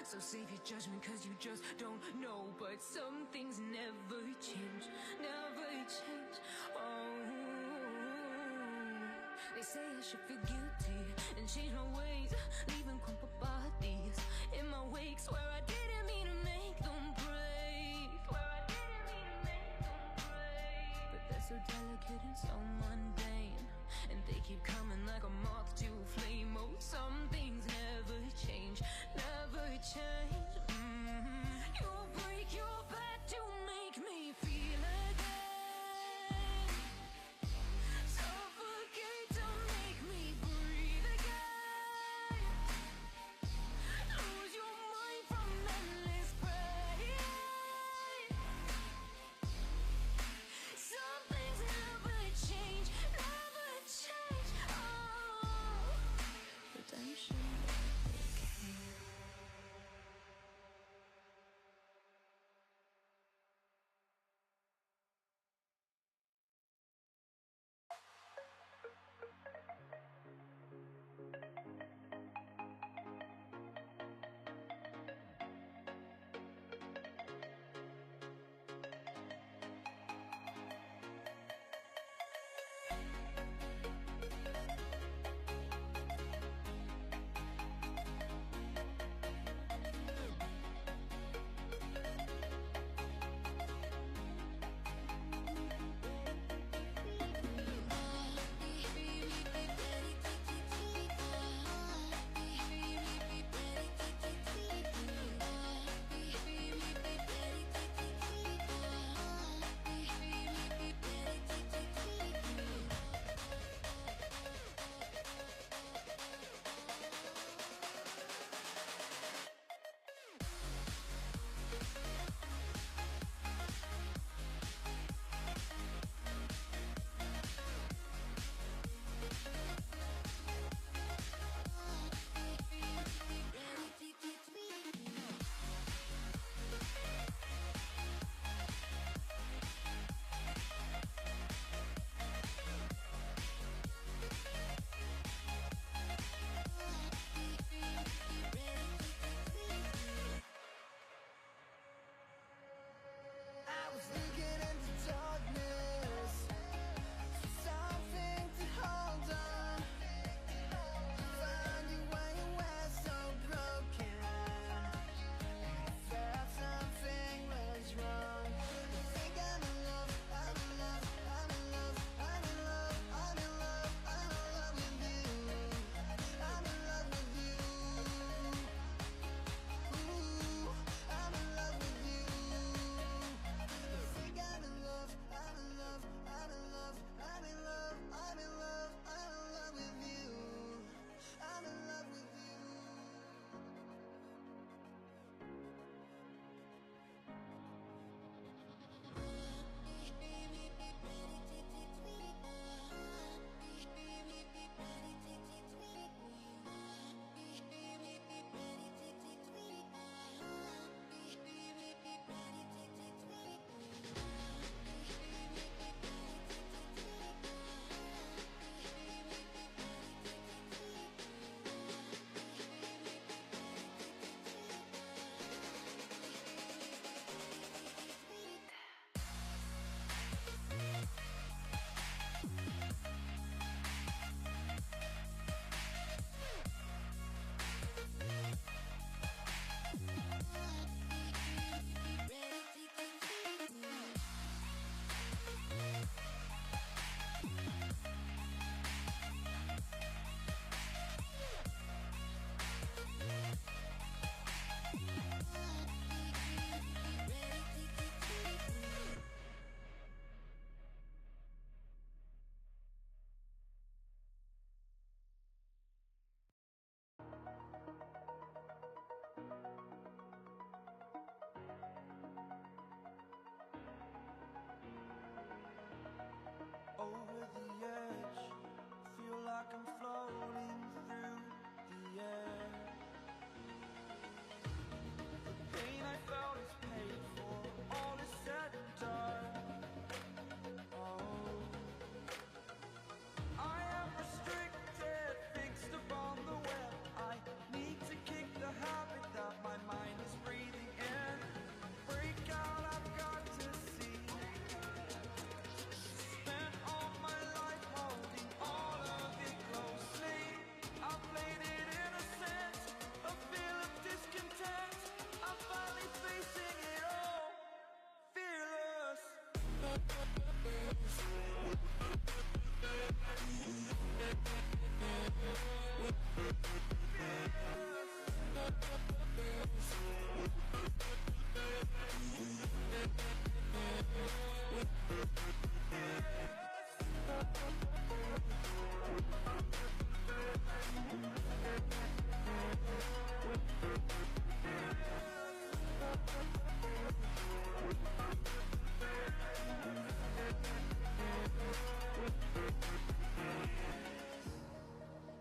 So save your judgment cause you just don't know. But some things never change, never change. Oh, they say I should feel guilty and change my ways, leaving crumpled bodies in my wake. Swear I didn't mean to make them break, swear I didn't mean to make them break. But they're so delicate and so mundane, and they keep coming like a moth to a flame. Oh, some things never change, never change. You break your back to make me feel again, suffocate to make me breathe again.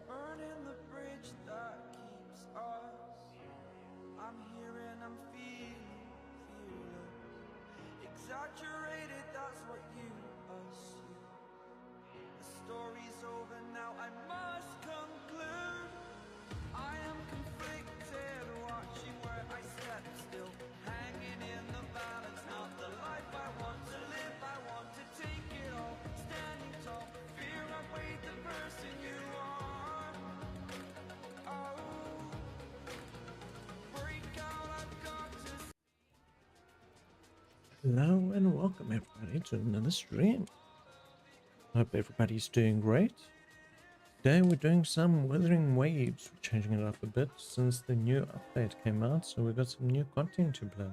Burning the bridge that keeps us. I'm here and I'm feeling exaggerated, that's what you assume. The story's over now, I must conclude. I am conflicted, watching where I step still, hanging in the balance, not the life I want to live. I want to take it all, standing tall, fear I weighed the person you are. Oh, break out, I've got to. Hello and welcome everybody to another stream. Hope everybody's doing great. Today we're doing some Wuthering Waves. We're changing it up a bit since the new update came out, so we've got some new content to play.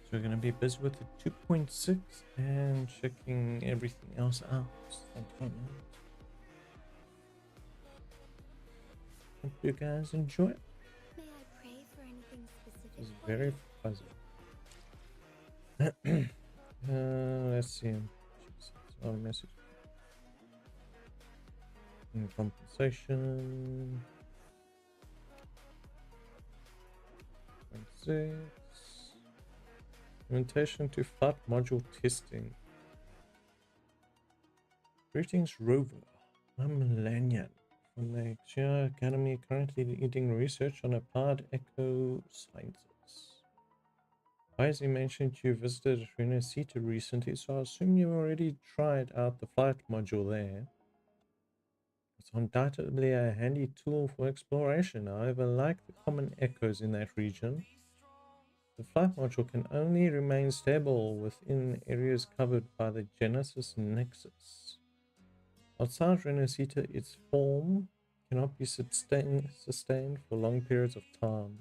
So we're going to be busy with the 2.6 and checking everything else out. Hope you guys enjoy it. May I pray for anything specific? It's very fuzzy. Let's see. Jesus, our message. Compensation. 0.6. Invitation to flight module testing. Greetings, Rover. I'm Lanyan from the RoZAG Academy, currently leading research on applied eco sciences. Isaac mentioned you visited Resonators recently, so I assume you already tried out the flight module there. It's undoubtedly a handy tool for exploration. However, like the common echoes in that region, the flight module can only remain stable within areas covered by the Genesis Nexus. Outside Resonators, its form cannot be sustained for long periods of time.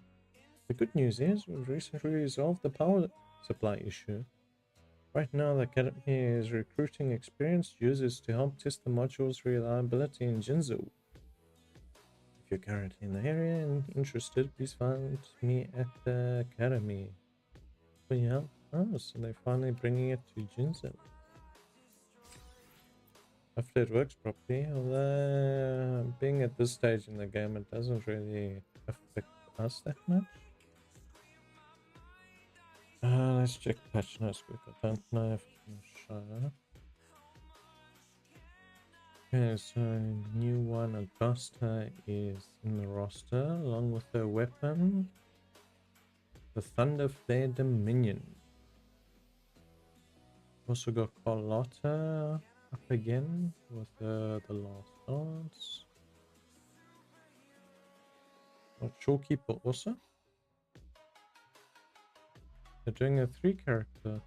The good news is we've recently resolved the power supply issue. Right now the Academy is recruiting experienced users to help test the module's reliability in Jinzhou. If you're currently in the area and interested, please find me at the Academy. But yeah, oh, so they're finally bringing it to Jinzhou. Hopefully it works properly, although being at this stage in the game it doesn't really affect us that much. Let's check patch notes quick. I don't know if it's going to show. Okay, so new one, Augusta, is in the roster along with her weapon, the Thunder Flare Dominion. Also got Carlotta up again with the last dance. Got Showkeeper also. They're doing a 3 character,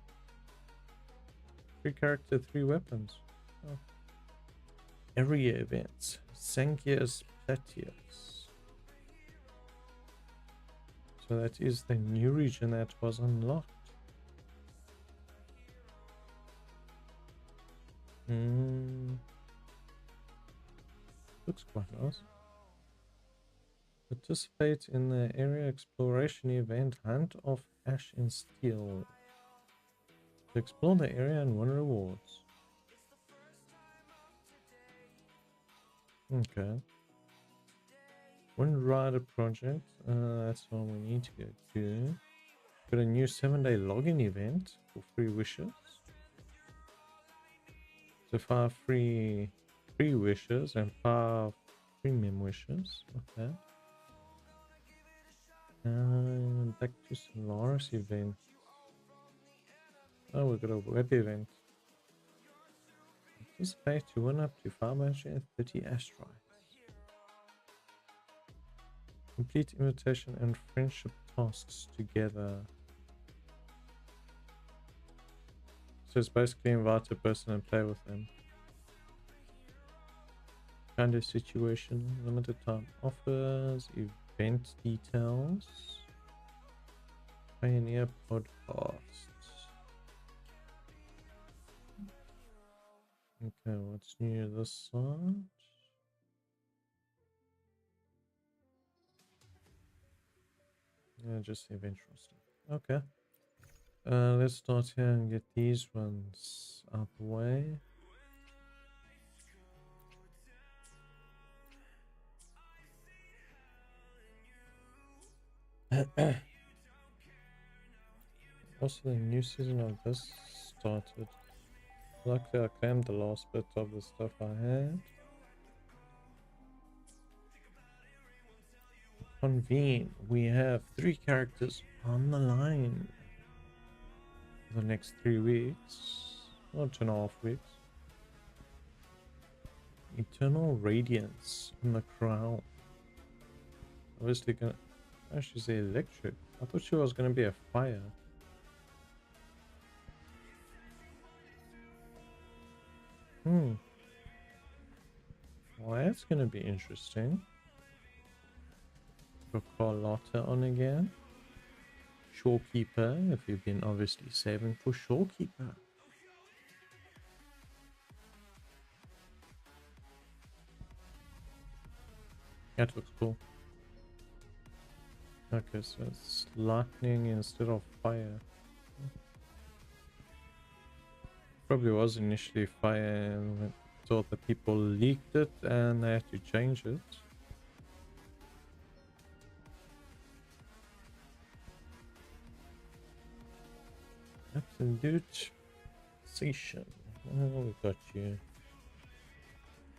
3 weapons. Oh. Area events, Sankias Platius. So that is the new region that was unlocked. Looks quite nice. Participate in the area exploration event Hunt of Ash and Steel. To explore the area and win rewards. Okay. Wind Rider project. That's what we need to go to. Got a new 7-day login event for free wishes. So 5 free wishes and 5 premium wishes. Okay. Back to Solaris event. Oh, we got a web event. Participate to win up to 530 asteroids. Complete invitation and friendship tasks together. So it's basically invite a person and play with them. Kind of situation, limited time offers, Event details. Pioneer podcast. Okay, what's new this side? Yeah, just the event roster. Okay. Let's start here and get these ones out the way. Also, the new season of this started. Luckily, I claimed the last bit of the stuff I had. Convene. We have 3 characters on the line for the next 3 weeks, or 2.5 weeks. Eternal Radiance on the crown. Obviously, gonna. I should say electric. I thought she was gonna be a fire. Well, that's gonna be interesting. Got Carlotta on again. Shorekeeper, if you've been obviously saving for Shorekeeper. That looks cool. Okay, so it's lightning instead of fire. Probably was initially fire and thought that people leaked it and they had to change it. Absolute sensation. Oh, we got you.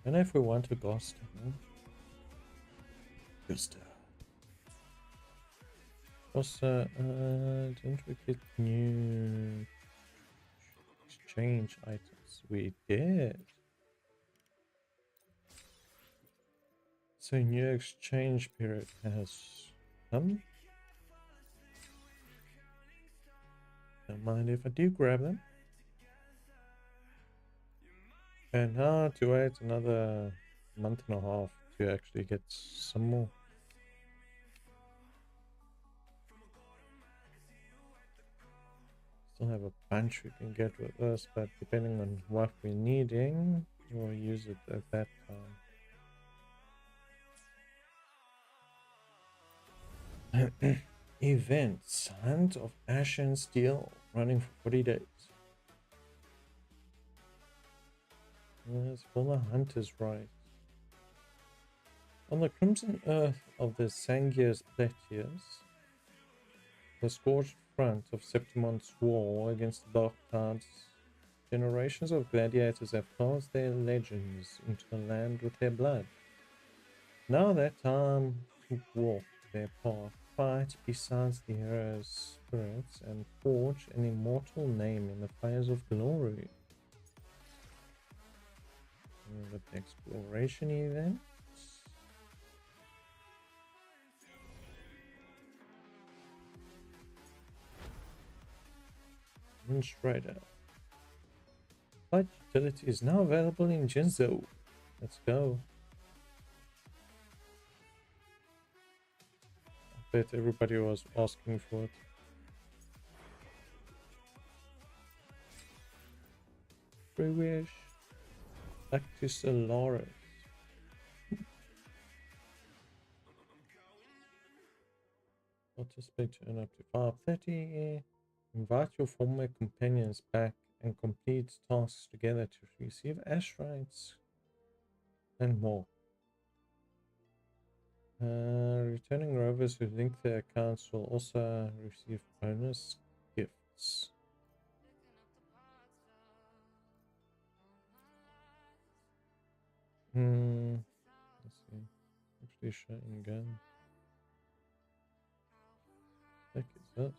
And if we want to ghost, Gusta. Also, didn't we get new exchange items? We did. So new exchange period has come. Don't mind if I do grab them. And now to wait another month and a half to actually get some more. Still have a bunch we can get with this, but depending on what we're needing, we'll use it at that time. Events. Hunt of Ash and Steel, running for 40 days. Yes, for the hunters, right. On the crimson earth of the Sangiers Plateaus, the scorched front of Septimon's war against the Dark Tides, generations of gladiators have carved their legends into the land with their blood. Now that time to walk their path, fight beside the heroes' spirits, and forge an immortal name in the fires of glory. With the exploration event. And straight out. Flight utility is now available in Jinzhou. Let's go. I bet everybody was asking for it. Free wish. Back to Solaris. Participate to earn up to 530. Invite your former companions back and complete tasks together to receive asteroids and more. Returning rovers who link their accounts will also receive bonus gifts. Let's see. Actually showing gun. Heck is that?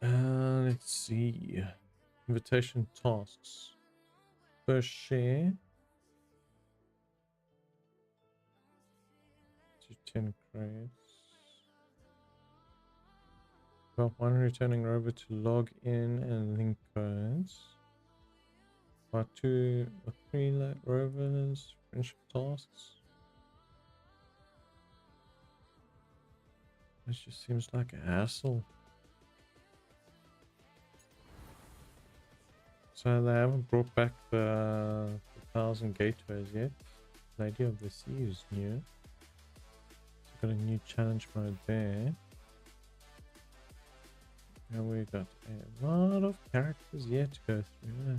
Let's see. Invitation tasks. First share to 10 credits. Got one returning rover to log in and link codes. Got 2 or 3 light rovers. Friendship tasks. This just seems like a hassle. So they haven't brought back the 1,000 gateways yet. Lady of the Sea is new. So got a new challenge mode there. And we got a lot of characters yet to go through.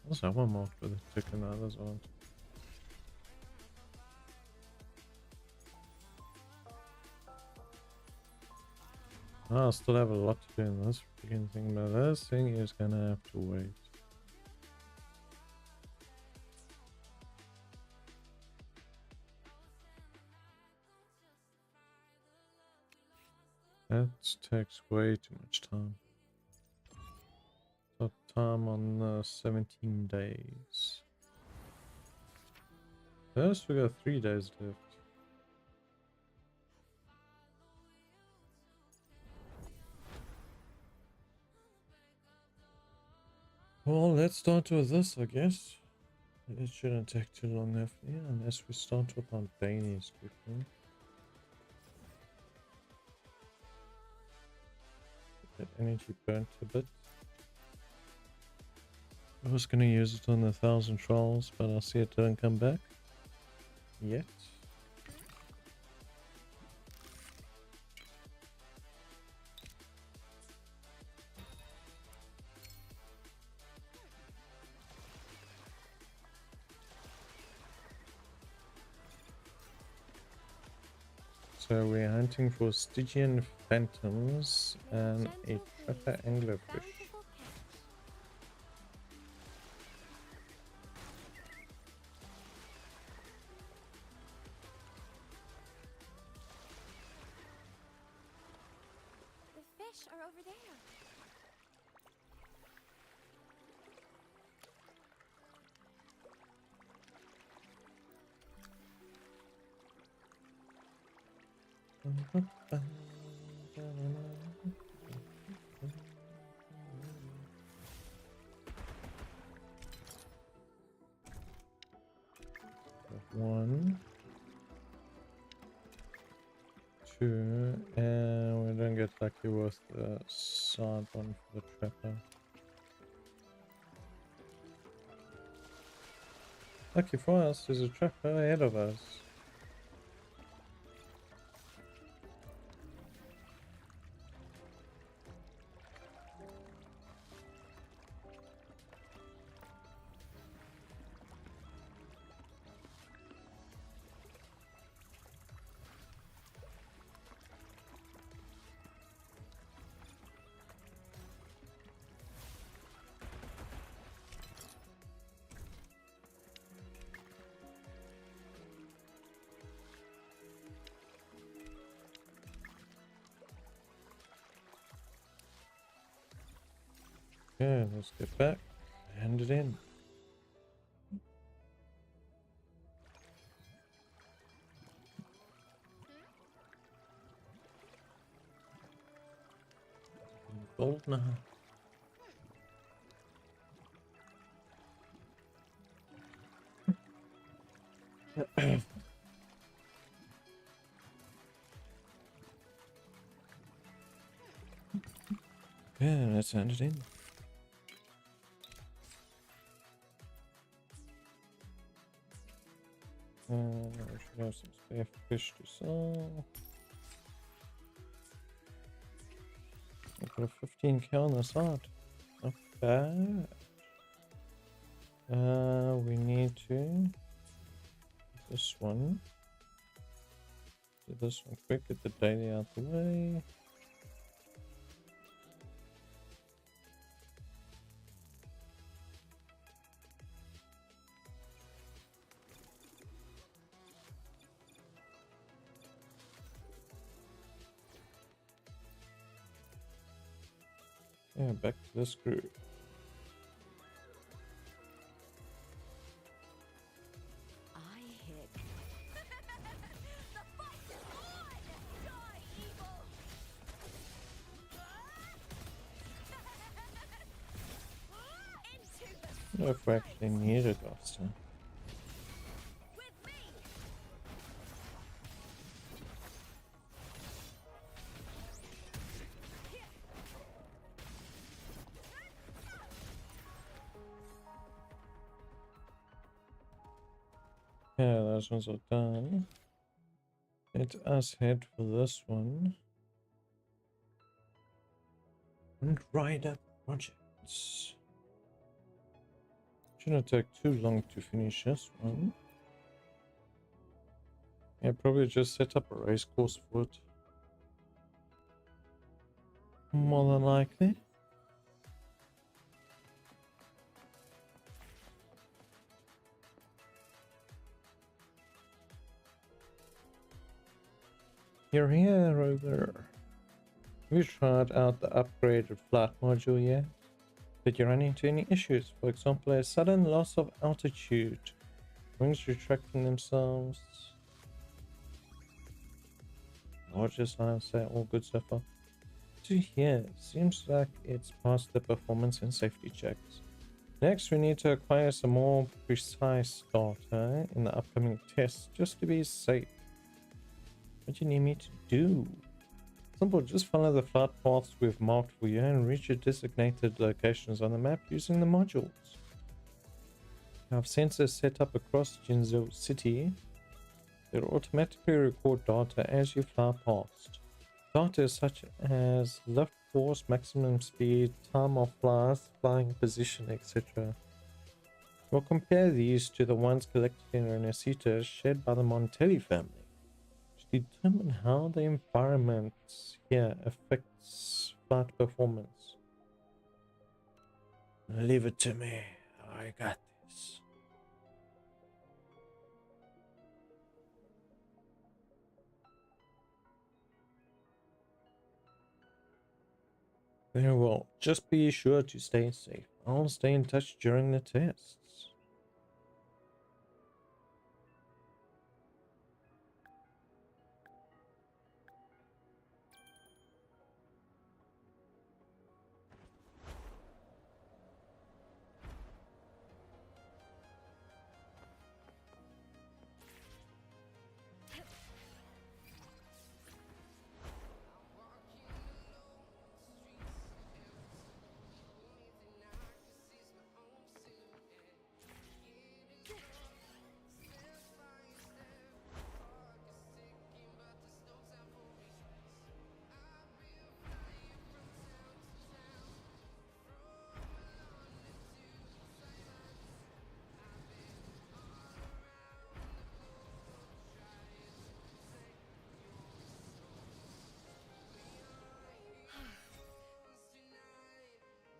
Also, one marked with a tick and others aren't. I still have a lot to do in this freaking thing, but this thing is gonna have to wait. That takes way too much time. Got time on 17 days. First, we got 3 days left. Well, let's start with this, I guess. It shouldn't take too long after, yeah, unless we start with our dailies quickly. That energy burnt a bit. I was gonna use it on the 1,000 trolls, but I see it didn't come back yet. So we're hunting for Stygian phantoms and a trapper anglerfish. The fish are over there. One, two, and we don't get lucky with the side one for the trapper. Lucky for us, there's a trapper ahead of us. Okay, let's get back. Hand it in. Gold now. Yeah, let's hand it in. We should have some spare fish to sell. We've got a 15k on the side. Not bad. We need to this one. Do this one quick, get the daily out the way. Yeah, back to this group. I hit. The fight is on! Die, evil! Into the I don't know if we actually need a duster. Yeah, those ones are done. Let us head for this one. And ride up projects. Shouldn't take too long to finish this one. Yeah, probably just set up a race course for it. More than likely. You're here, Rover. Have you tried out the upgraded flight module yet? Did you run into any issues? For example, a sudden loss of altitude, wings retracting themselves. Gorgeous, I say, all good so far. To here, seems like it's passed the performance and safety checks. Next, we need to acquire some more precise data in the upcoming tests just to be safe. What do you need me to do? Simple, just follow the flight paths we've marked for you and reach your designated locations on the map using the modules. I have sensors set up across Jinzhou City. They'll automatically record data as you fly past. Data such as lift force, maximum speed, time of flight, flying position, etc. We'll compare these to the ones collected in Resonators shared by the Montelli family to determine how the environment here affects flight performance. Leave it to me. I got this. Very well. Just be sure to stay safe. I'll stay in touch during the tests.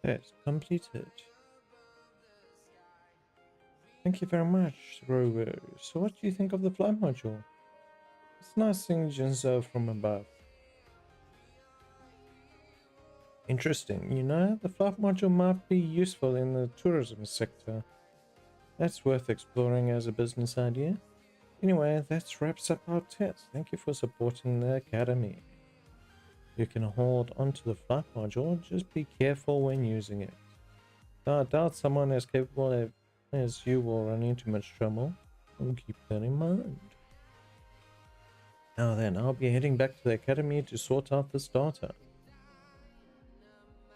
Test completed. Thank you very much, Rover. So what do you think of the flight module? It's nice seeing Jinzhou from above. Interesting, you know, the flight module might be useful in the tourism sector. That's worth exploring as a business idea. Anyway, that wraps up our test. Thank you for supporting the Academy. You can hold onto the flight module, just be careful when using it. Though I doubt someone as capable as you will run into much trouble. I'll keep that in mind. Now then, I'll be heading back to the Academy to sort out this data.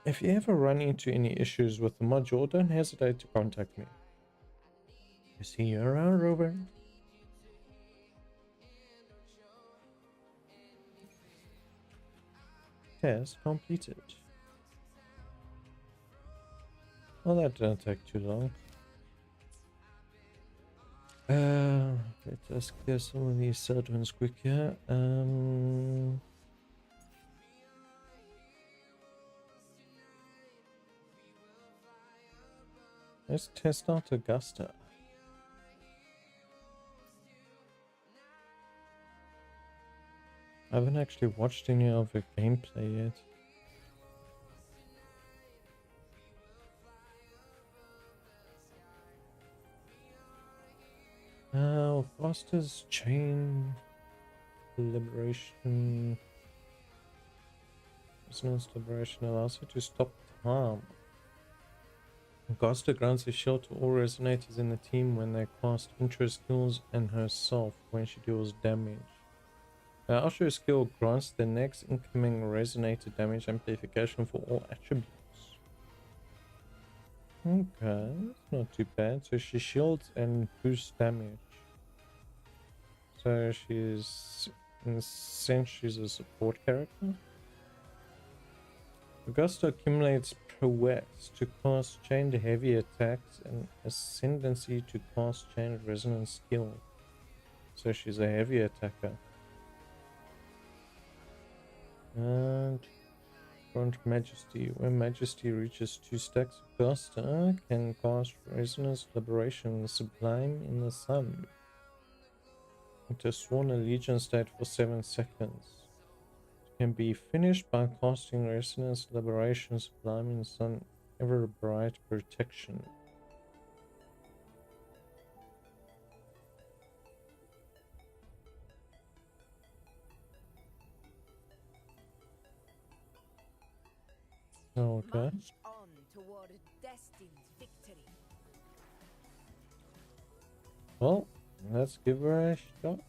If you ever run into any issues with the module, don't hesitate to contact me. See you around, Rover. Test completed. Well, that didn't take too long. Let us clear some of these third ones quicker. Let's test out Augusta. I haven't actually watched any of her gameplay yet. Foster's chain liberation. Resonance liberation allows you to stop time. Augusta grants a shield to all resonators in the team when they cast intro skills and herself when she deals damage. The outro skill grants the next incoming resonator damage amplification for all attributes. Okay, that's not too bad. So she shields and boosts damage. So she's, in a sense, she's a support character. Augusta accumulates prowess to cast chained heavy attacks and ascendancy to cast chained resonance skill. So she's a heavy attacker. And Front Majesty. When Majesty reaches 2 stacks, Augusta can cast Resonance Liberation Sublime in the Sun into Sworn Allegiance state for 7 seconds. It can be finished by casting Resonance Liberation Sublime in the Sun Ever Bright Protection. Okay. March on toward destined victory. Well, let's give her a shot.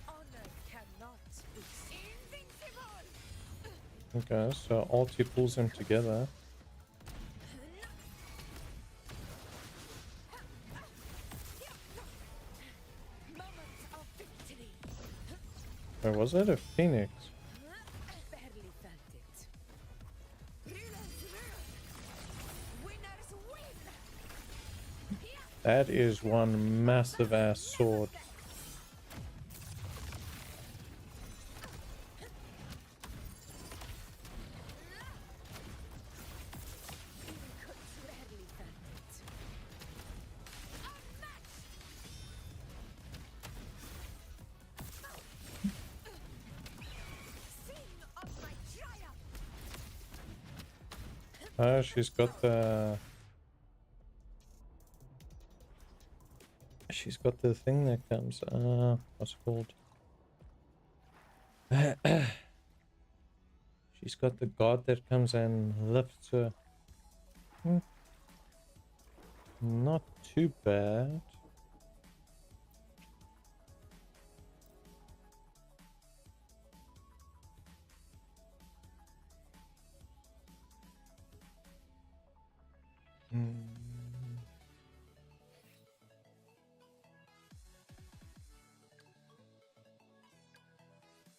Honor cannot be invincible. Okay, so Alti pulls them together. Moments of victory. Or was it a Phoenix? Barely felt it. Winners win. That is one massive ass sword. Rarely felt it. Sing of my triumph. She's got the... She's got the thing that comes, what's it called? She's got the god that comes and lifts her. Not too bad.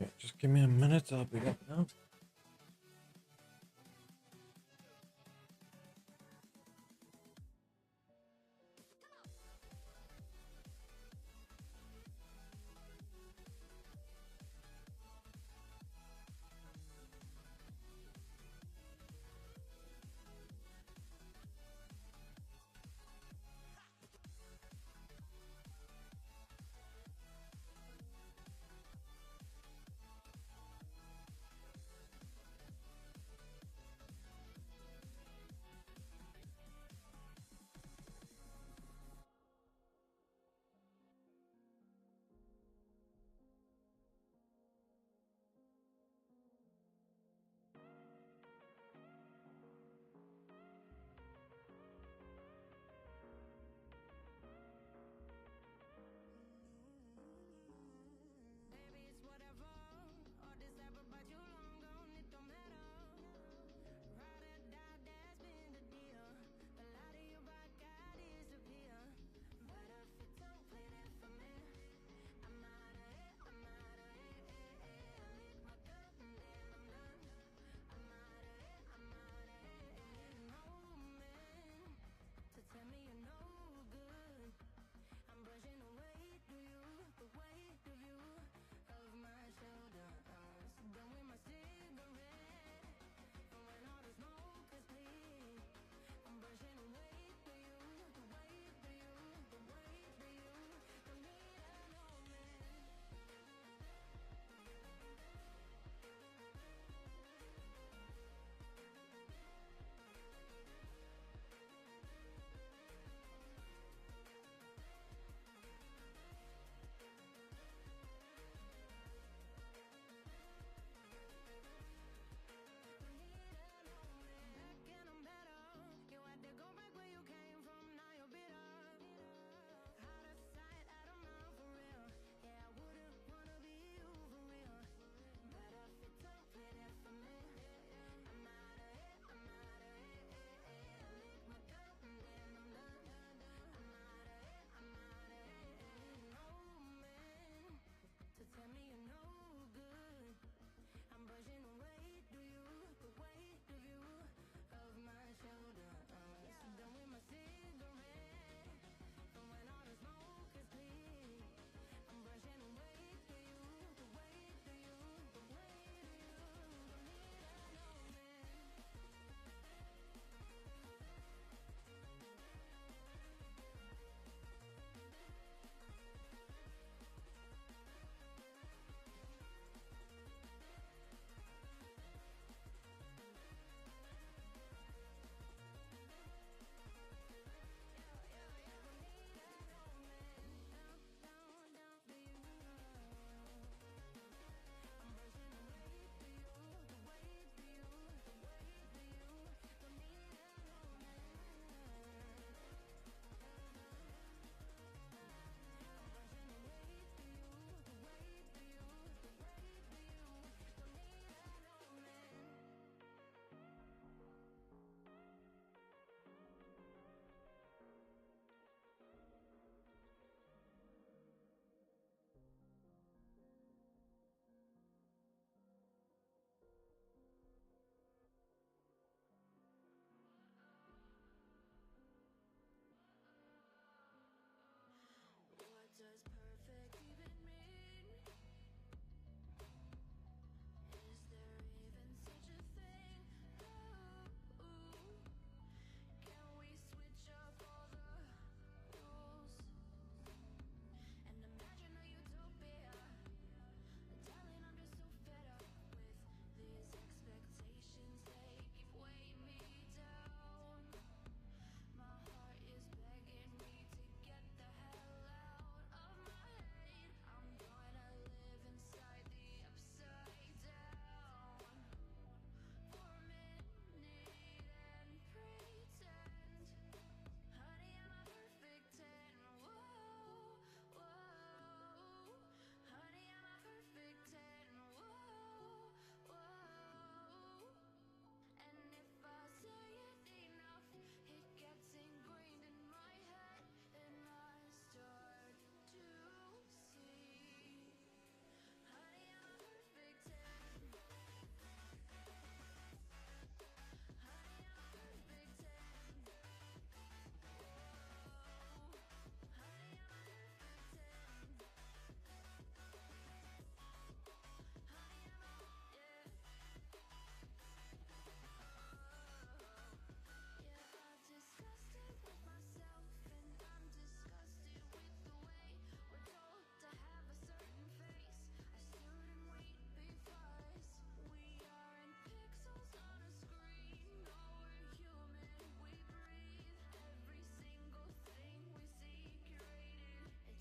Yeah, just give me a minute, I'll be up now.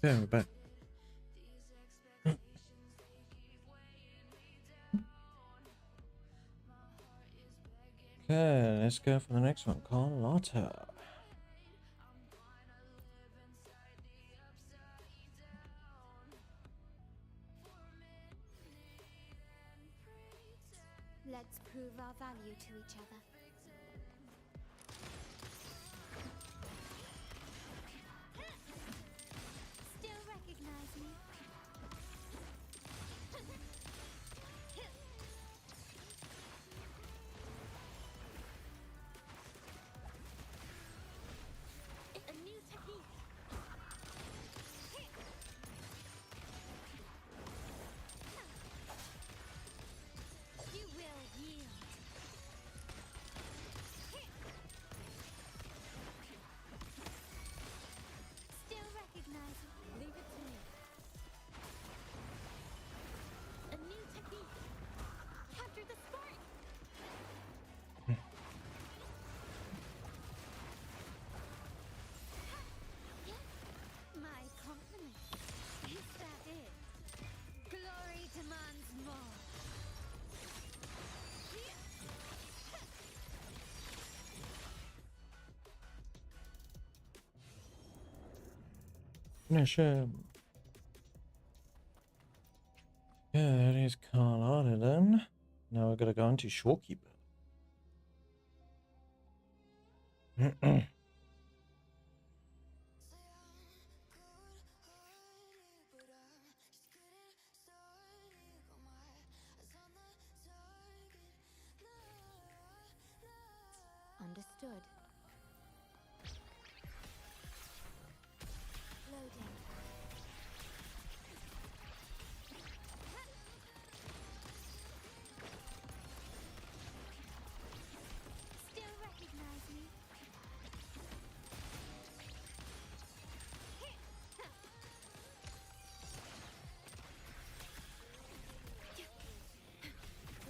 Yeah, we're back. Okay, let's go for the next one. Carlotta. Let's prove our value to each other. Still recognize me? A new technique. You will yield. Still recognize me? Leave it to me. A new technique. Capture the spark. My compliments. Is that it? Glory demands more. Finish him. Yeah, that is Carlotta then. Now we're gonna go into Shorekeeper. Understood. Loading. Still recognize me?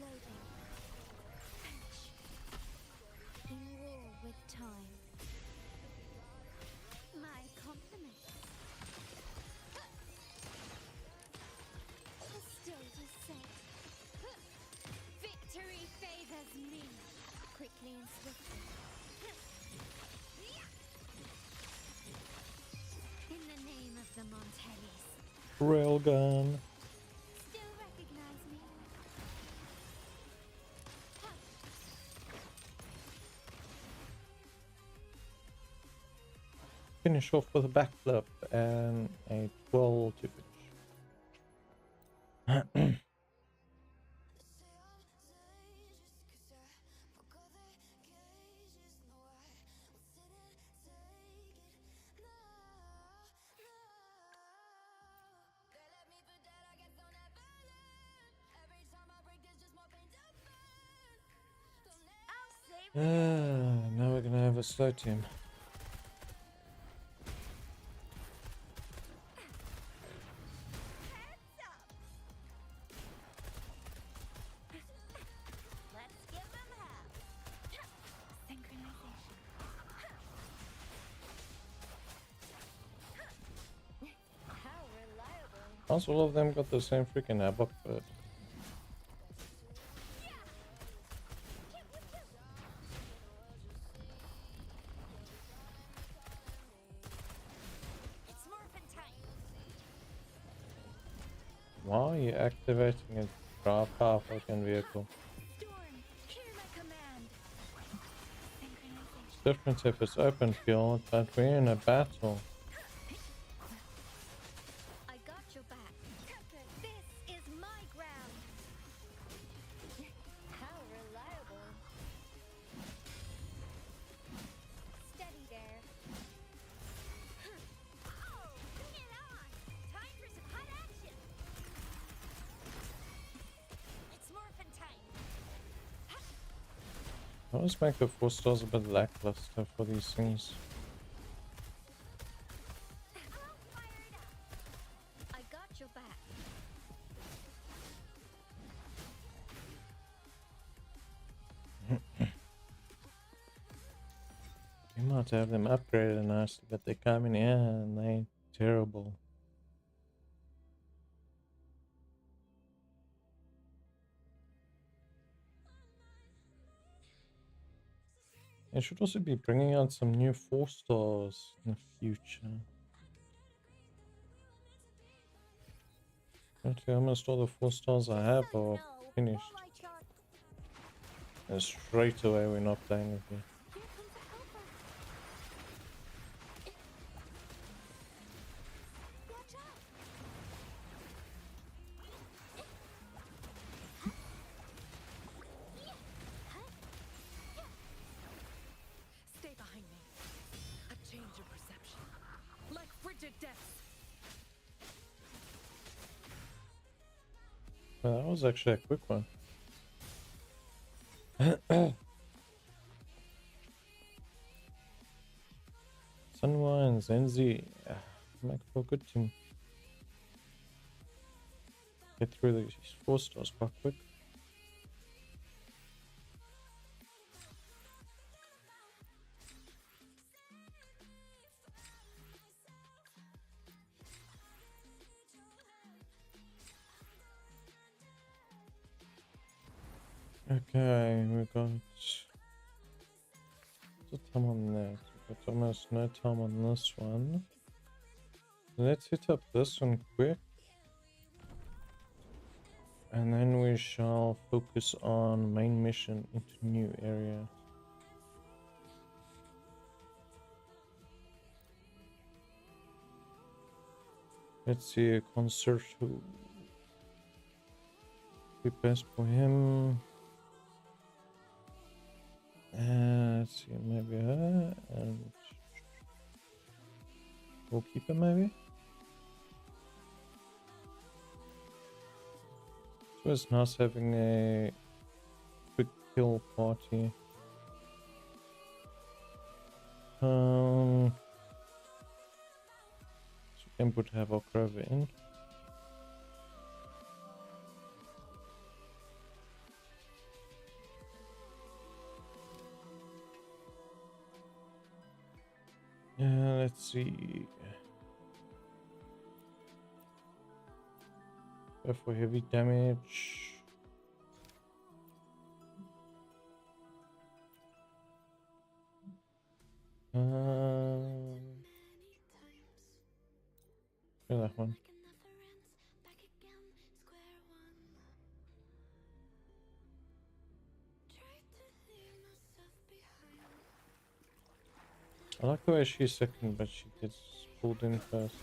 Loading. In war with time. My compliments. The stage is set. Victory favors me. Quickly and swiftly. In the name of the Montellis. Railgun. Still recognize me? Finish off with a backflip and a 12 to finish. Now we're gonna have a slow team. Let's give them half. Synchronization. How reliable. Also, all of them got the same freaking airbook bird. It's morphin' time. Why are you activating a power fucking vehicle? Storm, hear my command. Synchronization. Different if it's open field, but we're in a battle. I got your back. This is my ground. How reliable. Steady there. Oh, bring it on. Time for some hot action. It's morphin' time. I always make the 4 stars a bit lackluster for these things. All fired up. I got your back. You might have them upgraded nicely, but they come in here and they terrible. It should also be bringing out some new 4 stars in the future. Actually, almost all the 4 stars I have are finished. And straight away we're not playing with you. Stay behind me. A change of perception. Like frigid depths. Well, that was actually a quick one. Sunwine and Zenzi make for a good team. Get through these 4 stars quite quick. Okay, we got the time on that. We got almost no time on this one. Let's hit up this one quick. And then we shall focus on main mission into new area. Let's see a concert who be best for him. Let's see, maybe her and we'll keep her maybe. So it's nice having a quick kill party. So we can put have our Rover in. Let's see. Go for heavy damage. Do that one. I like the way she's second, but she gets pulled in first.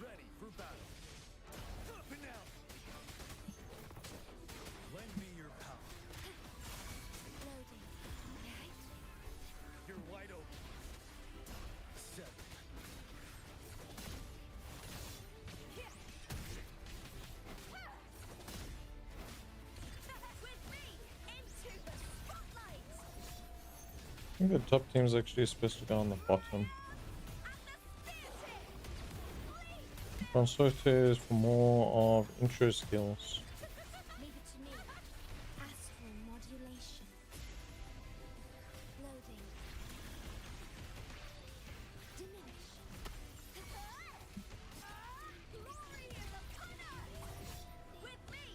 Ready for battle. Up and out. Lend me your power. You're wide open. 7. I think the top team is actually supposed to go on the bottom. Resonators for more of intro skills. Leave it to me. Astral modulation. Loading. Diminish. Glory is upon us! With me!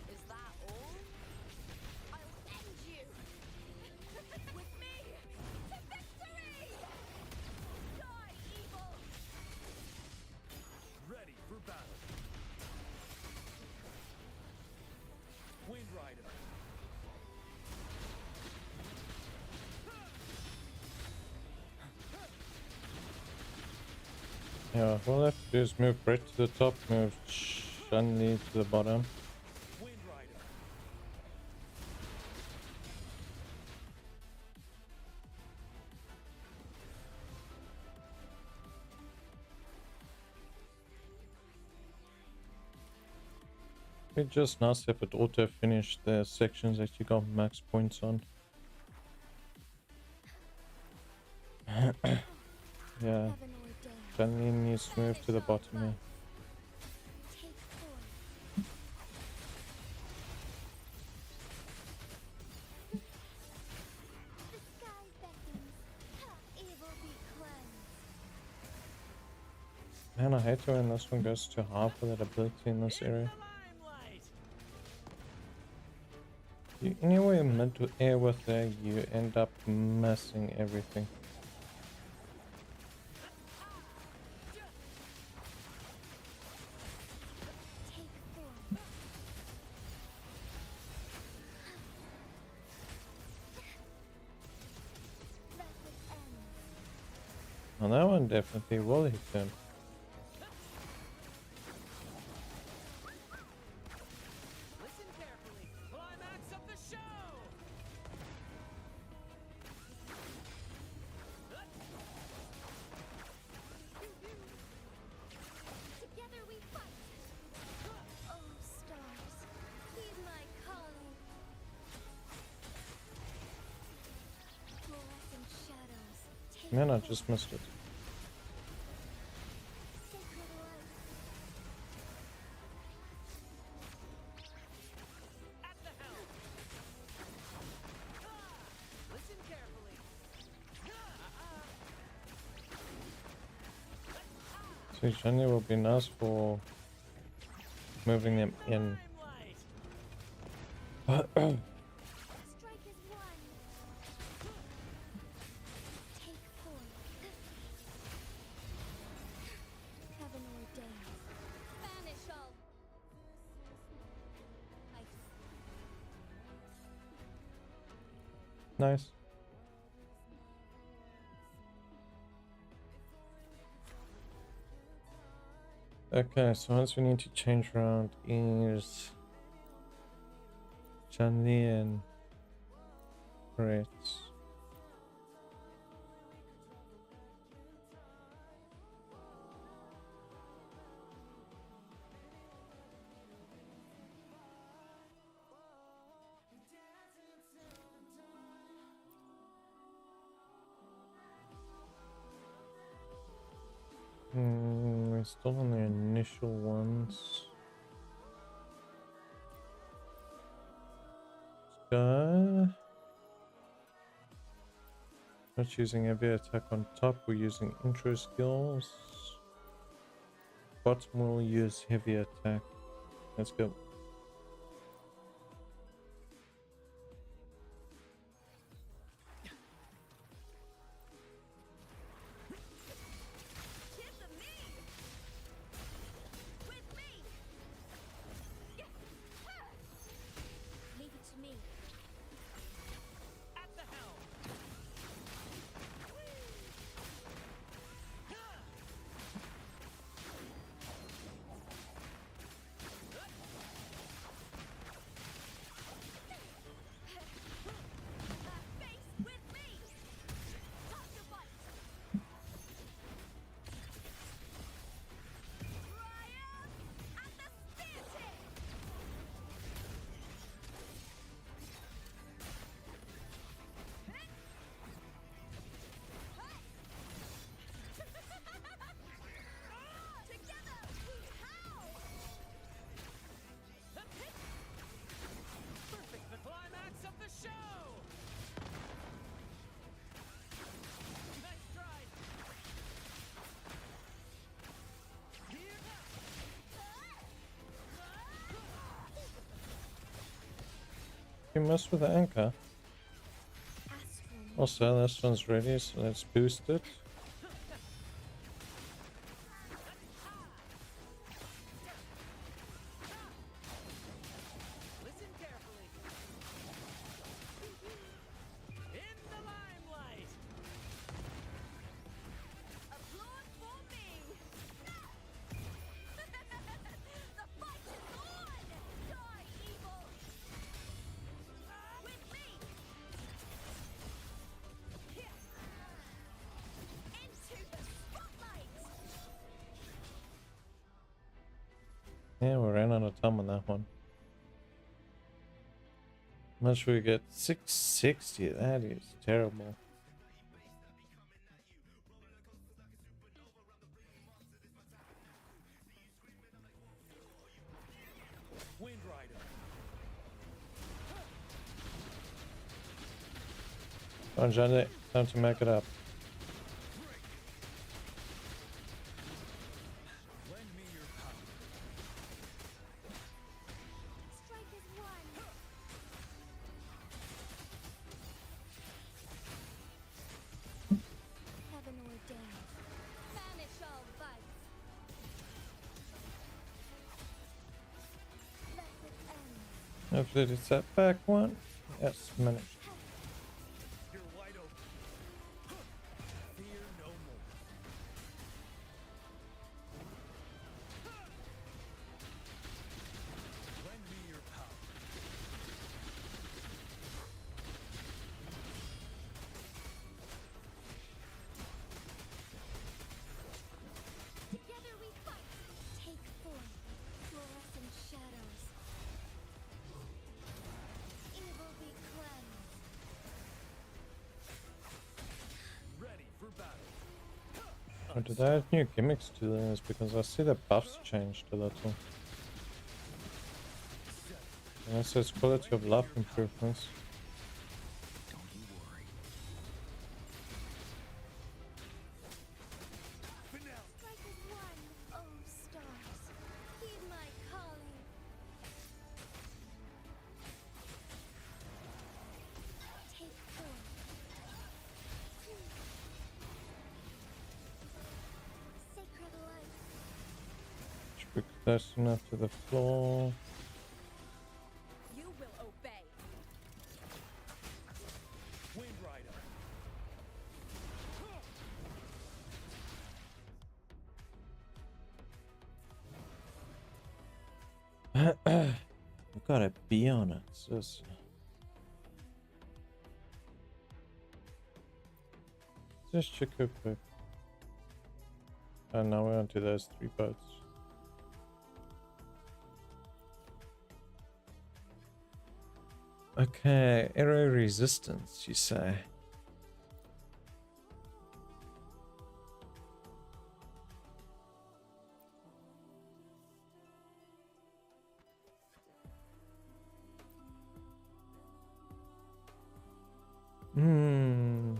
Is that all? I'll end you! With me! To victory! Die, evil! Ready for battle. Wind Rider. Yeah, all I have to do is move Brett to the top, move Shanley to the bottom. Wind Rider. It's just nice if it auto finish the sections that you got max points on. Yeah, Heaven ordained. Shanley needs to move to the bottom here. Take form. The sky beckons. Evil be cleansed. Man, I hate it when this one goes too hard for that ability in this area. You anywhere mid to air with there, you end up missing everything. Well, that one definitely will hit him. Listen carefully. Climax of the show. Together we fight. Oh, stars, heed my calling. Fluorescent shadows, take Man, I form. just missed it. Sacred light. At the helm. Listen carefully. So Johnny will be nice for moving them in. Limelight. Strike as one. Take form. Heaven ordained. Banish all. Ice. Nice. Okay, so once we need to change around is Johnny and Brett. We're still on the initial ones. Let's go. Not using heavy attack on top, we're using intro skills. Bottom will use heavy attack. Let's go. Tip of me. With me. Leave it to me. At the helm. Face with me. Talk to bite. Triumph at the spear tip. Together we howl. Perfect. The climax of the show. Nice try. Here now. You mess with the anchor. Astral. Also, this one's ready, so let's boost it. Listen carefully. In the limelight. Applaud for me. The fight is on. Die, evil. With me. Here. Into the spotlight. Yeah, we ran out of time on that one. How much we get? 660. That is terrible. Wind Rider. Come on, Johnny. Time to make it up. Hopefully it's that back one. Yes, managed. You're wide open. Fear no more. Lend me your power. Together we fight. Take form. Fluorescent shadows. Evil be cleansed. Ready for battle. Oh, did I add new gimmicks to this? Because I see the buffs changed a little. And it says quality of life improvements. Don't you worry. Finale. Strike as one, oh stars. Heed my calling. Take form. Sacred light. Should be close enough to the floor. You will obey. Wind Rider. We've got a B on it. So just check real quick. And now we're onto those 3 boats. Okay, arrow resistance, you say? Hmm.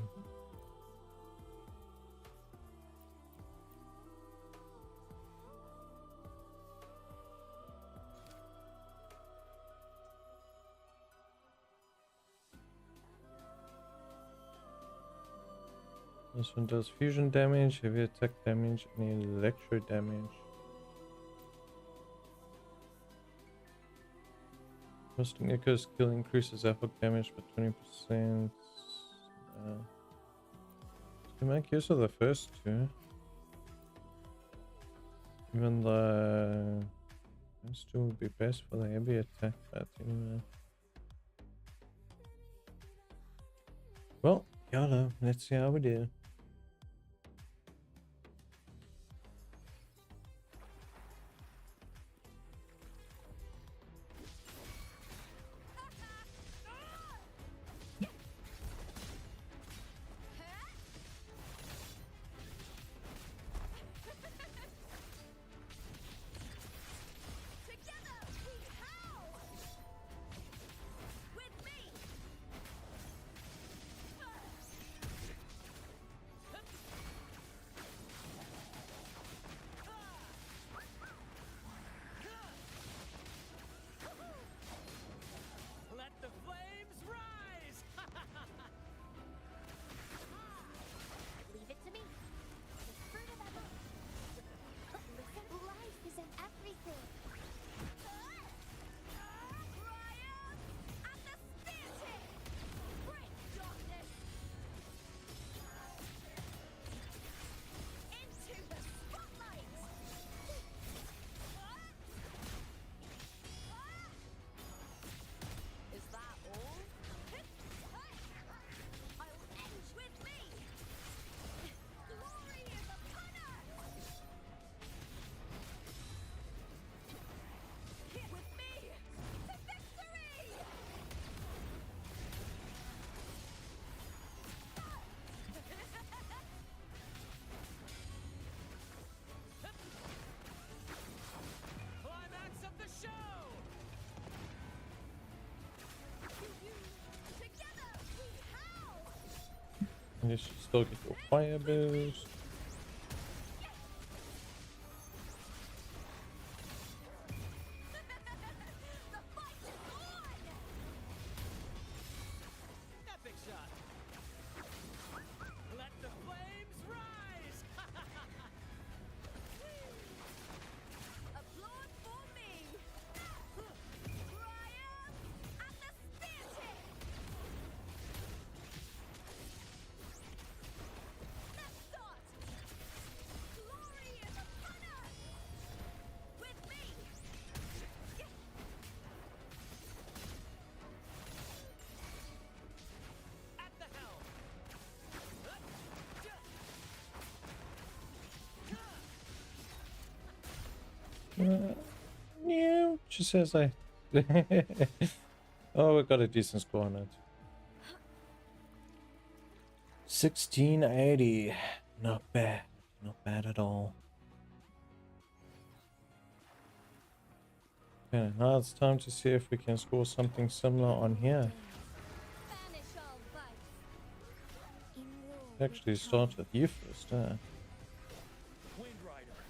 This one does fusion damage, heavy attack damage, and electro damage. Rusting Echo skill increases attack damage by 20%. To make use of the first two. Even though those two would be best for the heavy attack, but anyway. Well, YOLO, let's see how we do. Together we howl. With me. Let the flames rise. Leave it to me. The fruit of Ebb. Listen, life is in everything. Ryan, at the spear tip. Break darkness. Into the spotlight. Is that all? I'll end with me. Glory is upon us! With me to victory! Climax of the show. Together we howl! And you should still get your fire boost. The fight is on! Epic shot. Let the flames rise. Applaud for me! Ryan, Yeah, she says I. Oh, we got a decent score on it. 1680. Not bad. Not bad at all. Okay, now it's time to see if we can score something similar on here. Banish all vice. In war Actually, start with you first. Wind Rider.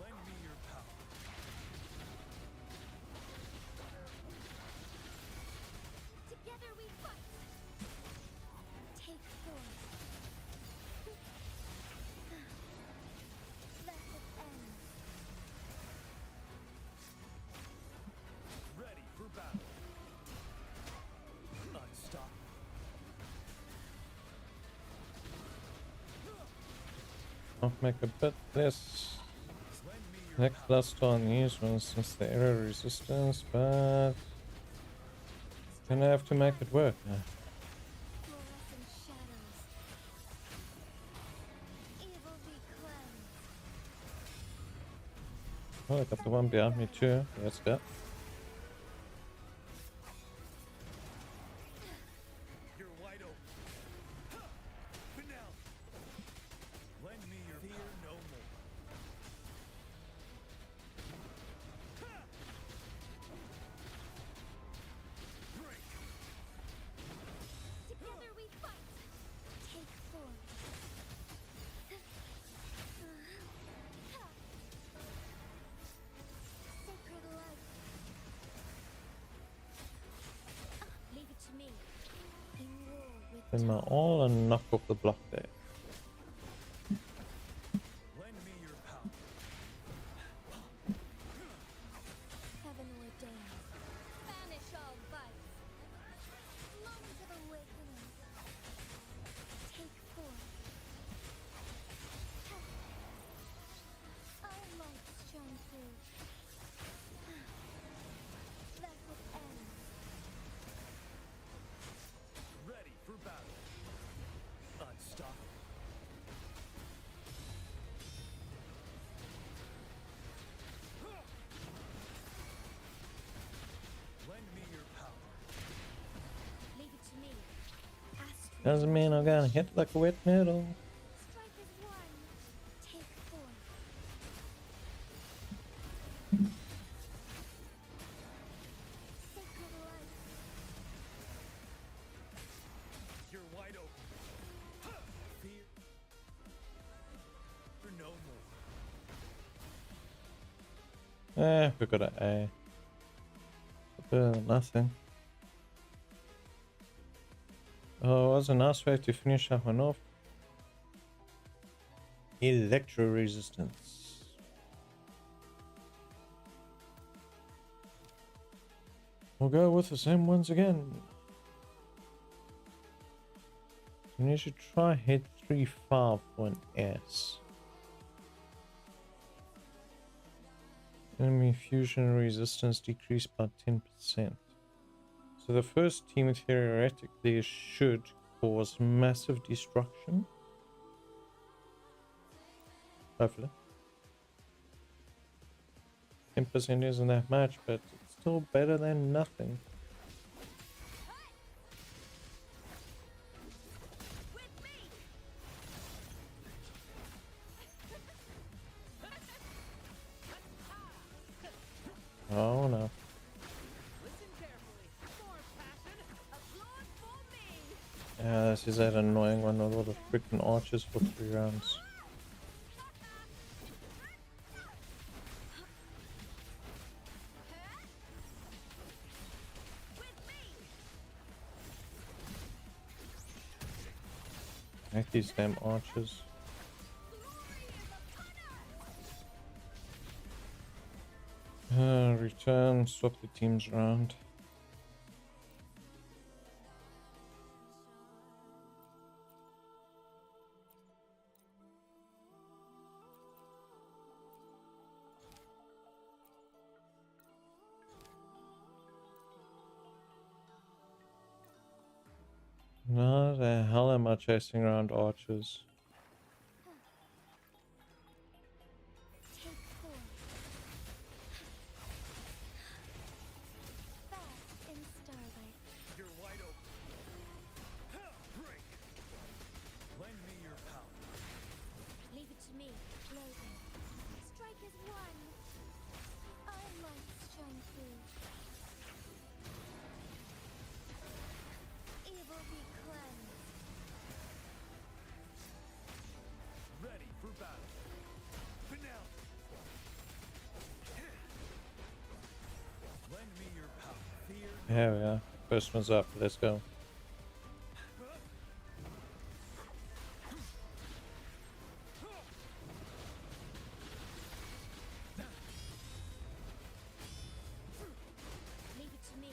Lend me your power. together we fight. Take force. Let it end. Ready for battle. Unstoppable. I'll make a bit less Lend me your lackluster on these ones since the error resistance, but gonna have to make it work. Fluorescent shadows. Evil be cleansed. Oh, I got the one behind me too. That's good. You're wide open. Finale. Lend me your fear no more. Break. Together we fight. Take force. Sacred light. Leave it to me. In war with Then my time. all and knock off the block there. Lend me your power. Heaven ordained. Banish all vice. Moment of awakening. Take forth. Our lights shine through. Let it end. Ready for battle. Unstoppable. Lend me your power. Leave it to me. Astral. Doesn't mean I'm gonna hit like a wet noodle. Strike as one. Take forth. Sacred light. You're wide open. Fear no more. We got an A. Nothing. Oh, was a nice way to finish that one off. Electro resistance. We'll go with the same ones again. And you should try hit 3-5 for an S. Enemy fusion resistance decreased by 10%. So the first team theoretically should cause massive destruction. Hopefully. 10% isn't that much, but it's still better than nothing. Oh no. Listen carefully. More passion. Applaud for me. Yeah, this is that annoying one with all the freaking archers for 3 rounds. I hate these damn archers. Return, swap the teams around. No, the hell am I chasing around archers? Here we are. First one's up. Let's go. Leave it to me.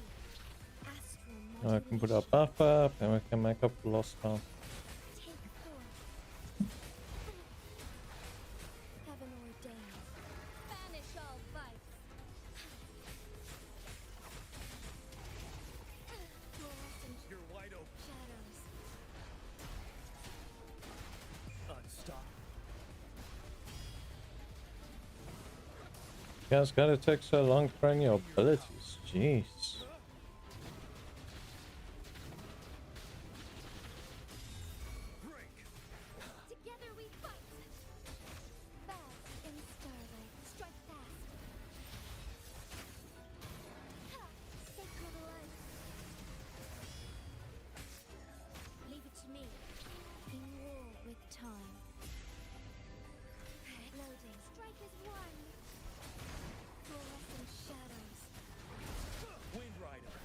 Astral Now I can put our modulation. buff up and we can make up for lost time. Take forth. Heaven ordained. Banish all vice. Fluorescent You're wide open. shadows. Unstoppable. You guys gotta take so long throwing your abilities. Jeez. Break. Together we fight. Fast in starlight. Strike fast. Ha! Sacred light. Leave it to me. In war with time. Loading. Strike as one. Fluorescent shadows. Wind Rider.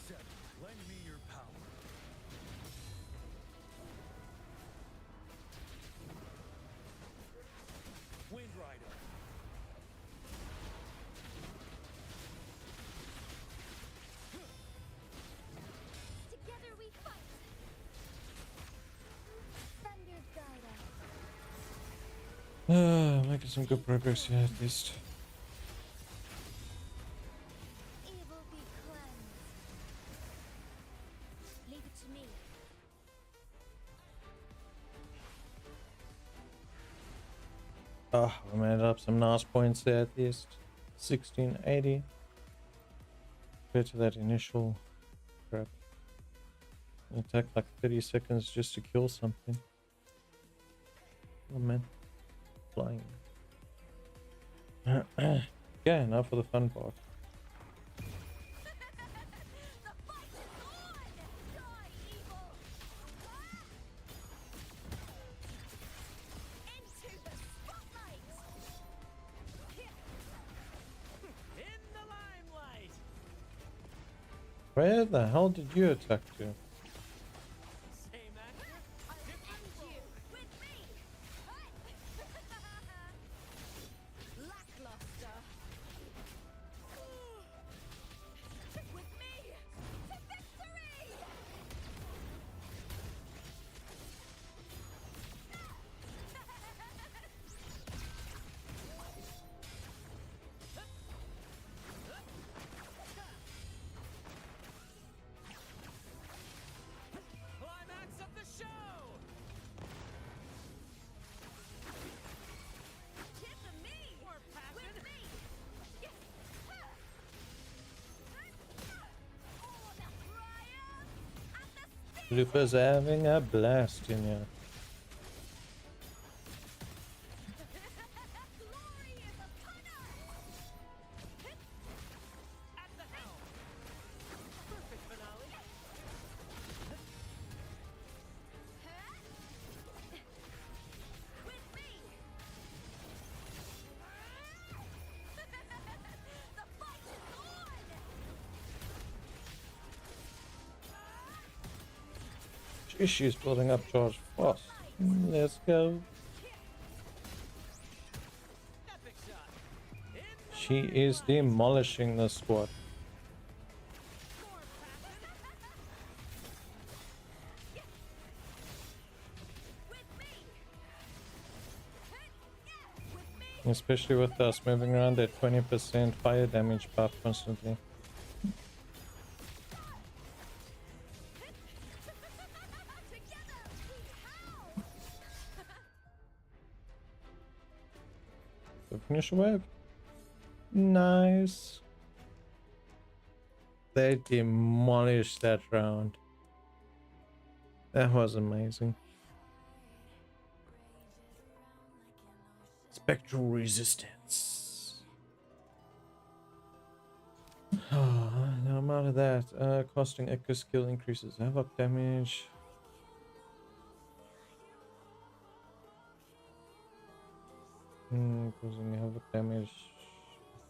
Seven. Lend me your power. Wind Rider. Together we fight. Thunder guide us. Making some good progress here at least. Evil be cleansed. Leave it to me. Oh, we made up some nice points there at least. 1680. Compared to that initial crap. It took like 30 seconds just to kill something. Oh man. Flying. Yeah, now for the fun part. The fight is on! Die, evil! Into the spotlight! In the limelight. Where the hell did you attack to? Same actor. I'll end you with me! Lackluster! With me to victory! Climax of the show. Tip of me! More passion. With me! Yes! Oh, the triumph and the speed! Lupa's having a blast in here. Glory is upon us! At the helm. Perfect finale. With me! The fight is on! She's building up charge fast. Let's go. Epic shot. In the She is demolishing the squad. more passion. With me! With me! Especially with us moving around at 20% fire damage buff constantly. Together we howl! So finish the wave. Nice. They demolished that round. That was amazing. Spectral resistance. Now I'm out of that. Costing echo skill increases havoc damage. Causing havoc damage,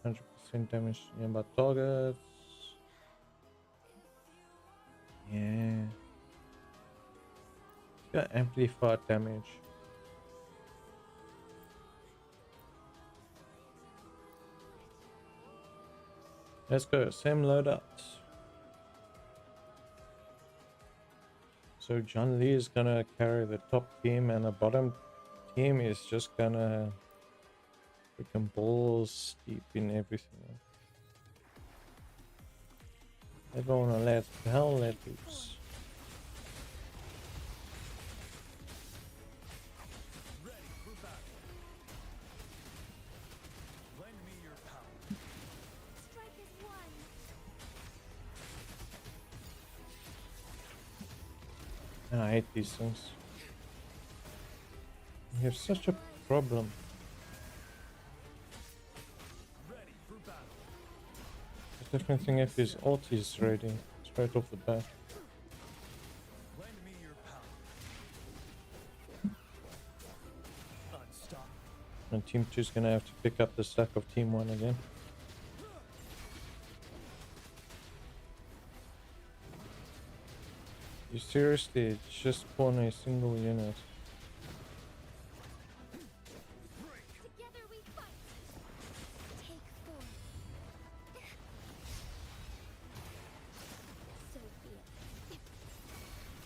100% damage to nearby targets. Yeah. It's got amplified damage. Let's go, same loadout. So John Lee is gonna carry the top team and the bottom team is just gonna freaking balls deep in everything. They don't wanna let hell let loose. Ready for battle. Lend me your power. Strike is one. And I hate these things. We have such a problem. Ready for battle. The different thing if his ult is ready straight off the bat. Lend me your power. Unstoppable. And team 2 is gonna have to pick up the slack of team 1 again. You seriously just spawn a single unit. Together we fight. Take four. So be it.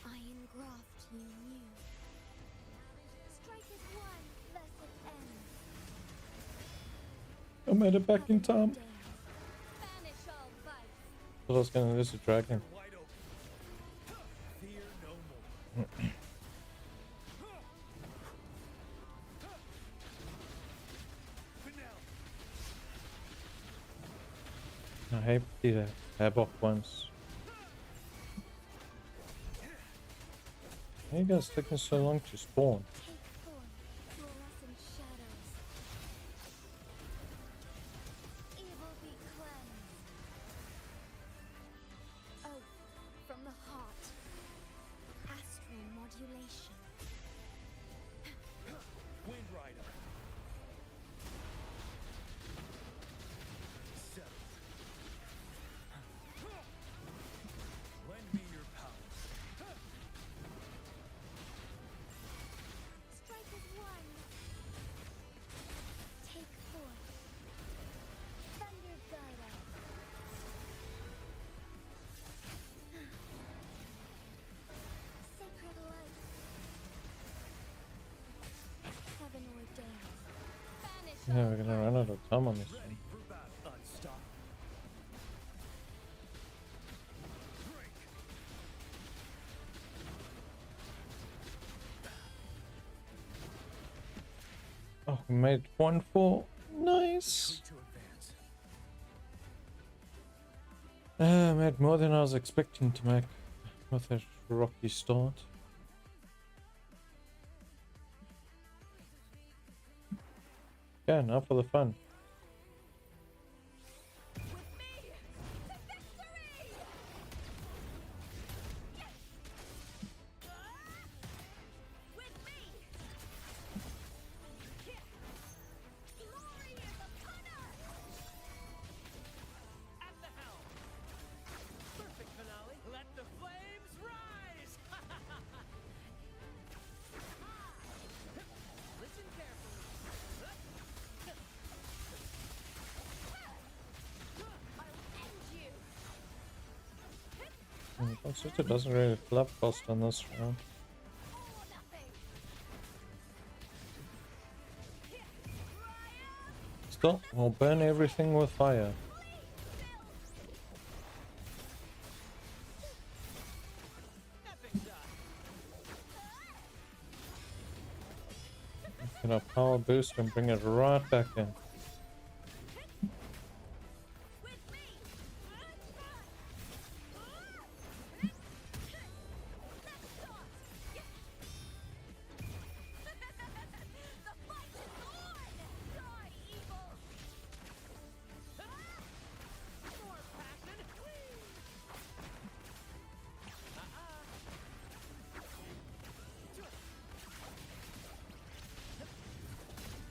I engraft you new. Strike is one, lest it ends. I made it back in time. Banish all vice. Thought I was gonna lose a dragon. Wide open. Fear no more. Finale. I hate the havoc ones. Why are you guys taking so long to spawn? Take four, fluorescent shadows. Evil be cleansed. Oath from the heart. Astral modulation. Wind Rider. Settle. Lend me your power. Strike is one. Take four. Thunder guide us. Sacred light. Heaven ordained. Banish Yeah, we're gonna run out of time on this Ready one. for battle. Unstoppable. Break. Oh, we made 1-4. Nice. To advance. Made more than I was expecting to make with that rocky start. Yeah, now for the fun. With me to victory! With me! Glory is upon us! At the helm. Perfect finale. Let the flames rise. Listen carefully. I'll end you! Consider doesn't really flap cost on this round. All or nothing! Still, we'll burn everything with fire. Epic shot. Get our power boost and bring it right back in. With me! The fight is on! Die, evil! More passion.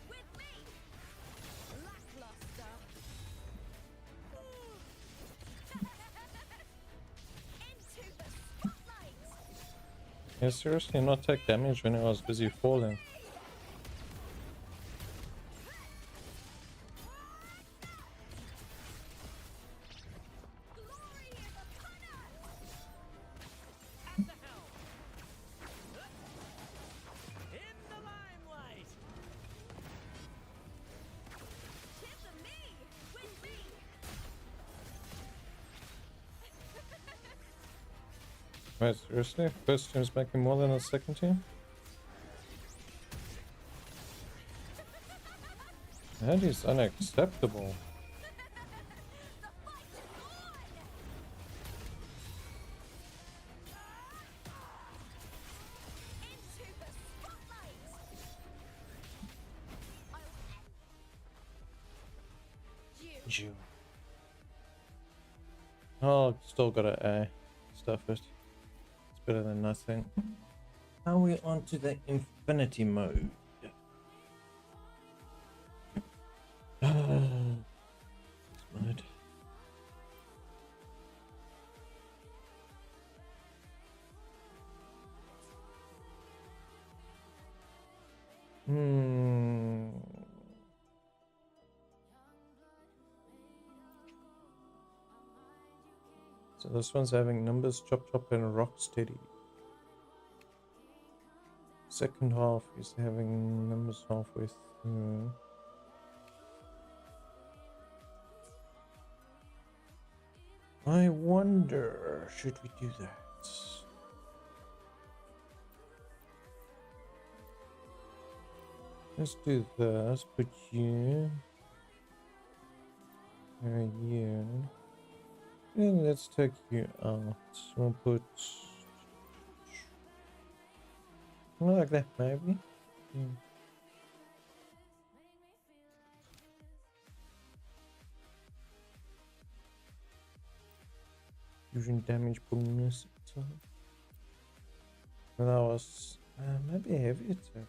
With me! Yeah, seriously, not take damage when I was busy falling. At the helm. In the limelight. Tip of me! With me! Wait, seriously? First team's making more than the second team? That is unacceptable. Into the spotlight! You. Oh, still gotta stuff it. It's better than nothing. Are we on to the infinity mode? Mode. So this one's having numbers, chop chop, and rock steady. Second half is having numbers halfway through. I wonder, should we do that? Let's do this, put you, you, and let's take you out. We'll put like that, maybe. Fusion damage bonus. That was maybe heavy attack.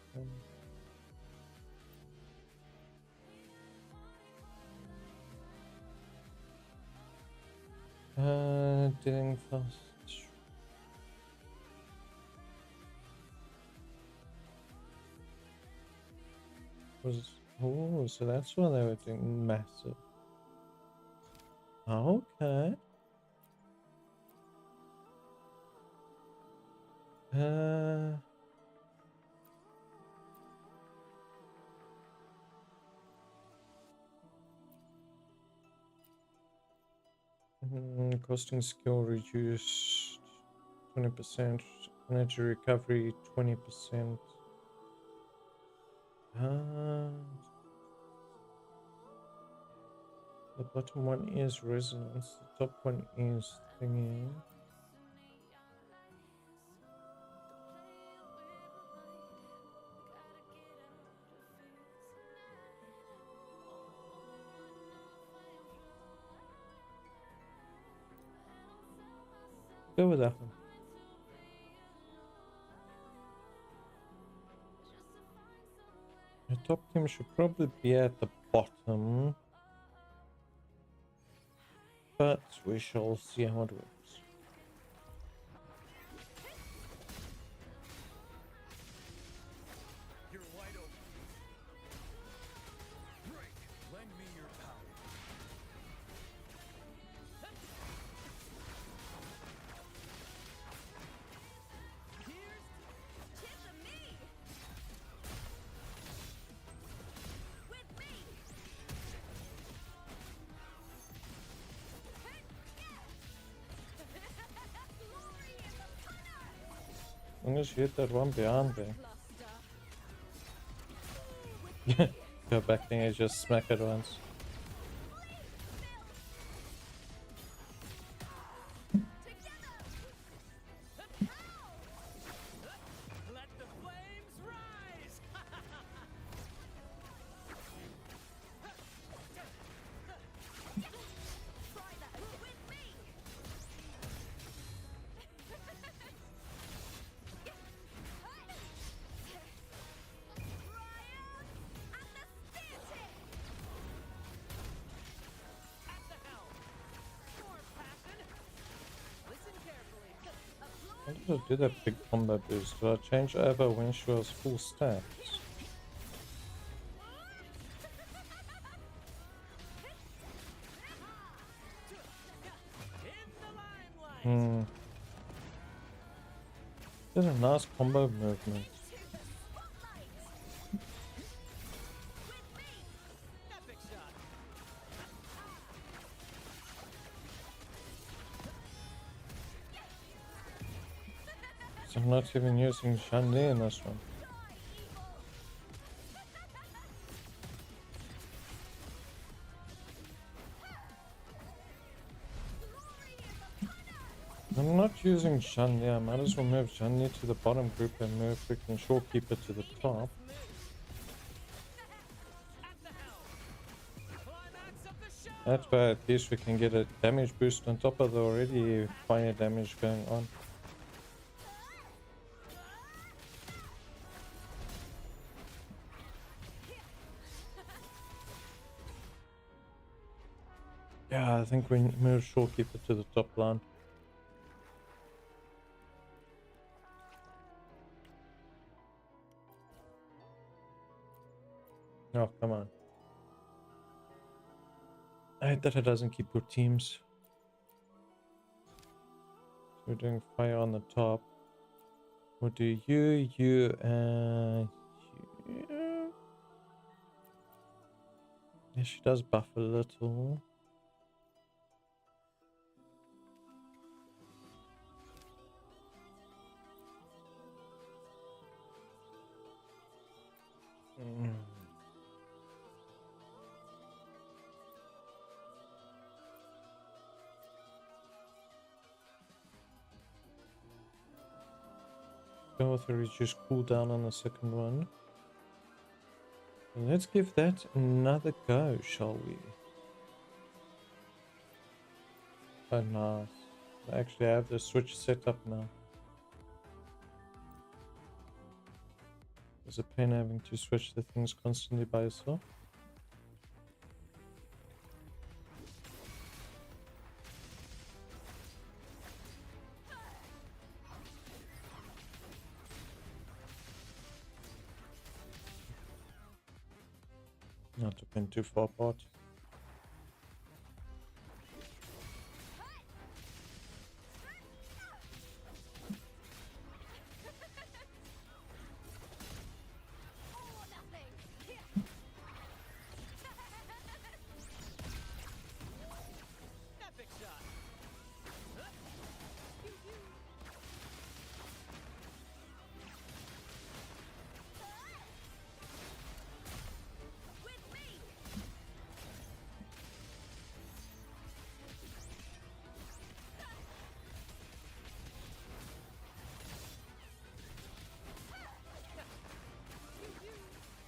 Dealing fast. Oh, so that's why they were doing massive. Okay. Costing skill reduced 20%, energy recovery 20%. The bottom one is resonance, the top one is thingy. Go with that one. The top team should probably be at the bottom, but we shall see how it works. You're wide open. Break. Lend me your power. Tip of me! With me! Glory is upon us! As long as you hit that one behind there. Go back there and just smack it once. Let the flames rise. Try that with me! Ryan at the spear tip! did I do that big combo boost? Did I change over when she was full stacks? Hmm. Did a nice combo movement. So I'm not even using Shanli in this one. I'm not using Shanli. I might as well move Shanli to the bottom group and move freaking Shorekeeper to the top. That way at least we can get a damage boost on top of the already fire damage going on. Yeah, I think we move Shorekeeper to the top line. Oh, come on. I hate that it doesn't keep your teams. So we're doing fire on the top. We'll do you, and you. Yeah, she does buff a little. Go with a reduced cooldown on the second one. Let's give that another go, shall we? Oh, nice. I actually have the switch set up now. It's a pain having to switch the things constantly by yourself. Not to pin too far apart.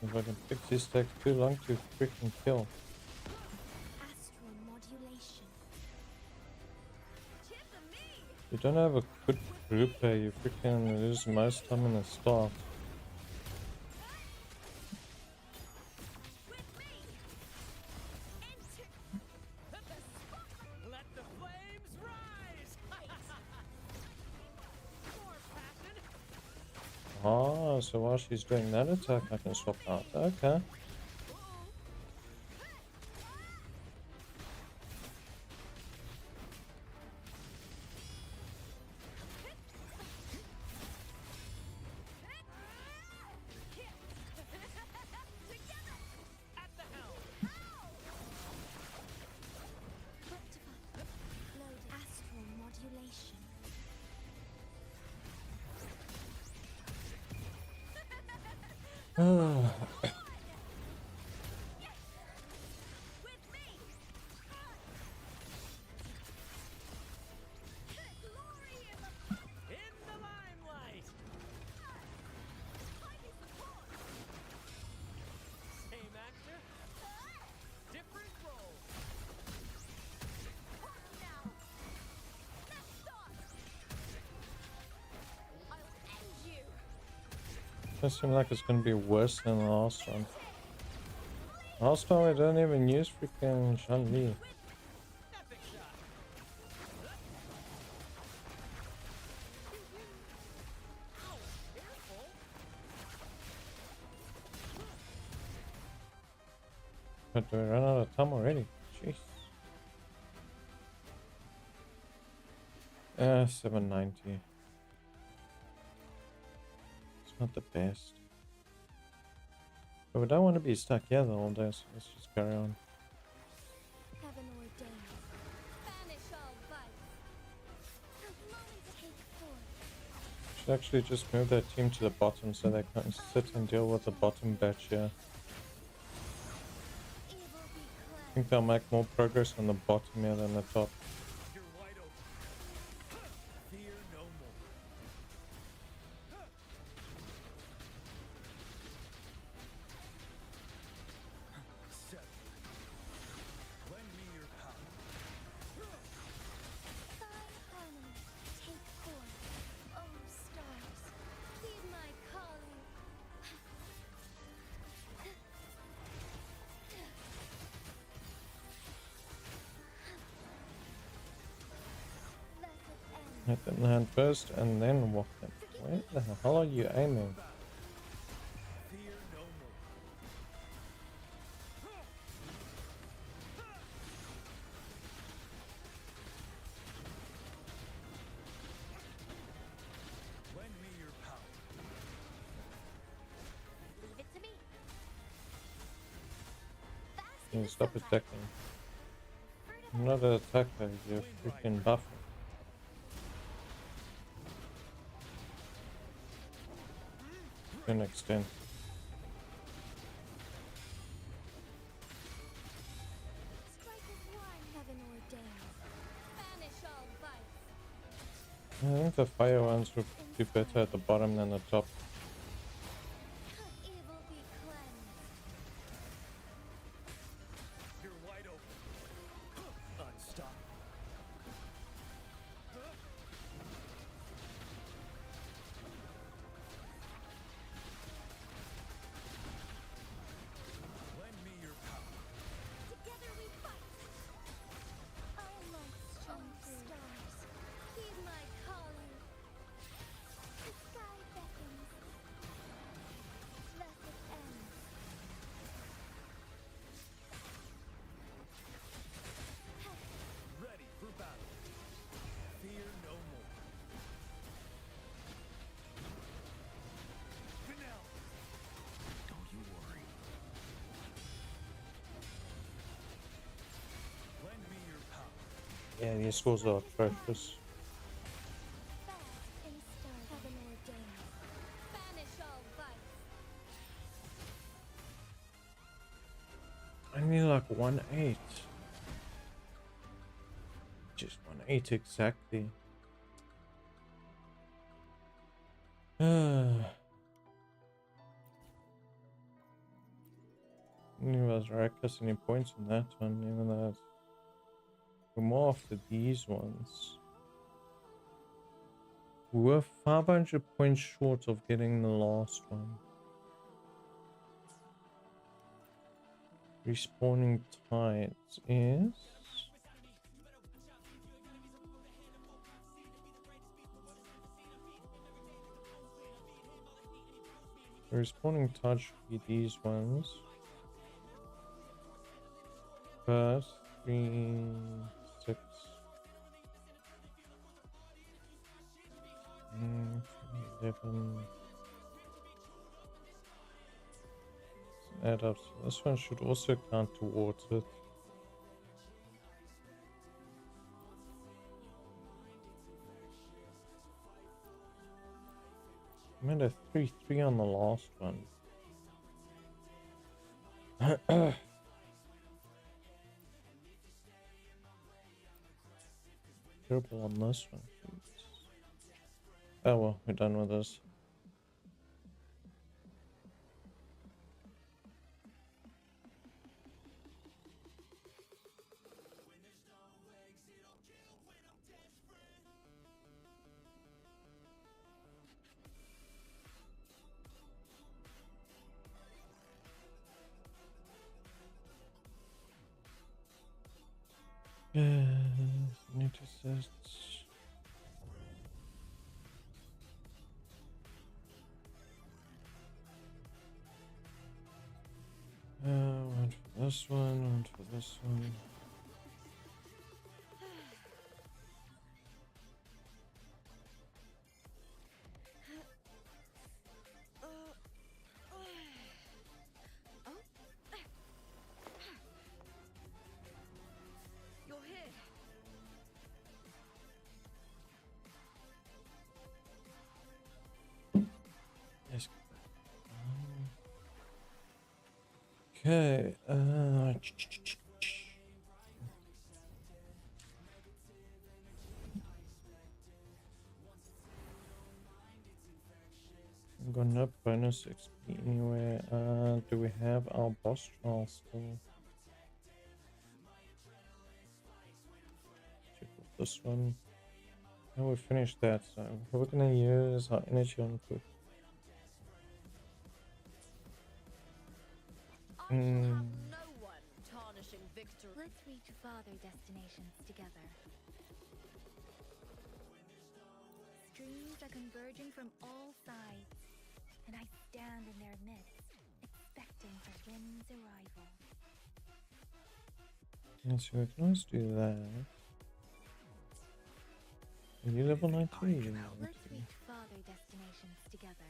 If I can fix these stacks too long to freaking kill. You don't have a good group here, you freaking lose most time in the start. Ah, so while she's doing that attack, I can swap out. Okay. It seems like it's going to be worse than the last one. Last time I didn't even use freaking Shanli. But we run out of time already. Jeez. 790. It's not the best. But we don't want to be stuck here the whole day, so let's just carry on. Heaven ordained. Banish all vice. Moment take forth. Should actually just move that team to the bottom so they can sit and deal with the bottom batch here. Evil be I think they'll make more progress on the bottom here than the top. You're wide open. Fear no more. Seven. Lend me your power. Fine harmony, take forth. Oh, stars, heed my calling. Let it end. Hit them land first and then walk them. Where the hell are you aiming? Fear no more. Lend me your power. Leave it to me. Fast Can you as stop sunlight. attacking? Fruit of I'm not an attacker, you're freaking buffer. To an extent. strike as one, heaven ordained. Banish all vice. I think the fire ones would be better at the bottom than the top. Evil be cleansed. You're wide open. Unstoppable. Lend me your power. Together we fight. Our lights shine through. Stars, heed my calling. The sky beckons. Let it end. Ready for battle. Fear no more. Vanilla. Don't you worry. Lend me your power. Yeah, these scores are atrocious. Fast in stars, heaven ordained. Banish all vice. I need like 1-8. Just 1-8 exactly. Neither was Rakus any points on that one, even though we're more after these ones. We were 500 points short of getting the last one. Respawning tides is... Respawning tides should be these ones. First, 3, 6, 11. Let's add up. So this one should also count towards it. I made a 3-3 on the last one. Terrible on this one. Oh well, we're done with this. Need to search. Went for this one, one for this one. You're here. Yes. Okay. I'm gonna bonus XP anyway. Do we have our boss trial still? Check out this one. And we finished that, so we're gonna use our energy on quick. I shall have no one tarnishing victory. Let's reach farther destinations together. Streams are converging from all sides, and I stand in their midst, expecting the wind's arrival. Yeah, so we can always do that. Are you level 19? Let's reach farther destinations together.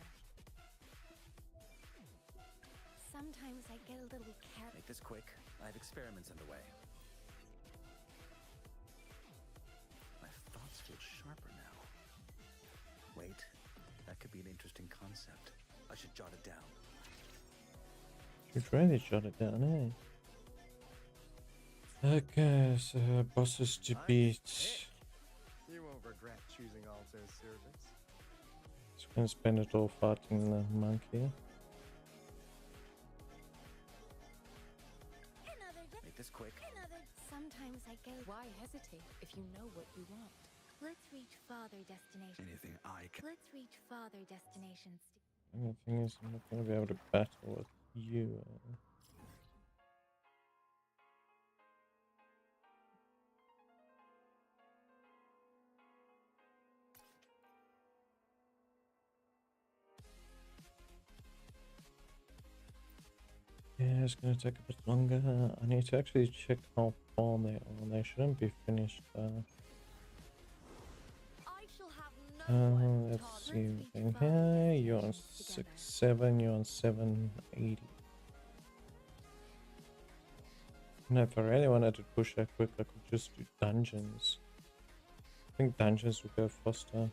Sometimes I get a little carried. Make this quick. I have experiments underway. My thoughts feel sharper now. Wait, that could be an interesting concept. I should jot it down. Should really jot it down, eh? Okay, so bosses to beat. You won't regret choosing Alto's service. Just gonna spend it all fighting the monkey. Make this quick. Sometimes I get. Why hesitate if you know what you want? Let's reach farther destinations. Anything I can. Let's reach farther destinations. And the thing is, I'm not gonna be able to battle with you. Yeah, it's gonna take a bit longer. I need to actually check how far they are. They shouldn't be finished. I shall have no one Let's tarnishing. see everything here. You're on 6-7. You're on 780. No, if I really wanted to push that quick, I could just do dungeons. I think dungeons would go faster.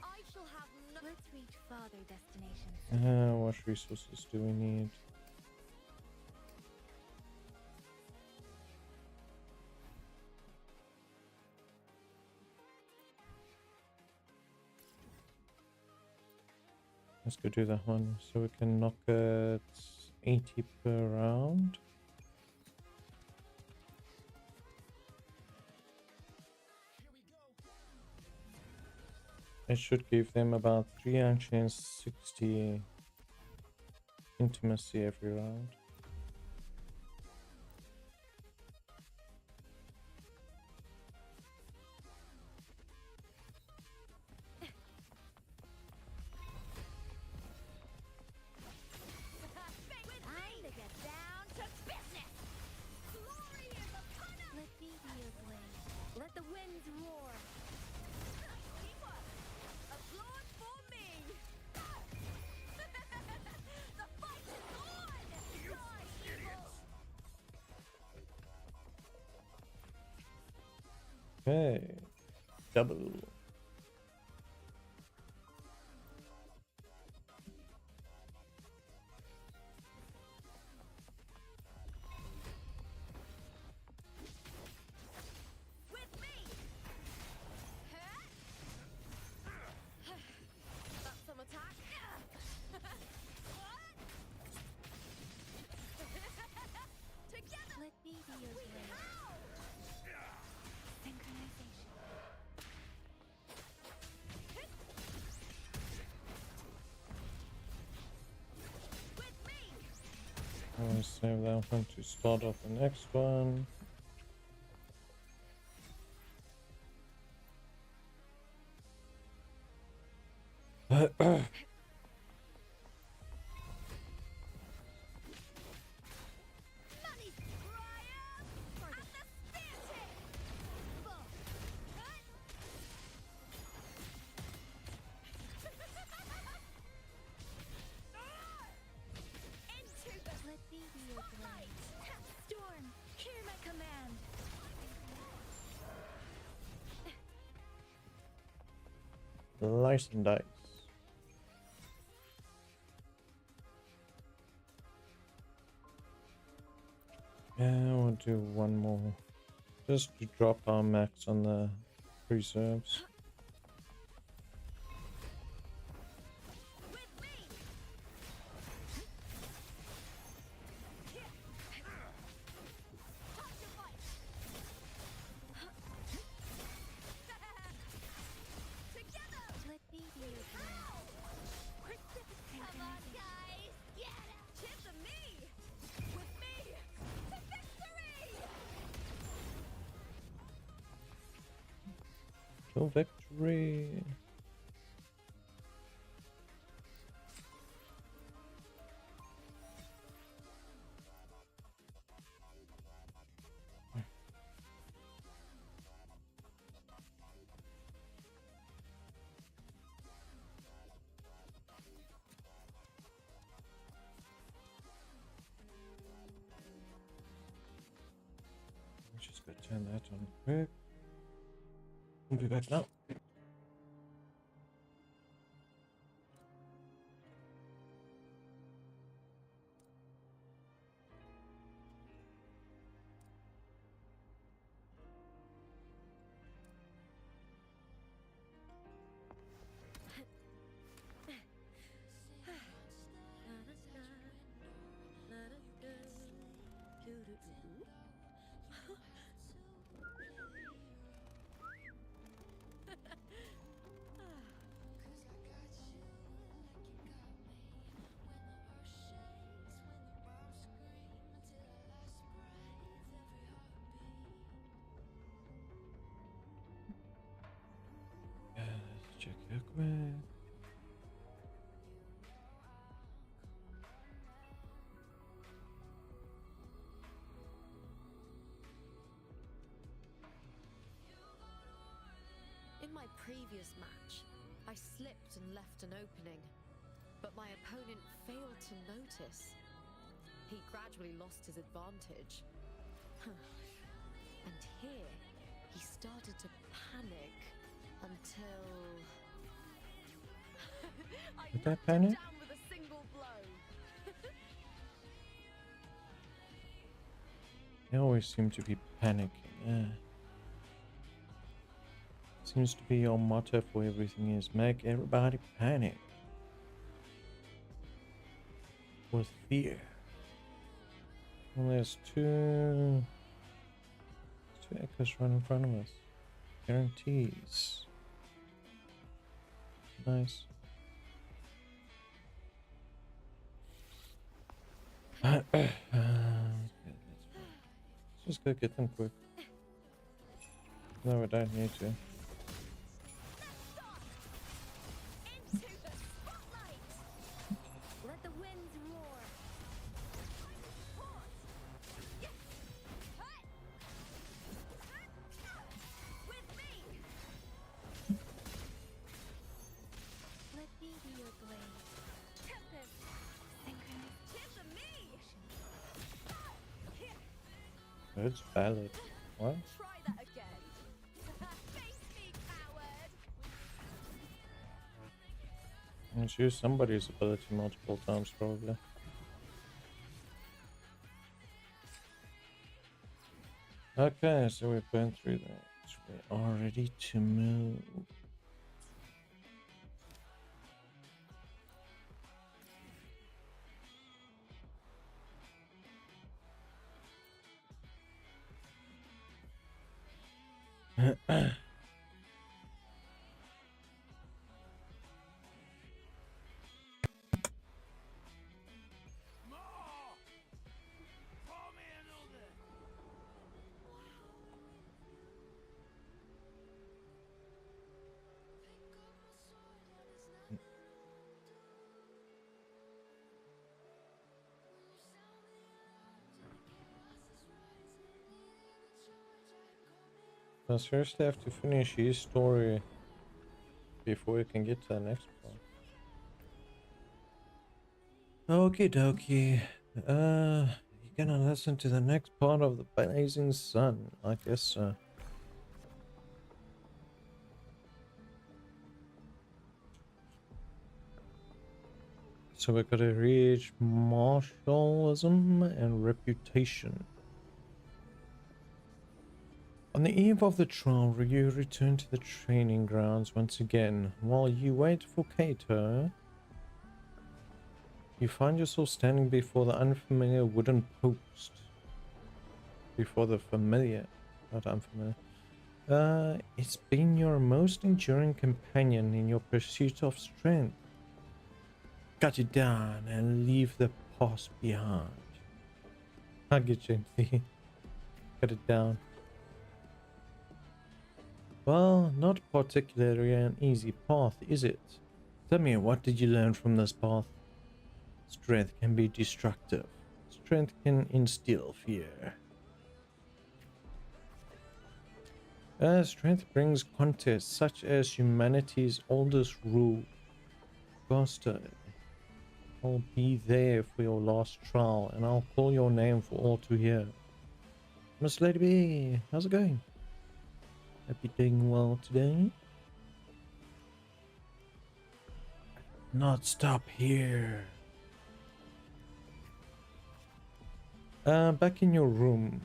I shall have no. Let's reach farther destinations. What resources do we need? Let's go do that one so we can knock it 80 per round. It should give them about 360 intimacy every round. Time to get down to business. Glory is upon us. Let me be your blade. Let the winds roar. Teamwork. Applaud for me. The fight is on. Die, evil. Okay, double. With me. That's some attack. Together. Let me be your blade. Synchronization. With me. I'll save that one to start off the next one. Slice and dice. Yeah, we'll do one more. Just to drop our max on the reserves. To victory. Just gotta turn that on quick. We'll be back now. Let's check it quick. In my previous match, I slipped and left an opening, but my opponent failed to notice. He gradually lost his advantage. And here, he started to panic until... I Did that knocked him panic? down with a single blow. They always seem to be panicking. Yeah. Seems to be your motto for everything is make everybody panic. With fear. Well, there's two echoes right in front of us. Guarantees. Nice. Let's just go get them quick. No, we don't need to. Let the winds roar. With me. Let me be your blade. Tempest. Synchronous. It's valid. What? Try that again. Face me, coward. Let's use somebody's ability multiple times, probably. Okay, so we've been through that. We are ready to move. I seriously have to finish his story before we can get to the next one. Okie dokie. You're gonna listen to the next part of the Blazing Sun, I guess so. So we've got to reach martialism and reputation. On the eve of the trial, you return to the training grounds once again. While you wait for Kato, you find yourself standing before the unfamiliar wooden post. Before the familiar, not unfamiliar. It's been your most enduring companion in your pursuit of strength. Cut it down and leave the past behind. Hug it gently. Cut it down. Well, not particularly an easy path, is it? Tell me, what did you learn from this path? Strength can be destructive. Strength can instill fear. Strength brings contests such as humanity's oldest rule. Gosto, I'll be there for your last trial, and I'll call your name for all to hear. Miss Lady B, how's it going? Hope you're doing well today. Not stop here. Back in your room.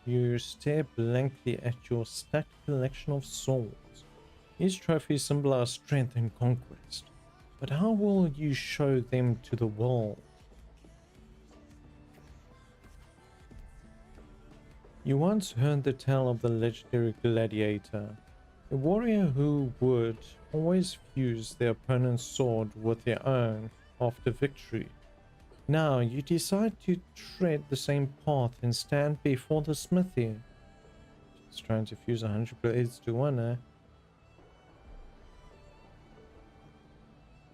You stare blankly at your stacked collection of swords. Each trophy symbolizes strength and conquest. But how will you show them to the world? You once heard the tale of the legendary gladiator, a warrior who would always fuse their opponent's sword with their own after victory. Now you decide to tread the same path and stand before the smithy. Just trying to fuse 100 blades to one, eh?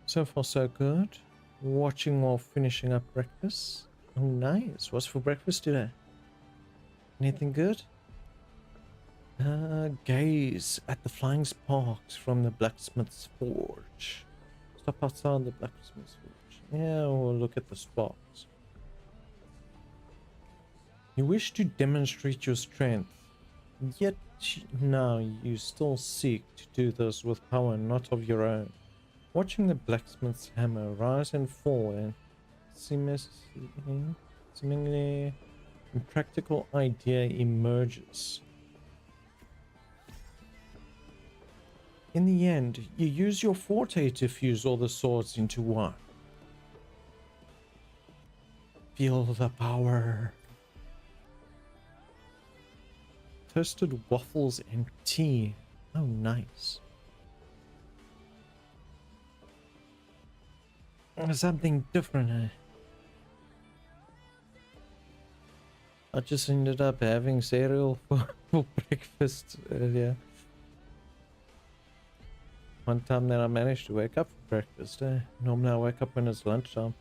So far so good. Watching while finishing up breakfast. Oh nice. What's for breakfast today? Anything good? Gaze at the flying sparks from the blacksmith's forge. Stop outside the blacksmith's forge. Yeah, we'll look at the sparks. You wish to demonstrate your strength, yet now you still seek to do this with power not of your own. Watching the blacksmith's hammer rise and fall and seemingly impractical idea emerges. In the end, you use your forte to fuse all the swords into one. Feel the power. Toasted waffles and tea. Oh, nice. Something different, eh? I just ended up having cereal for breakfast earlier. One time that I managed to wake up for breakfast, eh? Normally I wake up when it's lunchtime.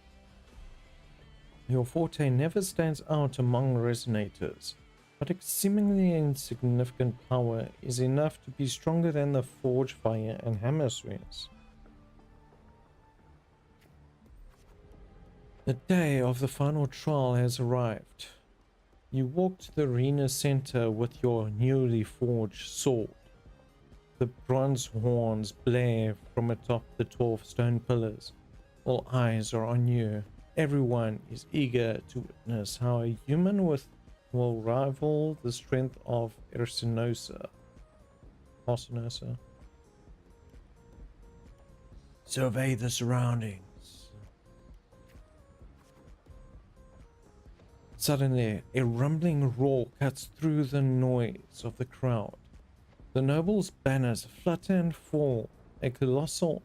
Your forte never stands out among resonators, but its seemingly insignificant power is enough to be stronger than the forge fire and hammer swings. The day of the final trial has arrived. You walk to the arena center with your newly forged sword. The bronze horns blare from atop the 12 stone pillars. All eyes are on you. Everyone is eager to witness how a human will rival the strength of Arsinosa. Survey the surroundings. Suddenly, a rumbling roar cuts through the noise of the crowd. The nobles' banners flutter and fall. A colossal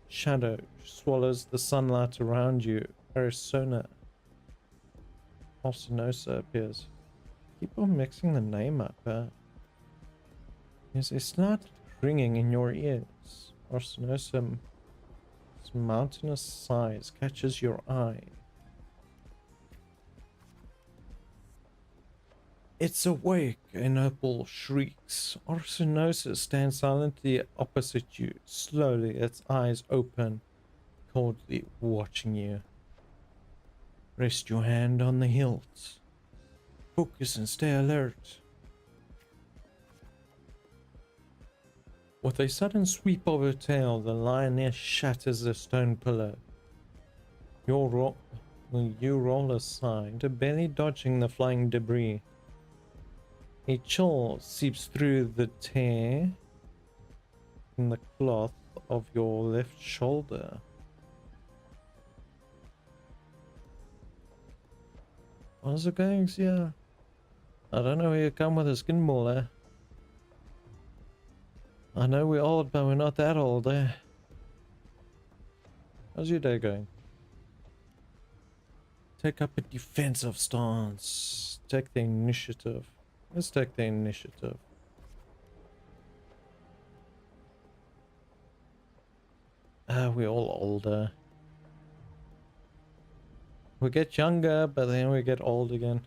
shadow swallows the sunlight around you. Arsinosa appears. Keep on mixing the name up. There's a slight ringing in your ears. Arsinosa's mountainous size catches your eye. It's awake, an opal shrieks. Arsinosa stands silently opposite you, slowly, its eyes open, coldly watching you. Rest your hand on the hilt. Focus and stay alert. With a sudden sweep of her tail, the lioness shatters the stone pillar. You roll aside, barely dodging the flying debris. A chill seeps through the tear in the cloth of your left shoulder. How's it going, Sia? I don't know where you come with a skin ball, eh? I know we're old, but we're not that old, eh? How's your day going? Take up a defensive stance. Take the initiative. Let's take the initiative. We're all older. We get younger, but then we get old again.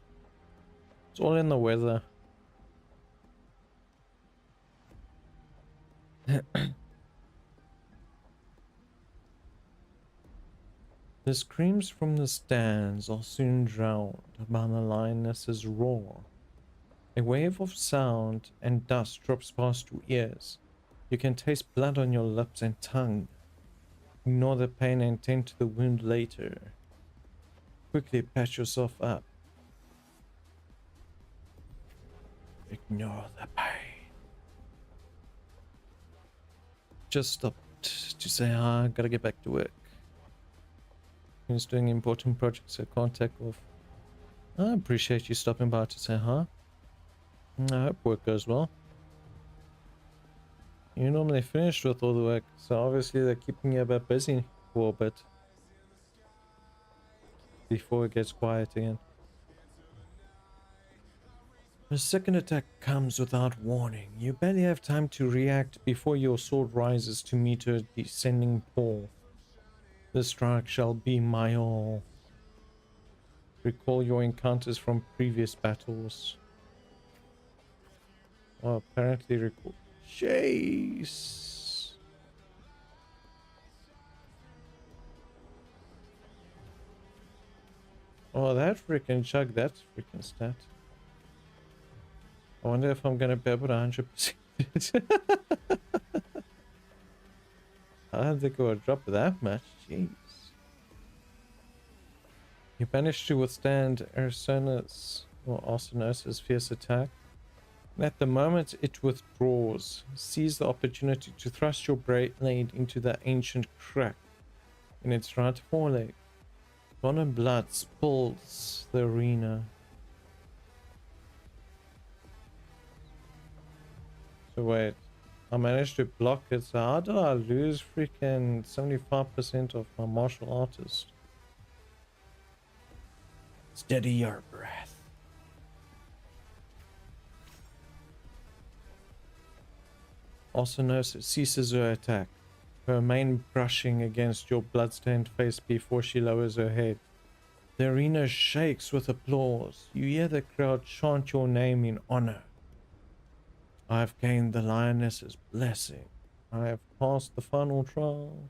It's all in the weather. The screams from the stands are soon drowned by the lioness's roar. A wave of sound and dust drops past your ears. You can taste blood on your lips and tongue. Ignore the pain and tend to the wound later. Quickly patch yourself up. Ignore the pain. Just stopped to say hi, gotta get back to work. He's doing important projects, so can't take off. I appreciate you stopping by to say hi. I hope work goes well. You're normally finished with all the work, so obviously they're keeping you a bit busy for a bit. Before it gets quiet again. The second attack comes without warning. You barely have time to react before your sword rises to meet her descending paw. This strike shall be my all. Recall your encounters from previous battles. Oh, apparently recall. Chase! Oh, that freaking chug, that's freaking stat. I wonder if I'm gonna be able to 100%. I don't think it would drop that much. Jeez. You managed to withstand Arsenosis' fierce attack. At the moment it withdraws, seize the opportunity to thrust your blade into the ancient crack in its right foreleg. Blood and blood spills the arena. So wait, I managed to block it, so how did I lose freaking 75% of my martial artist? Steady your breath. Arsenosis ceases her attack, her mane brushing against your bloodstained face before she lowers her head. The arena shakes with applause. You hear the crowd chant your name in honor. I have gained the lioness's blessing. I have passed the final trial.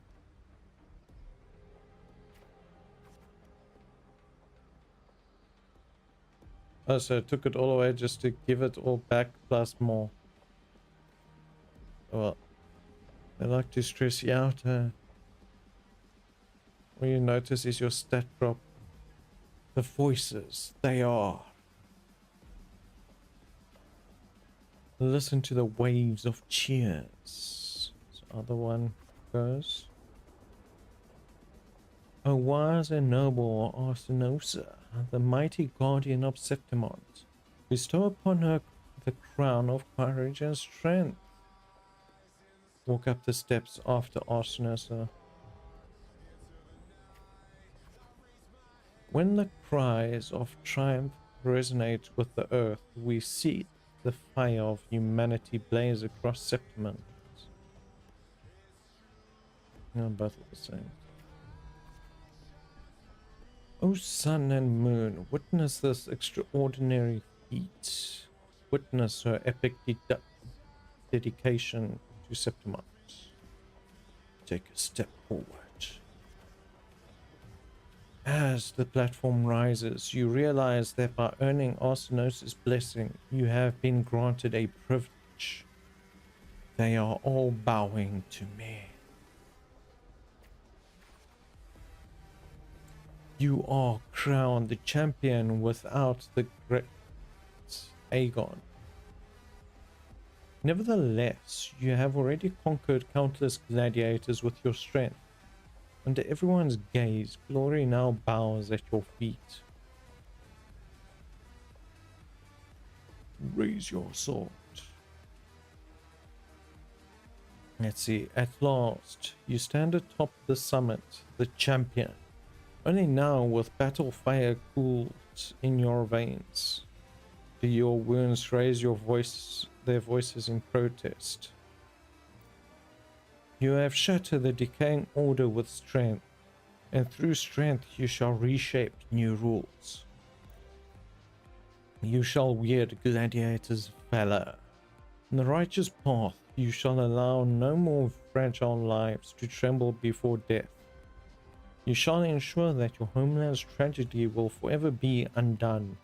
Oh, so I took it all away just to give it all back plus more. Well, they like to stress you out. What you notice is your stat drop. The voices, they are. Listen to the waves of cheers. So other one goes. O wise and noble Arsenosa, the mighty guardian of Septimont, bestow upon her the crown of courage and strength. Walk up the steps after Arsenosa. When the cries of triumph resonate with the earth, we see the fire of humanity blaze across Septimont. No, both are the same. O sun and moon, witness this extraordinary feat. Witness her epic dedication to Septimont. Take a step forward. As the platform rises, you realize that by earning Arsenosis' blessing, you have been granted a privilege. They are all bowing to me. You are crowned the champion without the great Aegon. Nevertheless, you have already conquered countless gladiators with your strength. Under everyone's gaze, glory now bows at your feet. Raise your sword. Let's see. At last, you stand atop the summit, the champion. Only now, with battle fire cooled in your veins, do your wounds raise their voices in protest. You have shattered the decaying order with strength, and through strength you shall reshape new rules. You shall wield gladiators' valor. In the righteous path, you shall allow no more fragile lives to tremble before death. You shall ensure that your homeland's tragedy will forever be undone.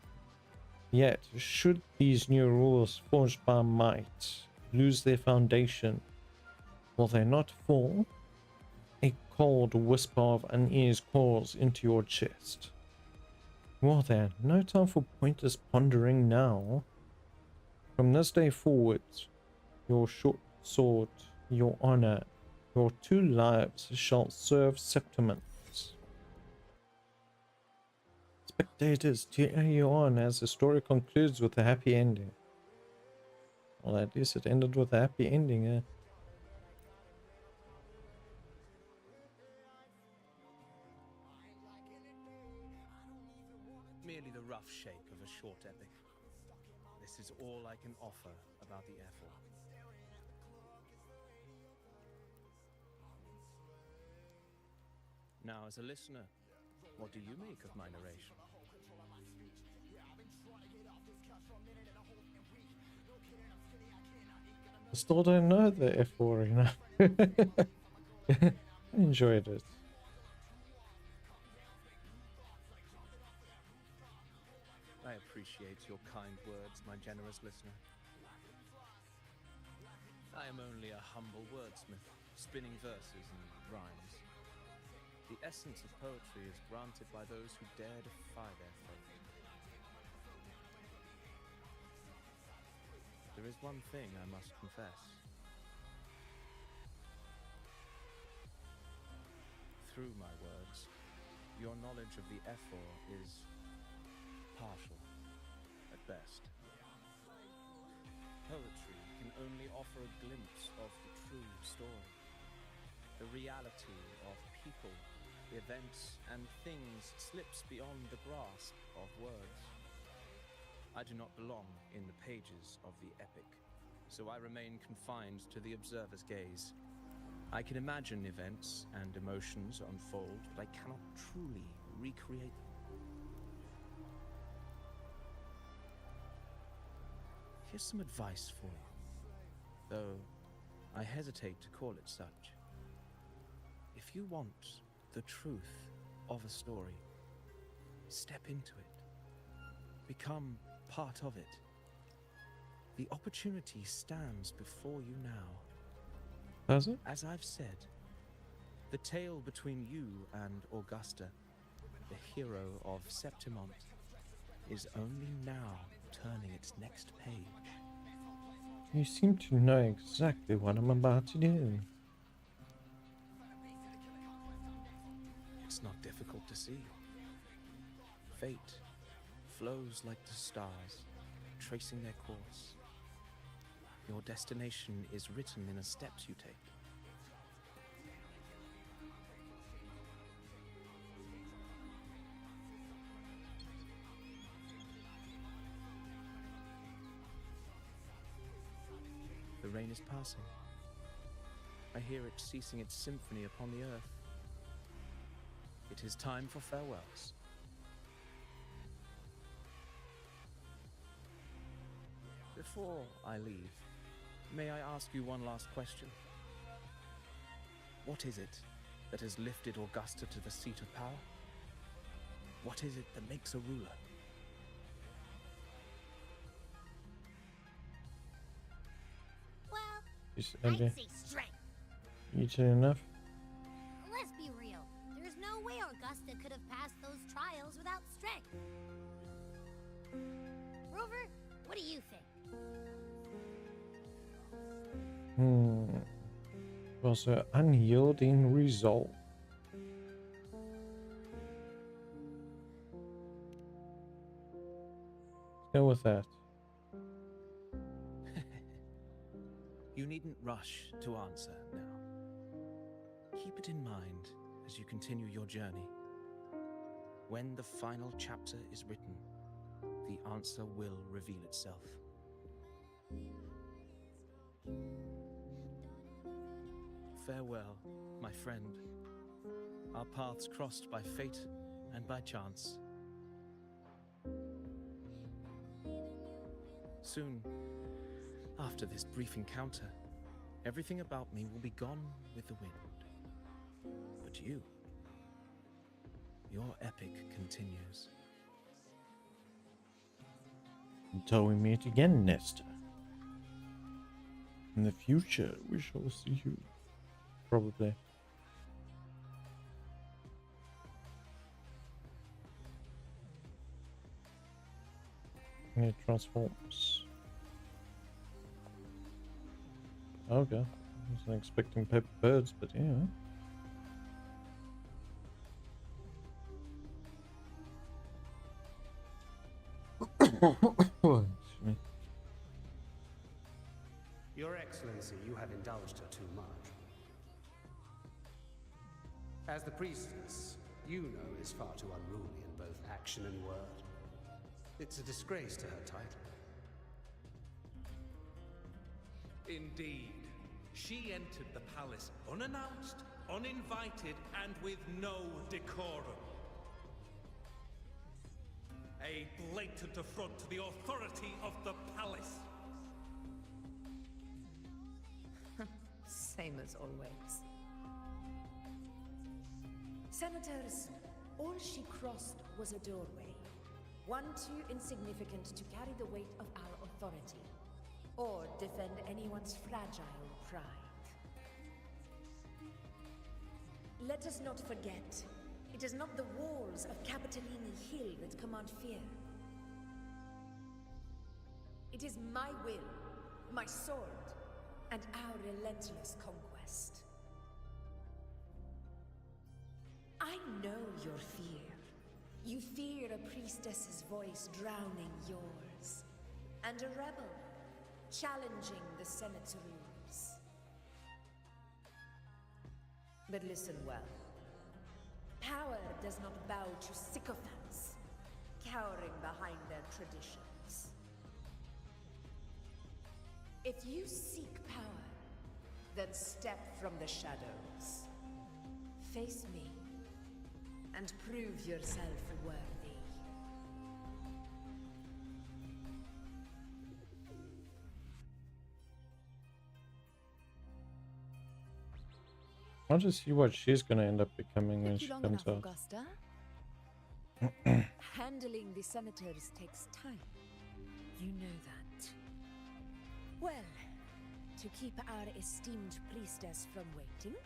Yet, should these new rules forged by might lose their foundation, will they not fall? A cold whisper of unease calls into your chest. Well then, no time for pointless pondering now. From this day forward, your short sword, your honor, your 2 lives shall serve septiments. Spectators, cheer you on as the story concludes with a happy ending. Well, at least it ended with a happy ending, eh? Merely the rough shape of a short epic. This is all I can offer about the effort. Now, as a listener, what do you make of my narration? I still don't know the F4, you know. I enjoyed it. I appreciate your kind words, my generous listener. I am only a humble wordsmith, spinning verses and rhymes. The essence of poetry is granted by those who dare defy their fate. There is one thing I must confess. Through my words, your knowledge of the Ephor is partial, at best. Poetry can only offer a glimpse of the true story, the reality of people, events, and things slips beyond the grasp of words. I do not belong in the pages of the epic, so I remain confined to the observer's gaze. I can imagine events and emotions unfold, but I cannot truly recreate them. Here's some advice for you, though I hesitate to call it such. If you want the truth of a story, step into it. Become part of it. The opportunity stands before you now. Does it? As I've said, the tale between you and Augusta, the hero of Septimont, is only now turning its next page. You seem to know exactly what I'm about to do. It's not difficult to see. Fate flows like the stars, tracing their course. Your destination is written in the steps you take. The rain is passing. I hear it ceasing its symphony upon the earth. It is time for farewells. Before I leave, may I ask you one last question? What is it that has lifted Augusta to the seat of power? What is it that makes a ruler? Well, I'd I'd say strength. You did enough? Let's be real. There's no way Augusta could have passed those was her unyielding resolve. Let's go with that. You needn't rush to answer now. Keep it in mind as you continue your journey. When the final chapter is written, the answer will reveal itself. Farewell, my friend. Our paths crossed by fate and by chance. Soon, after this brief encounter, everything about me will be gone with the wind. But you, your epic continues. Until we meet again, Nesta. In the future, we shall see you. Probably. And it transforms. Okay. I wasn't expecting paper birds, but yeah. Excuse me. Your Excellency, you have indulged her too much. As the priestess, you know is far too unruly in both action and word. It's a disgrace to her title. Indeed. She entered the palace unannounced, uninvited, and with no decorum. A blatant affront to the authority of the palace. Same as always. Senators, all she crossed was a doorway. One too insignificant to carry the weight of our authority, or defend anyone's fragile pride. Let us not forget, it is not the walls of Capitolini Hill that command fear. It is my will, my sword, and our relentless conquest. I know your fear. You fear a priestess's voice drowning yours, and a rebel challenging the Senate's rules. But listen well. Power does not bow to sycophants, cowering behind their traditions. If you seek power, then step from the shadows. Face me, and prove yourself worthy. I'll just see what she's gonna end up becoming when she comes out. Handling the Senators takes time. You know that. Well, to keep our esteemed priestess from waiting,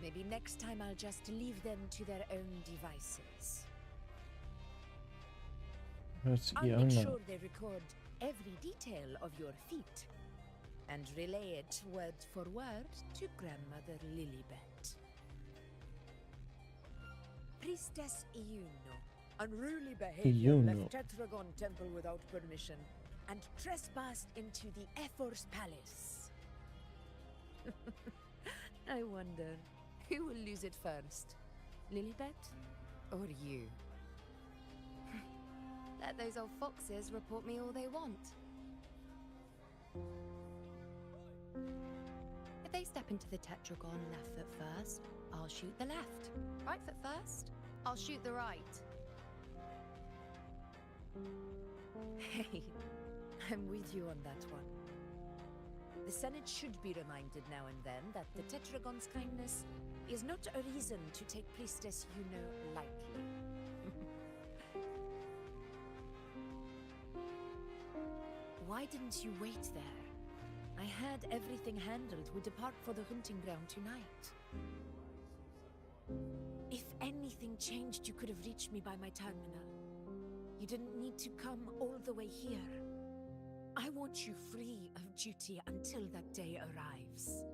maybe next time I'll just leave them to their own devices. I'll make sure they record every detail of your feat and relay it word for word to Grandmother Lilibet. Priestess Iuno, unruly behavior, left Tetragon Temple without permission and trespassed into the Ephor's palace. I wonder, who will lose it first? Lilibet or you? Let those old foxes report me all they want. If they step into the tetragon left foot first, I'll shoot the left. Right foot first, I'll shoot the right. Hey, I'm with you on that one. The Senate should be reminded now and then that the Tetragon's kindness is not a reason to take Priestess Yuno lightly. Why didn't you wait there? I had everything handled. We depart for the hunting ground tonight. If anything changed, you could have reached me by my terminal. You didn't need to come all the way here. I want you free of duty until that day arrives.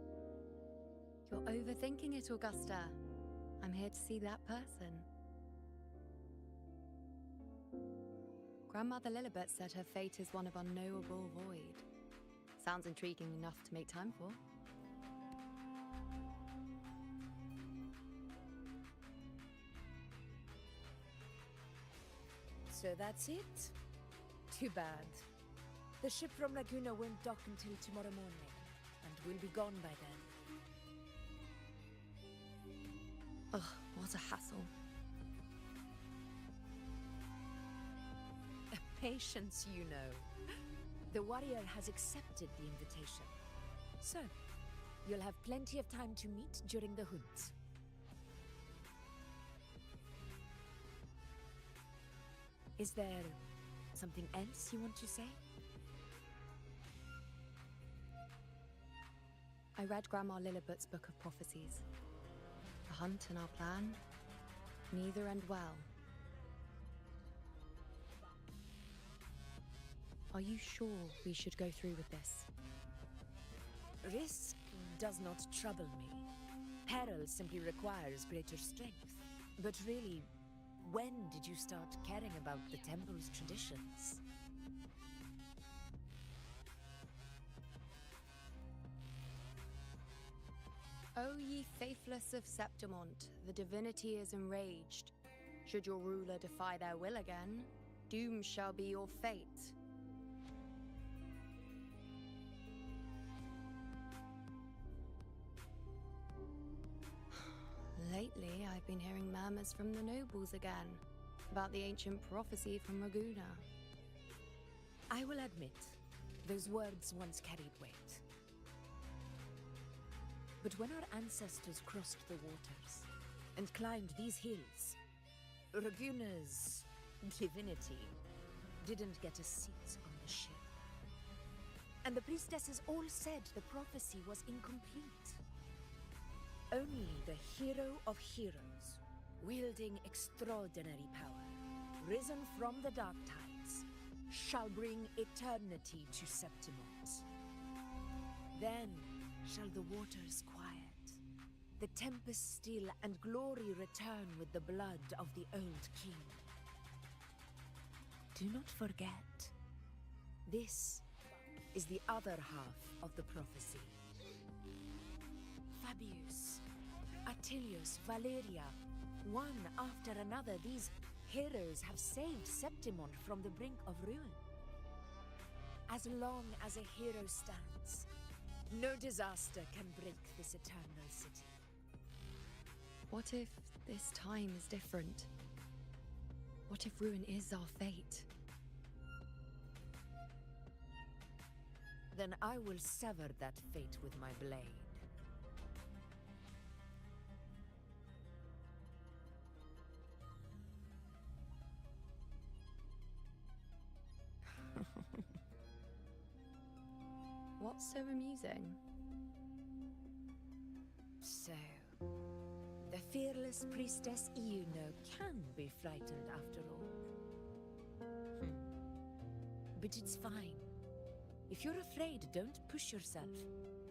You're overthinking it, Augusta. I'm here to see that person. Grandmother Lilibet said her fate is one of unknowable void. Sounds intriguing enough to make time for. So that's it? Too bad. The ship from Laguna won't dock until tomorrow morning, and we'll be gone by then. Ugh, what a hassle. Patience, you know. The warrior has accepted the invitation. So, you'll have plenty of time to meet during the hunt. Is there something else you want to say? I read Grandma Lilibet's Book of Prophecies. The hunt and our plan, neither end well. Are you sure we should go through with this? Risk does not trouble me. Peril simply requires greater strength. But really, when did you start caring about the temple's traditions? O ye faithless of Septimont, the divinity is enraged. Should your ruler defy their will again, doom shall be your fate. Lately, I've been hearing murmurs from the nobles again, about the ancient prophecy from Raguna. I will admit, those words once carried weight. But when our ancestors crossed the waters and climbed these hills, Raguna's divinity didn't get a seat on the ship. And the priestesses all said the prophecy was incomplete. Only the hero of heroes, wielding extraordinary power, risen from the dark tides, shall bring eternity to Septimont. Then shall the waters quiet, the tempest still, and glory return with the blood of the old king. Do not forget, this is the other half of the prophecy. Fabius, Attilius, Valeria, one after another, these heroes have saved Septimont from the brink of ruin. As long as a hero stands, no disaster can break this eternal city. What if this time is different? What if ruin is our fate? Then I will sever that fate with my blade. What's so amusing? So, the fearless priestess Iuno can be frightened after all. But it's fine. If you're afraid, don't push yourself.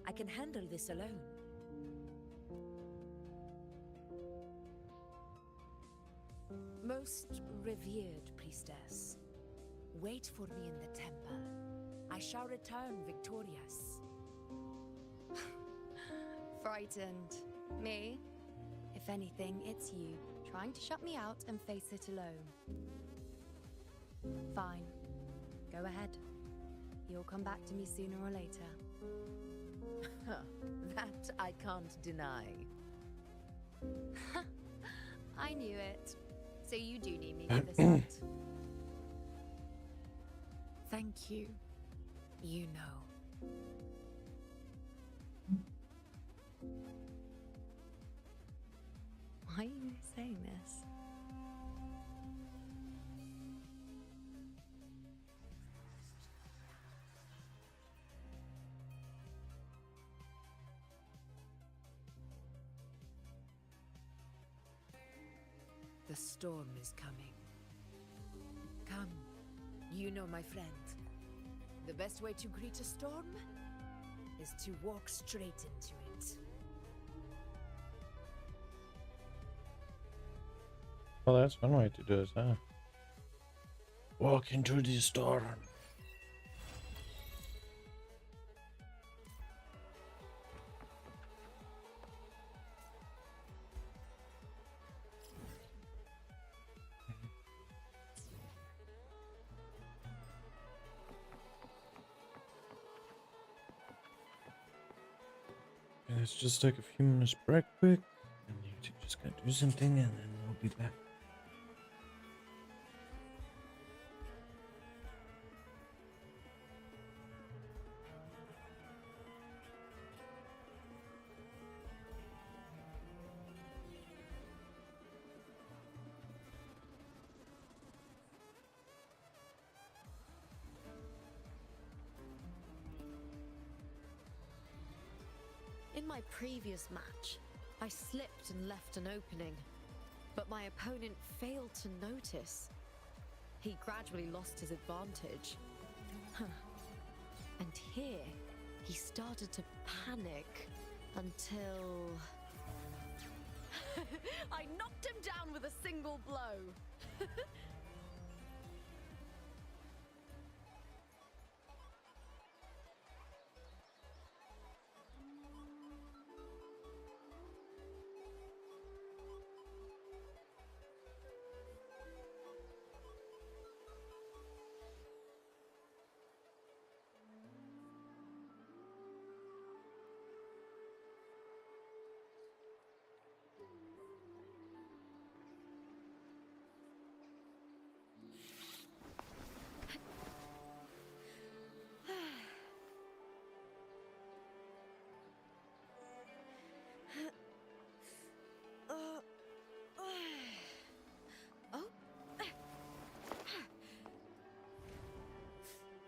I can handle this alone. Most revered priestess, wait for me in the temple. I shall return victorious. Frightened. Me? If anything, it's you, trying to shut me out and face it alone. Fine. Go ahead. You'll come back to me sooner or later. That I can't deny. I knew it. So you do need me for this hunt. Thank you. You know. Why are you saying this? The storm is coming. Come, you know my friend. The best way to greet a storm is to walk straight into it. Well, that's one way to do it, huh? Walk into the storm. Let's just take a few minutes break quick, and you two just gotta do something, and then we'll be back. In my previous match, I slipped and left an opening, but my opponent failed to notice. He gradually lost his advantage. And here, he started to panic until... I knocked him down with a single blow.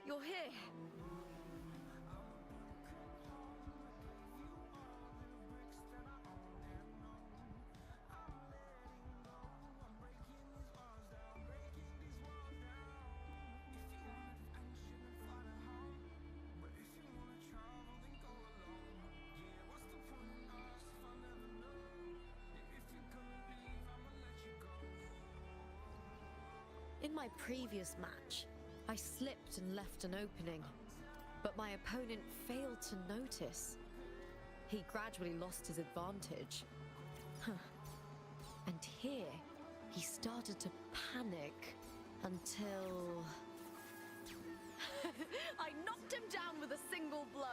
You're here. In my previous match, I slipped and left an opening, but my opponent failed to notice. He gradually lost his advantage. And here, he started to panic until... I knocked him down with a single blow.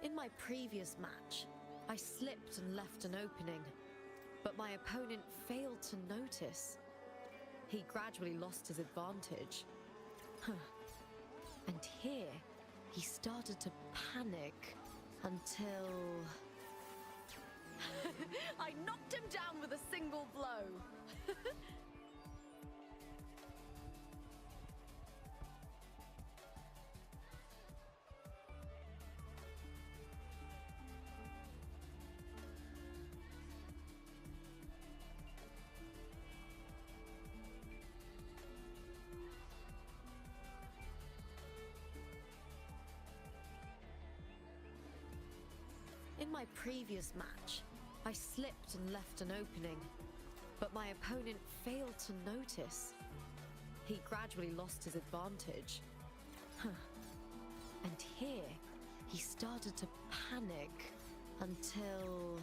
In my previous match, I slipped and left an opening, but my opponent failed to notice. He gradually lost his advantage. And here, he started to panic until... I knocked him down with a single blow. In my previous match, I slipped and left an opening, but my opponent failed to notice. He gradually lost his advantage. And here, he started to panic until...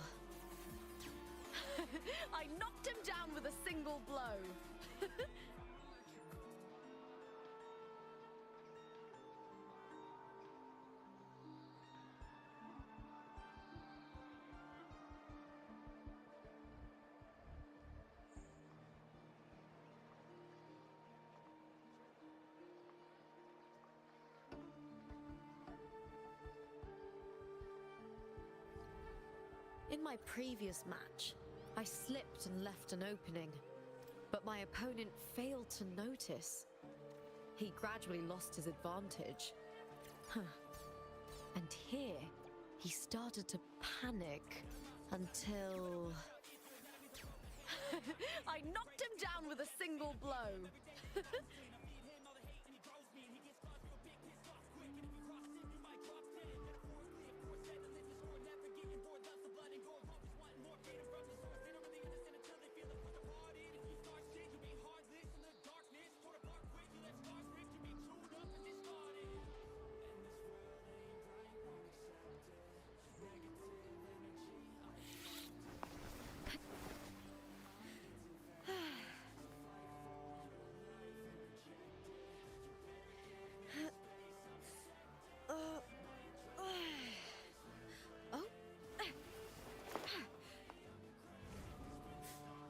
I knocked him down with a single blow. In my previous match, I slipped and left an opening, but my opponent failed to notice. He gradually lost his advantage. And here, he started to panic until... I knocked him down with a single blow.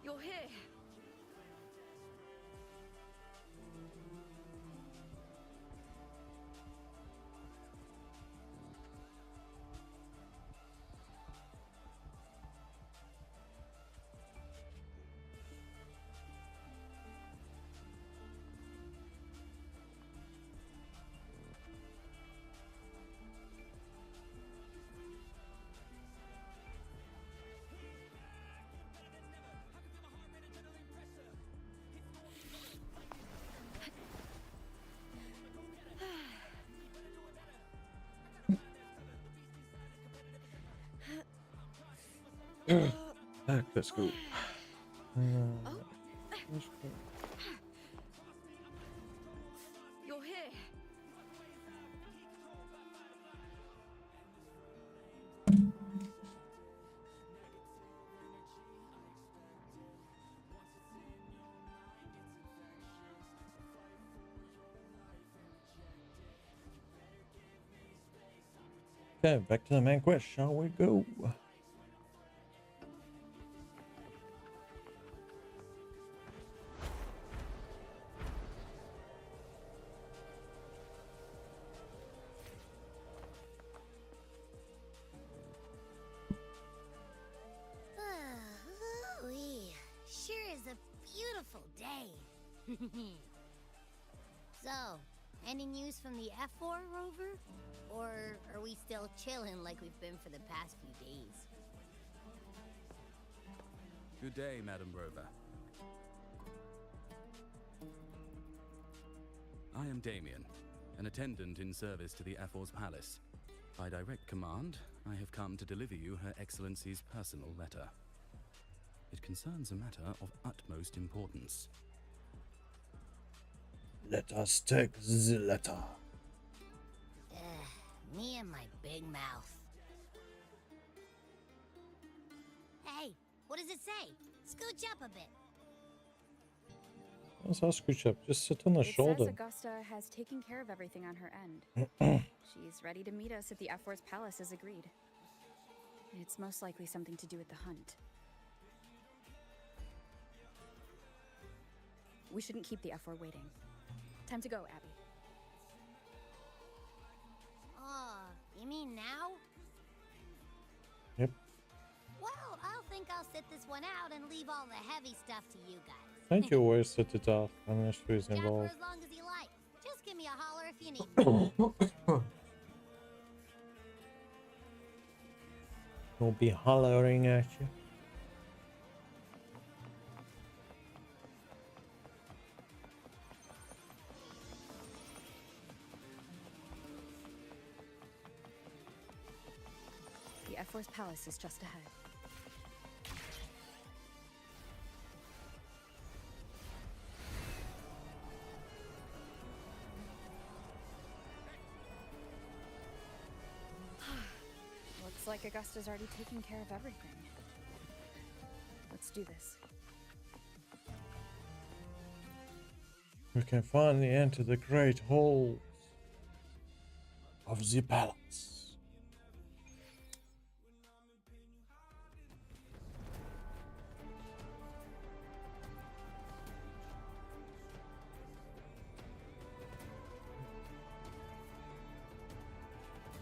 You're here. Back, let's go. You're here. Okay, back to the main quest, shall we go? Sure is a beautiful day. So, any news from the F4 rover? Or are we still chilling like we've been for the past few days? Good day, Madam Rover. I am Damien, an attendant in service to the F4's palace. By direct command, I have come to deliver you Her Excellency's personal letter. It concerns a matter of utmost importance. Let us take the letter. Me and my big mouth. Hey, what does it say? Scooch up a bit. That's how scooch up. Just sit on the shoulder. It says Augusta has taken care of everything on her end. She's ready to meet us at the F4's palace as agreed. It's most likely something to do with the hunt. We shouldn't keep the F4 waiting. Time to go, Abby. You mean now? Yep. Well, I'll think I'll sit this one out and leave all the heavy stuff to you guys. Thank you, always set it off. I'm not sure he's Chat for involved. as long as you like. Just give me a holler if you need me. We'll be hollering at you. The F4's palace is just ahead. like Augusta's already taken care of everything. Let's do this. We can finally enter the great halls of the palace.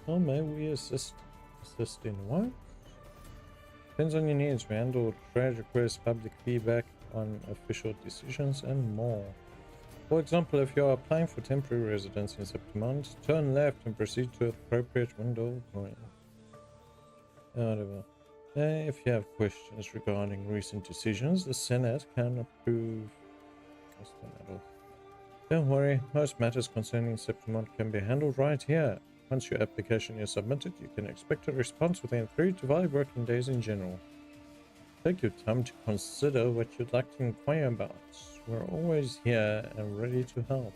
How may we assist? Assist in what? Depends on your needs. We handle trade requests, public feedback on official decisions, and more. For example, if you are applying for temporary residence in Septimont, turn left and proceed to the appropriate window. Whatever. If you have questions regarding recent decisions, the Senate can approve. Don't worry, most matters concerning Septimont can be handled right here. Once your application is submitted, you can expect a response within 3 to 5 working days in general. Take your time to consider what you'd like to inquire about. We're always here and ready to help.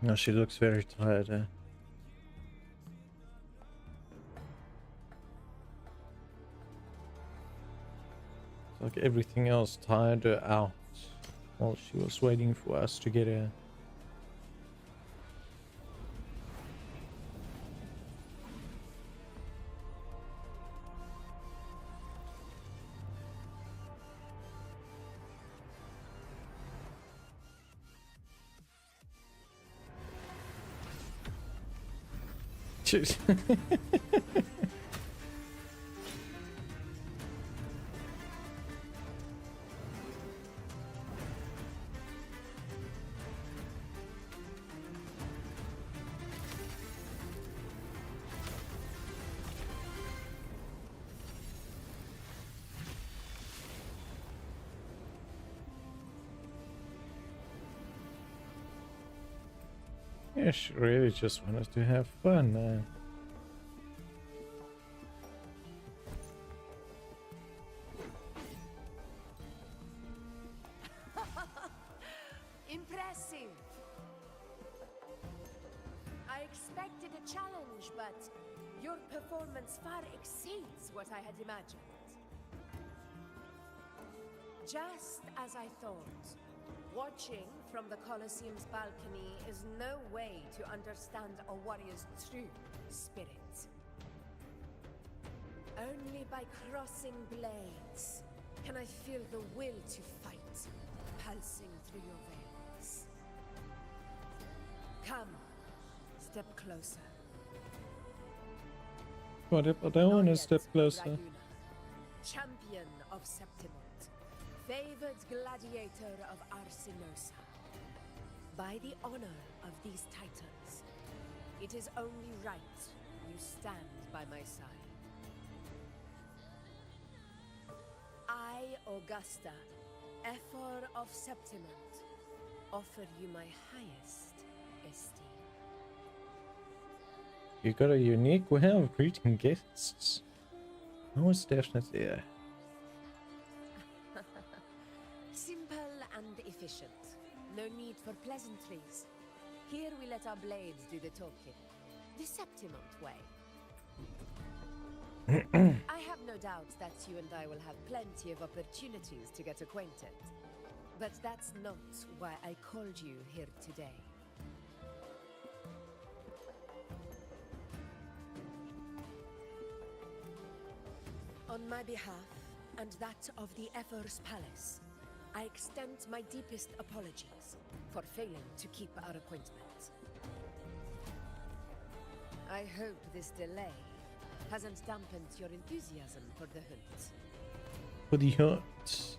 No, she looks very tired. It's like everything else tired her out while she was waiting for us to get her. Yeah, she really just wanted to have fun. Impressive. I expected a challenge, but your performance far exceeds what I had imagined. Just as I thought, watching from the Colosseum's balcony is no way to understand a warrior's true spirit. Only by crossing blades can I feel the will to fight pulsing through your veins. Come, step closer. What if I don't want to step closer? Raguna, champion of Septimont, favored gladiator of Arsinosa. By the honor of these titles, it is only right you stand by my side. I, Augusta, Ephor of Septimont, offer you my highest esteem. You got a unique way of greeting guests. I was definitely there. Simple and efficient. No need for pleasantries. Here we let our blades do the talking. The Septimont way. I have no doubt that you and I will have plenty of opportunities to get acquainted. But that's not why I called you here today. On my behalf, and that of the Ephor's Palace, I extend my deepest apologies for failing to keep our appointment. I hope this delay hasn't dampened your enthusiasm for the hunt. For the hunt.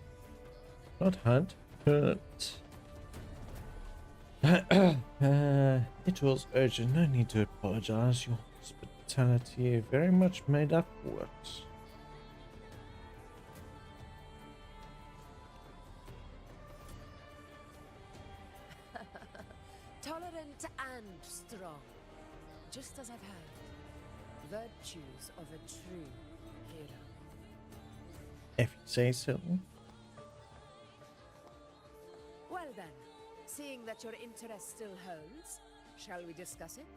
Not hunt, hunt. It was urgent, no need to apologize. Your vitality very much made up for it. Tolerant and strong, just as I've heard. Virtues of a true hero. If you say so. Well then, seeing that your interest still holds, shall we discuss it?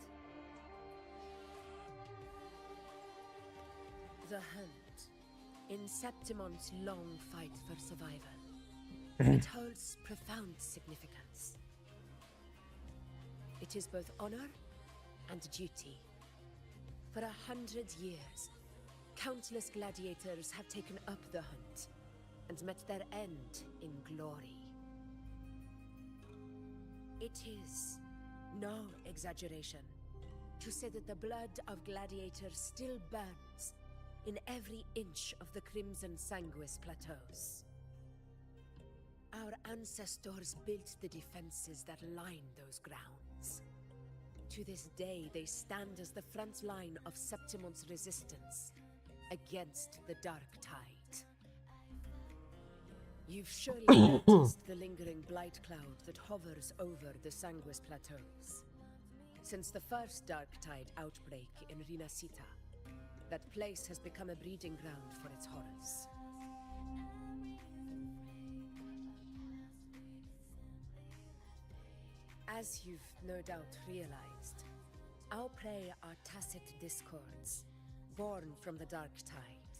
The hunt. In Septimon's long fight for survival, it holds profound significance. It is both honor and duty. For 100 years, countless gladiators have taken up the hunt and met their end in glory. It is no exaggeration to say that the blood of gladiators still burns in every inch of the Crimson Sanguis plateaus. Our ancestors built the defenses that line those grounds. To this day, they stand as the front line of Septimon's resistance against the Dark Tide. You've surely noticed the lingering blight cloud that hovers over the Sanguis plateaus. Since the first Dark Tide outbreak in Rinasita, that place has become a breeding ground for its horrors. As you've no doubt realized, our prey are tacit discords, born from the Dark Tide.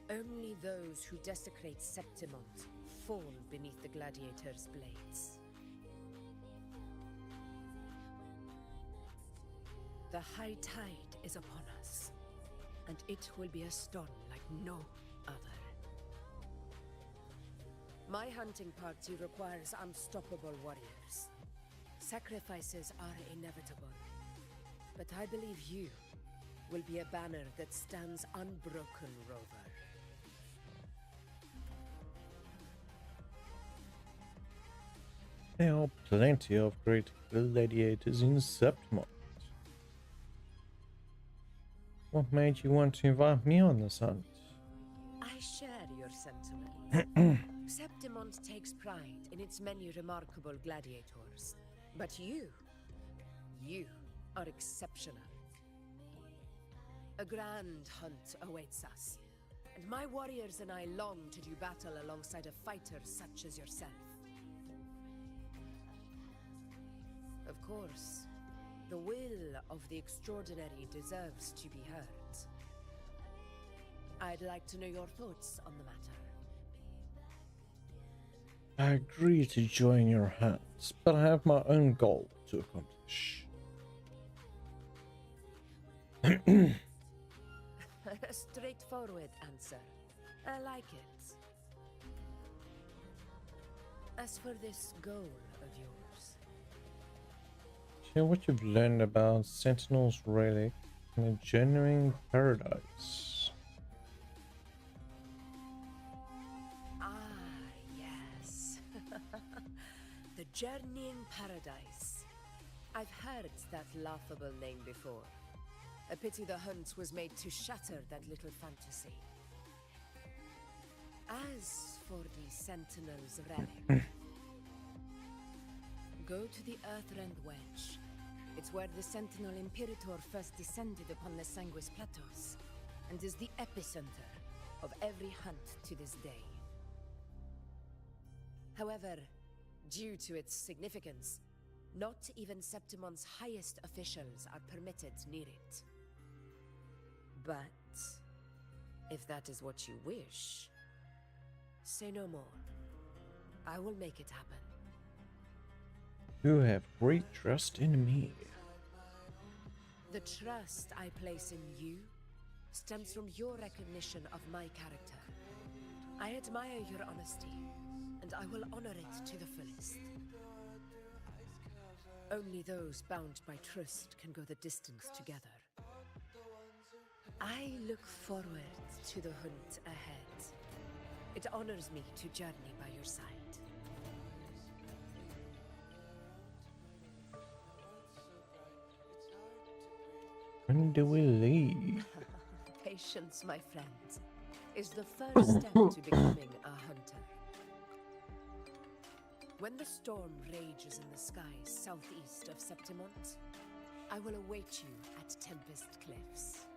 Only those who desecrate Septimont fall beneath the gladiators' blades. The high tide is upon us, and it will be a storm like no other. My hunting party requires unstoppable warriors. Sacrifices are inevitable, but I believe you will be a banner that stands unbroken, Rover. There are plenty of great gladiators in Septimont. What made you want to invite me on this hunt? I share your sentiments. Septimont takes pride in its many remarkable gladiators. But you are exceptional. A grand hunt awaits us, and my warriors and I long to do battle alongside a fighter such as yourself. Of course, the will of the extraordinary deserves to be heard. I'd like to know your thoughts on the matter. I agree to join your hands, but I have my own goal to accomplish. A straightforward answer. I like it. As for this goal of yours, Share what you've learned about Sentinel's relic and a genuine paradise. the Journeying Paradise. I've heard that laughable name before. A pity the hunt was made to shatter that little fantasy. As for the Sentinel's relic, go to the Earthrend Wedge. It's where the Sentinel Imperator first descended upon the Sanguis Plateaus, and is the epicenter of every hunt to this day. However, due to its significance, not even Septimon's highest officials are permitted near it. But if that is what you wish, say no more. I will make it happen. You have great trust in me. The trust I place in you stems from your recognition of my character. I admire your honesty, and I will honor it to the fullest. Only those bound by trust can go the distance together. I look forward to the hunt ahead. It honors me to journey by your side. when do we leave? Patience, my friends, is the first step to becoming a hunter. When the storm rages in the skies southeast of Septimont, I will await you at Tempest Cliffs.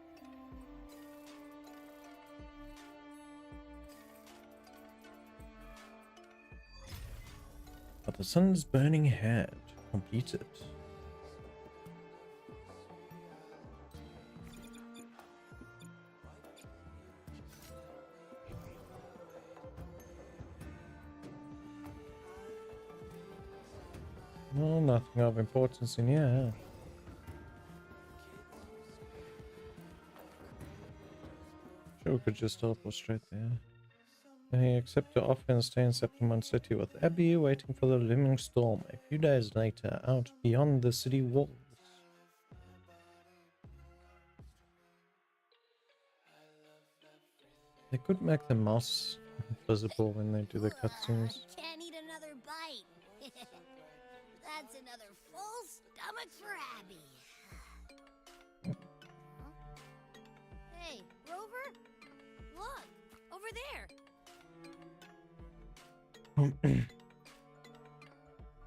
But the sun's burning head completed. No, nothing of importance in here. Sure, we could just teleport straight there. I accept your offer and stay in Septimont City with Abby, waiting for the looming storm. A few days later, out beyond the city walls. They could make the mouse visible when they do the cutscenes. Can't eat another bite. That's another full stomach for Abby. Hey, Rover? Look, over there.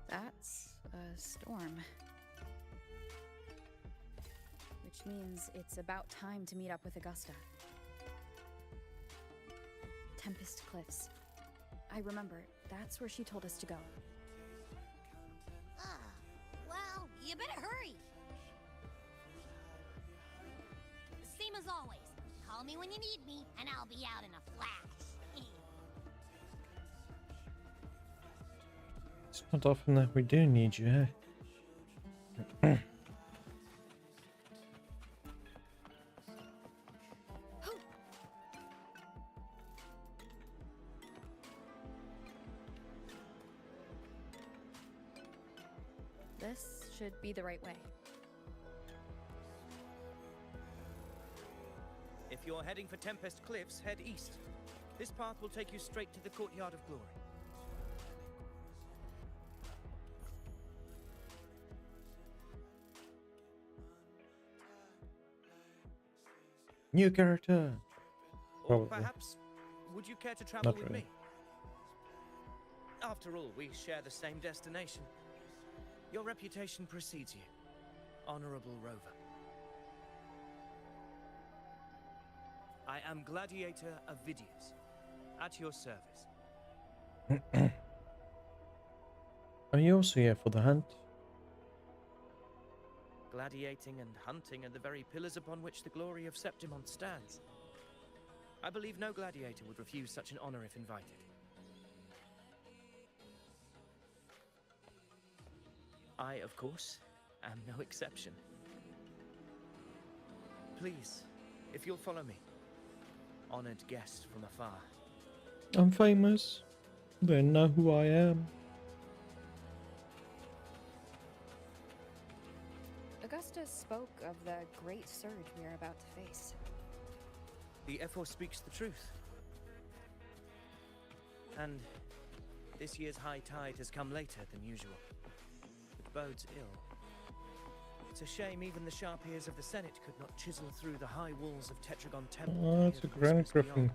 That's a storm. Which means it's about time to meet up with Augusta. Tempest Cliffs. I remember, that's where she told us to go. Well, you better hurry. Same as always. Call me when you need me, and I'll be out in a flash. It's not often that we do need you, eh? This should be the right way. If you're heading for Tempest Cliffs, head east. This path will take you straight to the Courtyard of Glory. New character. Or perhaps, would you care to travel Not with really. me? After all, we share the same destination. Your reputation precedes you, Honorable Rover. I am Gladiator of Vidius, at your service. Are you also here for the hunt? Gladiating and hunting are the very pillars upon which the glory of Septimont stands. I believe no gladiator would refuse such an honor if invited. I, of course, am no exception. Please, if you'll follow me, honored guest from afar. I'm famous. They know who I am. Augusta spoke of the great surge we are about to face. The F4 speaks the truth. And this year's high tide has come later than usual. It bodes ill. It's a shame even the sharp ears of the Senate could not chisel through the high walls of Tetragon Temple. Oh, it's a Grand Griffin.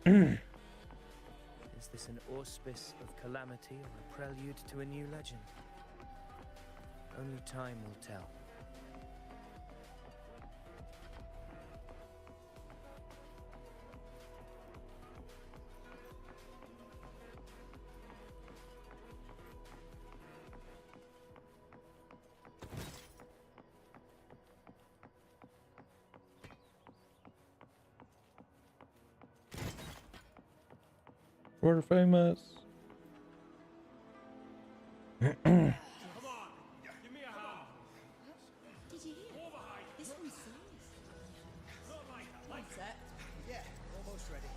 Is this an auspice of calamity or a prelude to a new legend? Only time will tell. We're famous. Come on, give me a hand. Did you hear? This one's serious. Like Set? Yeah, almost ready.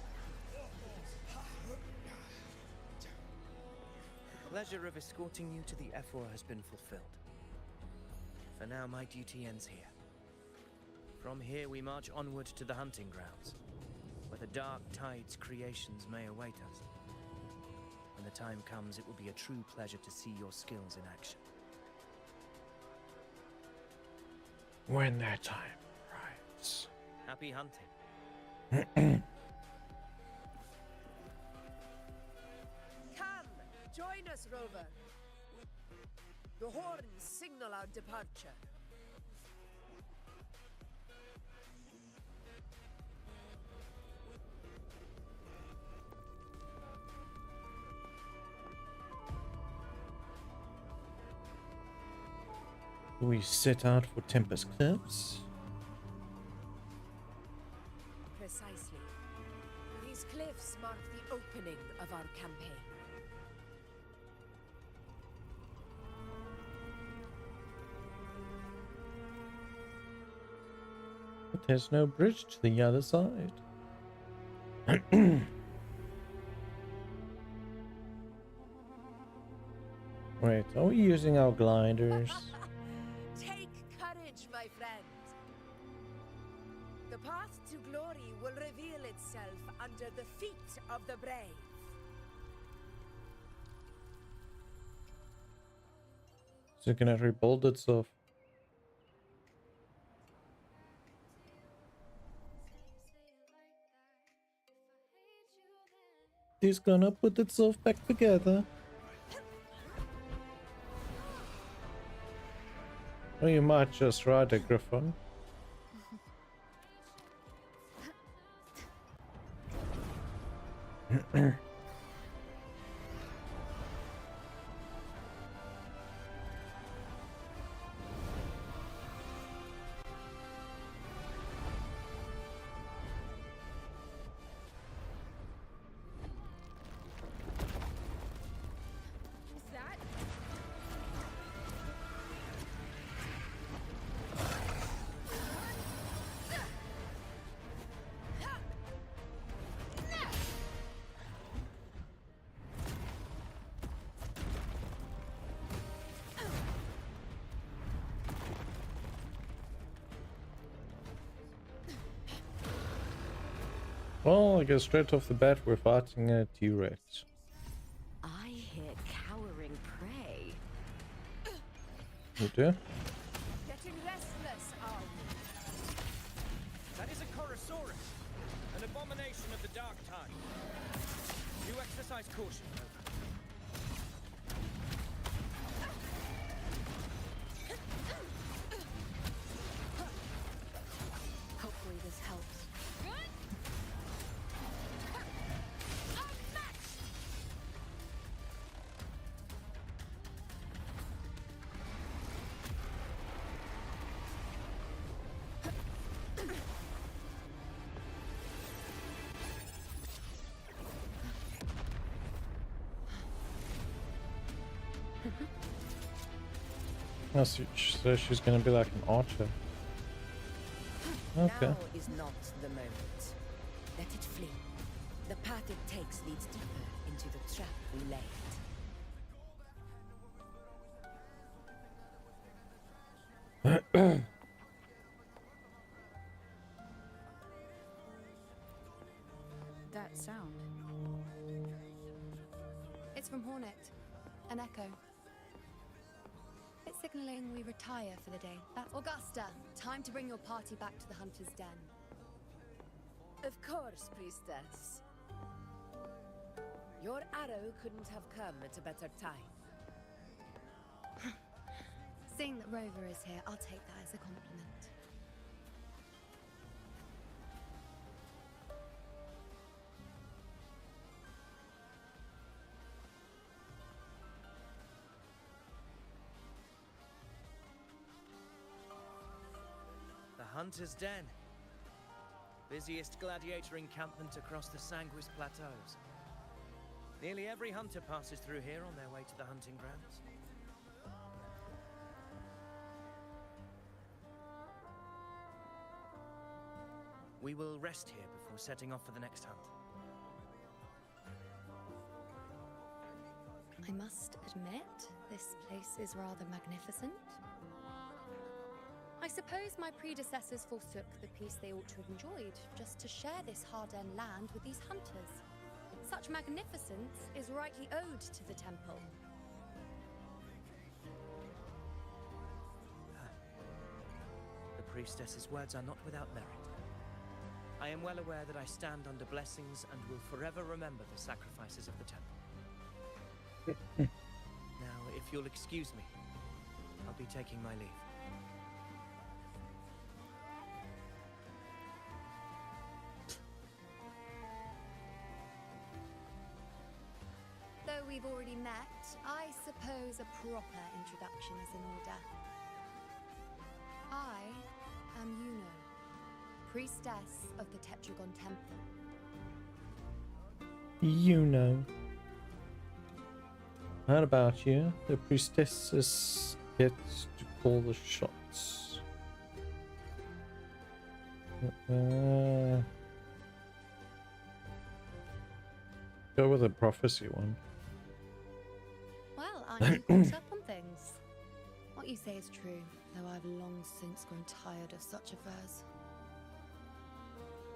The pleasure of escorting you to the F4 has been fulfilled. For now, my duty ends here. From here, we march onward to the hunting grounds, where the dark tide's creations may await us. When the time comes, it will be a true pleasure to see your skills in action. when that time arrives. Happy hunting. Come, join us, Rover. The horns signal our departure. We set out for Tempest Cliffs. Precisely. These cliffs mark the opening of our campaign. But there's no bridge to the other side. Wait, are we using our gliders? Take courage, my friend. The path to glory will reveal itself under the feet of the brave. So it can rebuild itself. It's gonna put itself back together. Or you might just ride a griffin. Well, I guess straight off the bat we're fighting a T-Rex. I hear cowering prey. You do? Getting restless, are you? That is a Chorosaurus, an abomination of the dark tide. You exercise caution, Rover. Hopefully this helps. Oh, so she's gonna be like an archer. Okay. Now is not the moment. Let it flee. The path it takes leads deeper into the trap we laid. That sound. It's from Hornet. An echo. It's signaling we retire for the day. That's Augusta. Time to bring your party back to the Hunter's Den. Of course, priestess. Your arrow couldn't have come at a better time. Seeing that Rover is here, I'll take that as a compliment. The Hunter's Den. Busiest gladiator encampment across the Sanguis Plateaus. Nearly every hunter passes through here on their way to the hunting grounds. We will rest here before setting off for the next hunt. I must admit, this place is rather magnificent. I suppose my predecessors forsook the peace they ought to have enjoyed, just to share this hard-earned land with these hunters. Such magnificence is rightly owed to the temple. The Priestess's words are not without merit. I am well aware that I stand under blessings and will forever remember the sacrifices of the temple. Now, if you'll excuse me, I'll be taking my leave. Though we've already met, I suppose a proper introduction is in order. I am Yuno, priestess of the Tetragon Temple. You know. How about you? The priestesses get to call the shots. Go with the prophecy one. Well, aren't you caught up on things? What you say is true, though I've long since grown tired of such affairs.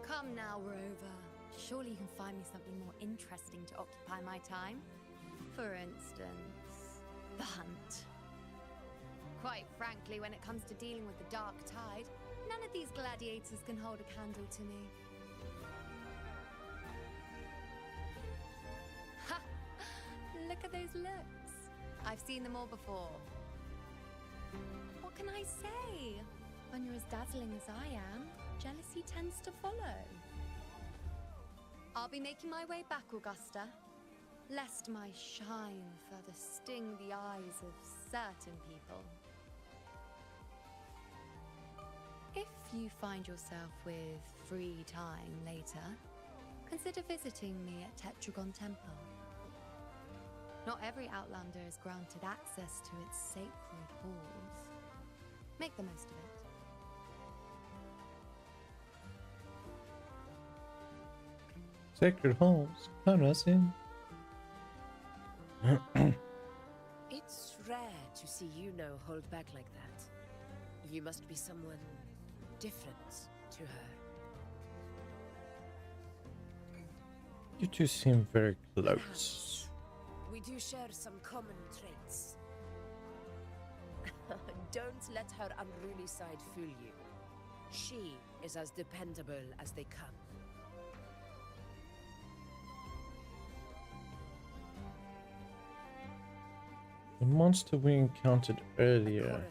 Come now, Rover. Surely you can find me something more interesting to occupy my time. For instance, the hunt. Quite frankly, when it comes to dealing with the Dark Tide, none of these gladiators can hold a candle to me. Ha! Look at those looks. I've seen them all before. What can I say? When you're as dazzling as I am, jealousy tends to follow. I'll be making my way back, Augusta, lest my shine further sting the eyes of certain people. If you find yourself with free time later, consider visiting me at Tetragon Temple. Not every Outlander is granted access to its sacred halls. Make the most of it. Sacred halls, come us in. It's rare to see Yuno hold back like that. You must be someone different to her. You two seem very close. Perhaps we do share some common traits. Don't let her unruly side fool you. She is as dependable as they come. The monster we encountered earlier.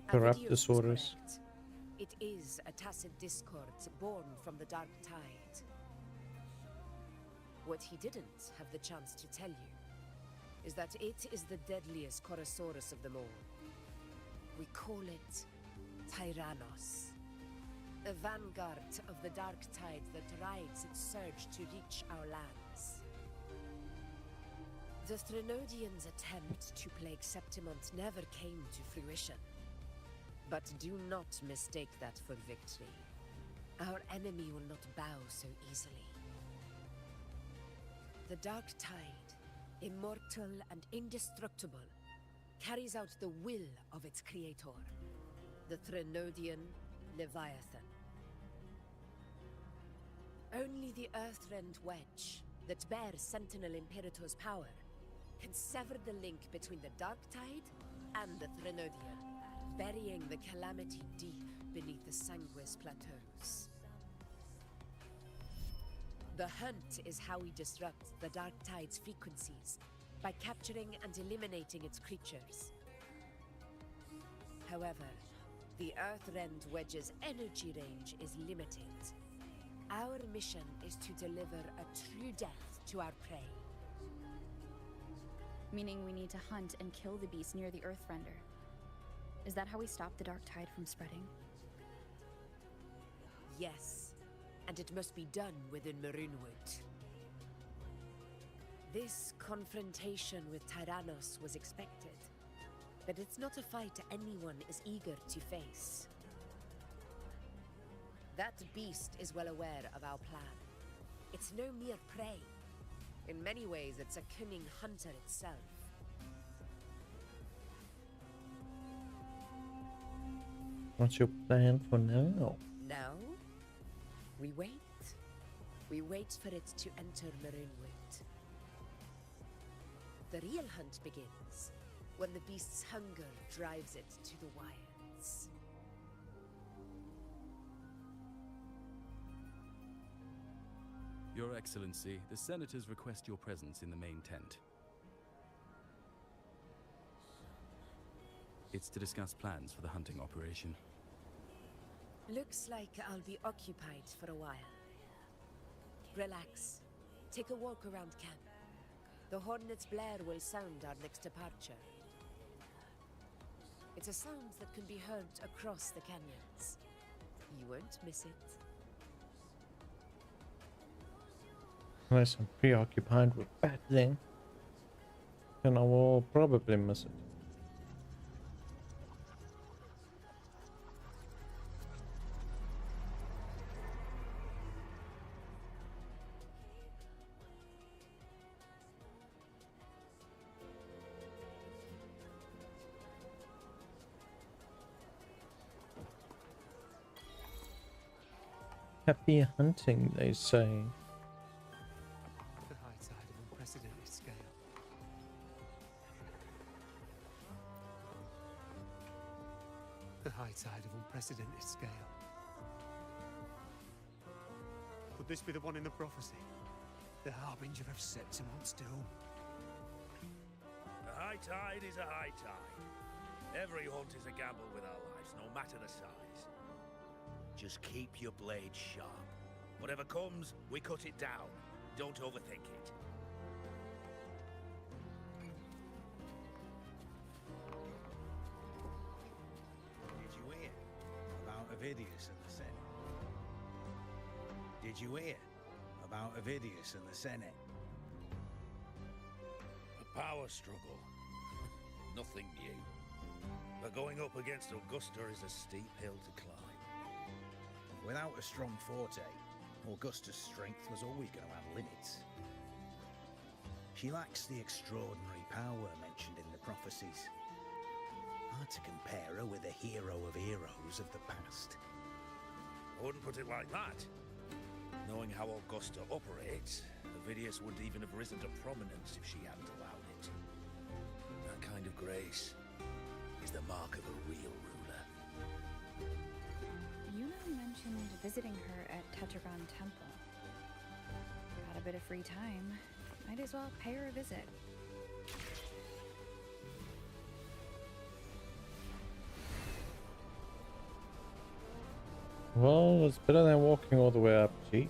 Corrupt disorders. It is a tacit discord born from the Dark Tide. What he didn't have the chance to tell you is that it is the deadliest Chorosaurus of them all. We call it Tyrannos, a vanguard of the Dark Tide that rides its surge to reach our lands. The Threnodians' attempt to plague Septimont never came to fruition. But do not mistake that for victory. Our enemy will not bow so easily. The Dark Tide, immortal and indestructible, carries out the will of its creator, the Threnodian Leviathan. Only the Earthrend Wedge, that bears Sentinel Imperator's power, can sever the link between the Dark Tide and the Threnodian, burying the calamity deep beneath the Sanguis plateaus. The hunt is how we disrupt the Dark Tide's frequencies, by capturing and eliminating its creatures. However, the Earthrend Wedge's energy range is limited. Our mission is to deliver a true death to our prey. Meaning we need to hunt and kill the beast near the Earthrender. Is that how we stop the Dark Tide from spreading? Yes, and it must be done within Maroonwood. This confrontation with Tyrannos was expected, but it's not a fight anyone is eager to face. That beast is well aware of our plan. It's no mere prey. In many ways, it's a cunning hunter itself. What's your plan for now? Now, we wait. We wait for it to enter Maroonwood. The real hunt begins when the beast's hunger drives it to the wire. Senators. Your Excellency, the Senators request your presence in the main tent. It's to discuss plans for the hunting operation. Looks like I'll be occupied for a while. Relax. Take a walk around camp. The Hornet's blare will sound our next departure. It's a sound that can be heard across the canyons. You won't miss it. Unless I'm preoccupied with battling, then I will probably miss it. Happy hunting, they say. The high tide of unprecedented scale. The high tide of unprecedented scale. Could this be the one in the prophecy? The harbinger of Septimon's doom? A high tide is a high tide. Every hunt is a gamble with our lives, no matter the size. Just keep your blade sharp. Whatever comes, we cut it down. Don't overthink it. Did you hear about Avidius and the Senate? Did you hear about Avidius and the Senate? A power struggle. Nothing new. But going up against Augusta is a steep hill to climb. Without a strong forte, Augusta's strength was always going to have limits. She lacks the extraordinary power mentioned in the prophecies. Hard to compare her with a hero of heroes of the past. I wouldn't put it like that. Knowing how Augusta operates, Avidius wouldn't even have risen to prominence if she hadn't allowed it. That kind of grace is the mark of a real ruler. Yuna mentioned visiting her at Tetragon Temple. Got a bit of free time. Might as well pay her a visit. Well, it's better than walking all the way up, geez.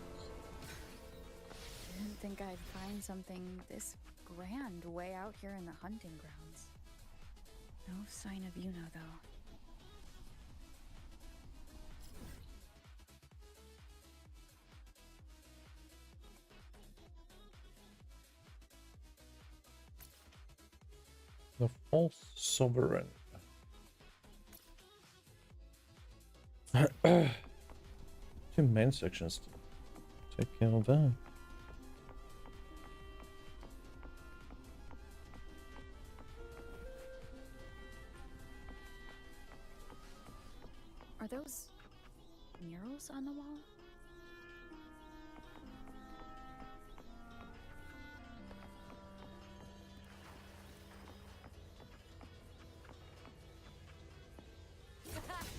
Didn't think I'd find something this grand way out here in the hunting grounds. No sign of Yuna, though. The false sovereign. Two main sections to take care of that. Are those murals on the wall?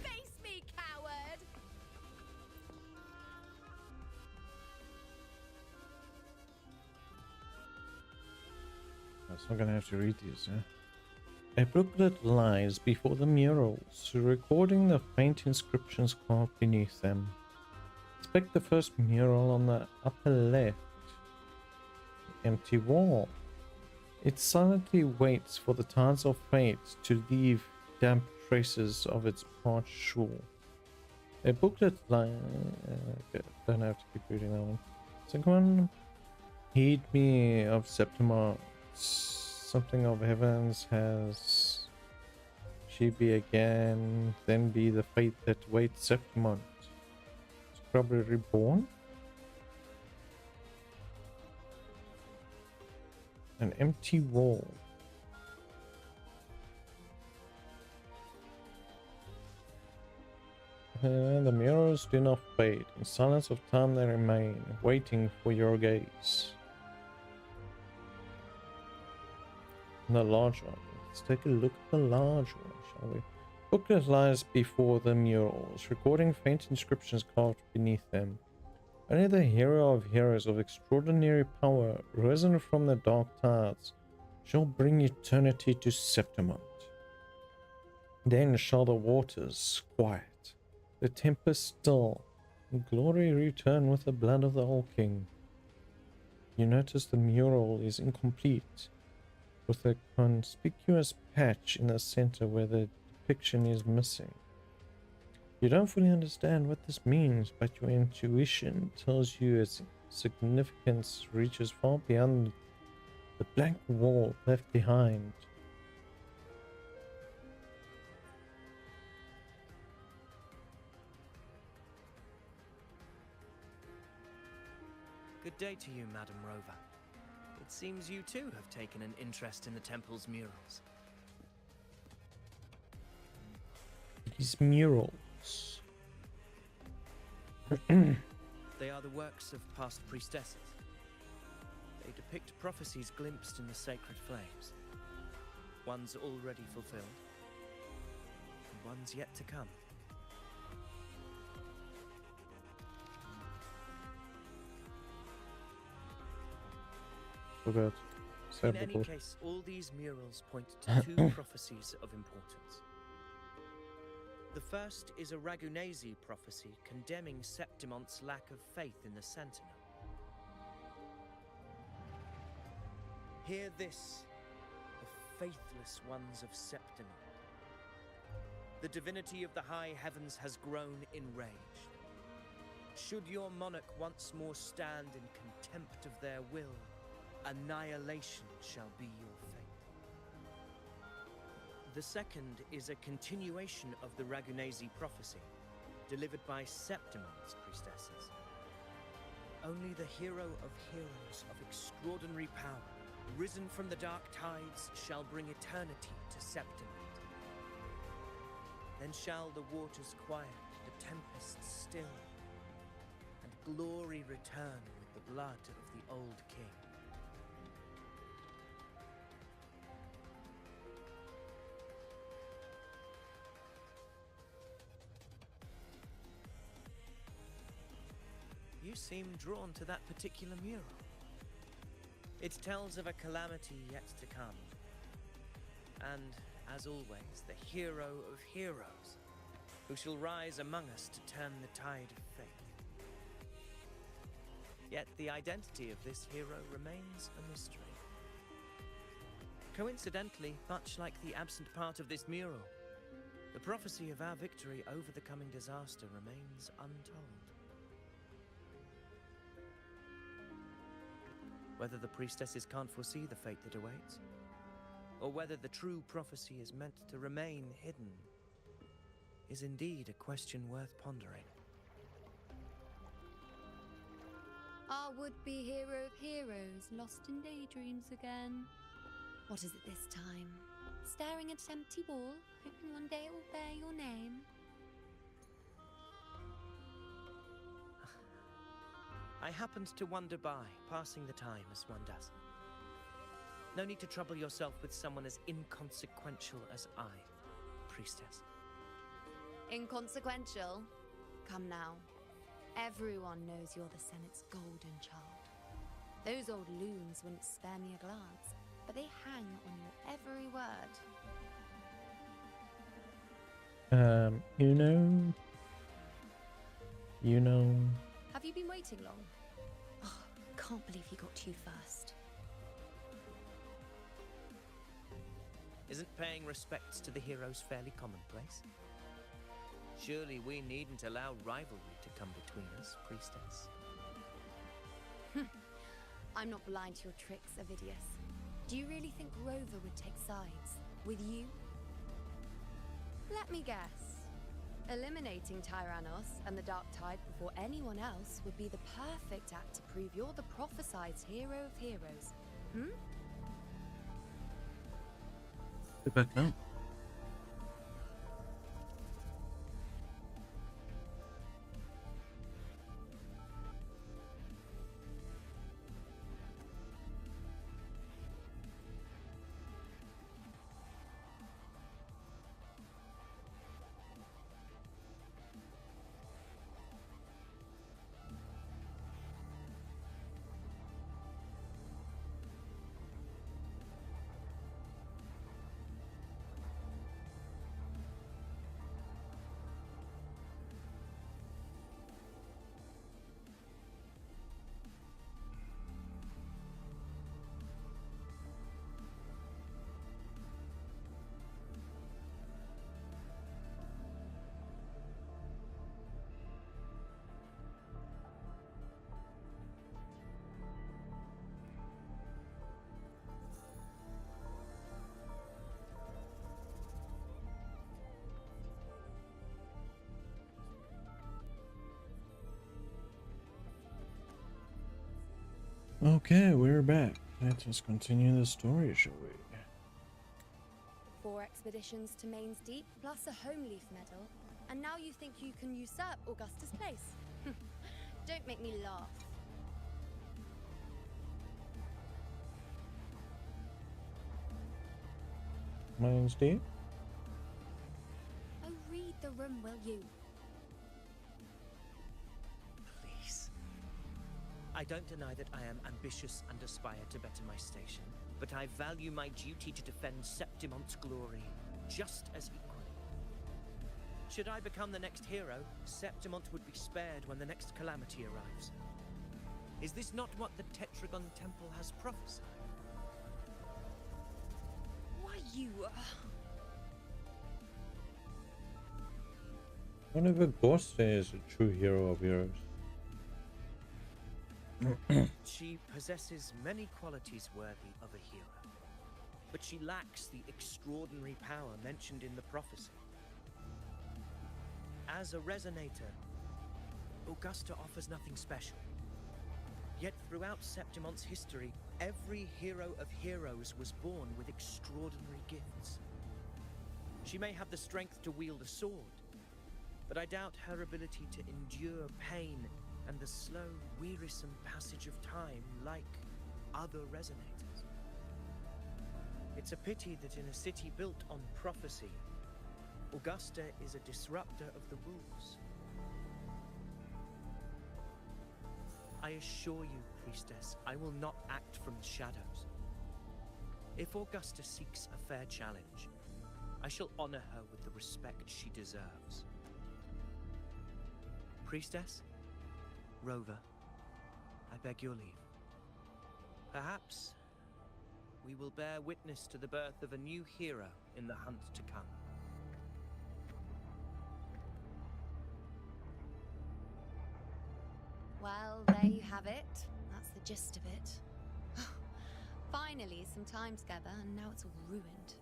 Face me, coward! So I'm gonna have to read these, yeah? A booklet lies before the murals, recording the faint inscriptions carved beneath them. Inspect the first mural on the upper left. Empty wall. It silently waits for the tides of fate to leave damp traces of its parched shore. A booklet lies... don't have to keep reading that one. Second one. Heed me of Septimon's. Something of heavens has she be again, then be the fate that waits Septimont. It's probably reborn. An empty wall. The mirrors do not fade. In silence of time they remain, waiting for your gaze. The large one. Let's take a look at the large one, shall we? booklet lies before the murals, recording faint inscriptions carved beneath them. Only the hero of heroes of extraordinary power, risen from the dark tides, shall bring eternity to Septimont. Then shall the waters quiet, the tempest still, and glory return with the blood of the old king. You notice the mural is incomplete, with a conspicuous patch in the center where the depiction is missing. You don't fully understand what this means, but your intuition tells you its significance reaches far beyond the blank wall left behind. Good day to you, Madam Rover. It seems you too have taken an interest in the temple's murals. These murals. They are the works of past priestesses. They depict prophecies glimpsed in the sacred flames. Ones already fulfilled, and ones yet to come. In any case, all these murals point to two prophecies of importance. The first is a Ragunasi prophecy condemning Septimont's lack of faith in the Sentinel. Hear this, the faithless ones of Septimont. The divinity of the high heavens has grown enraged. Should your monarch once more stand in contempt of their will, annihilation shall be your fate. The second is a continuation of the Ragunasi prophecy, delivered by Septimont's priestesses. Only the hero of heroes of extraordinary power, risen from the dark tides, shall bring eternity to Septimont. Then shall the waters quiet, the tempest still, and glory return with the blood of the old king. You seem drawn to that particular mural. It tells of a calamity yet to come. And, as always, the hero of heroes, who shall rise among us to turn the tide of fate. Yet the identity of this hero remains a mystery. Coincidentally, much like the absent part of this mural, the prophecy of our victory over the coming disaster remains untold. Whether the priestesses can't foresee the fate that awaits, or whether the true prophecy is meant to remain hidden, is indeed a question worth pondering. Our would-be hero of heroes, lost in daydreams again. What is it this time? Staring at an empty wall, hoping one day it will bear your name? I happened to wander by, passing the time as one does. No need to trouble yourself with someone as inconsequential as I, priestess. Inconsequential? Come now. Everyone knows you're the Senate's golden child. Those old loons wouldn't spare me a glance, but they hang on your every word. You know. Have you been waiting long? Oh, can't believe you got to you first. Isn't paying respects to the heroes fairly commonplace? Surely we needn't allow rivalry to come between us, priestess. I'm not blind to your tricks, Avidius. Do you really think Rover would take sides with you? Let me guess. Eliminating Tyrannos and the Dark Tide before anyone else would be the perfect act to prove you're the prophesied hero of heroes. Sit back now. Okay, we're back. Let us continue the story, shall we? 4 expeditions to Main's Deep, plus a home leaf medal, and now you think you can usurp Augusta's place? Don't make me laugh. Mine's deep. Oh, read the room, will you? Please. I don't deny that I am ambitious and aspire to better my station, but I value my duty to defend Septimont's glory just as equally. Should I become the next hero, Septimont would be spared when the next calamity arrives. Is this not what the Tetragon Temple has prophesied? Why you... One of Augusta is a true hero of yours. She possesses many qualities worthy of a hero, but she lacks the extraordinary power mentioned in the prophecy. As a Resonator, Augusta offers nothing special. Yet throughout Septimont's history, every hero of heroes was born with extraordinary gifts. She may have the strength to wield a sword, but I doubt her ability to endure pain and the slow, wearisome passage of time like other Resonators. It's a pity that in a city built on prophecy, Augusta is a disruptor of the rules. I assure you, Priestess, I will not act from the shadows. If Augusta seeks a fair challenge, I shall honor her with the respect she deserves. Priestess, Rover, I beg your leave. Perhaps we will bear witness to the birth of a new hero in the hunt to come. Well, there you have it. That's the gist of it. Finally, some time together, and now it's all ruined.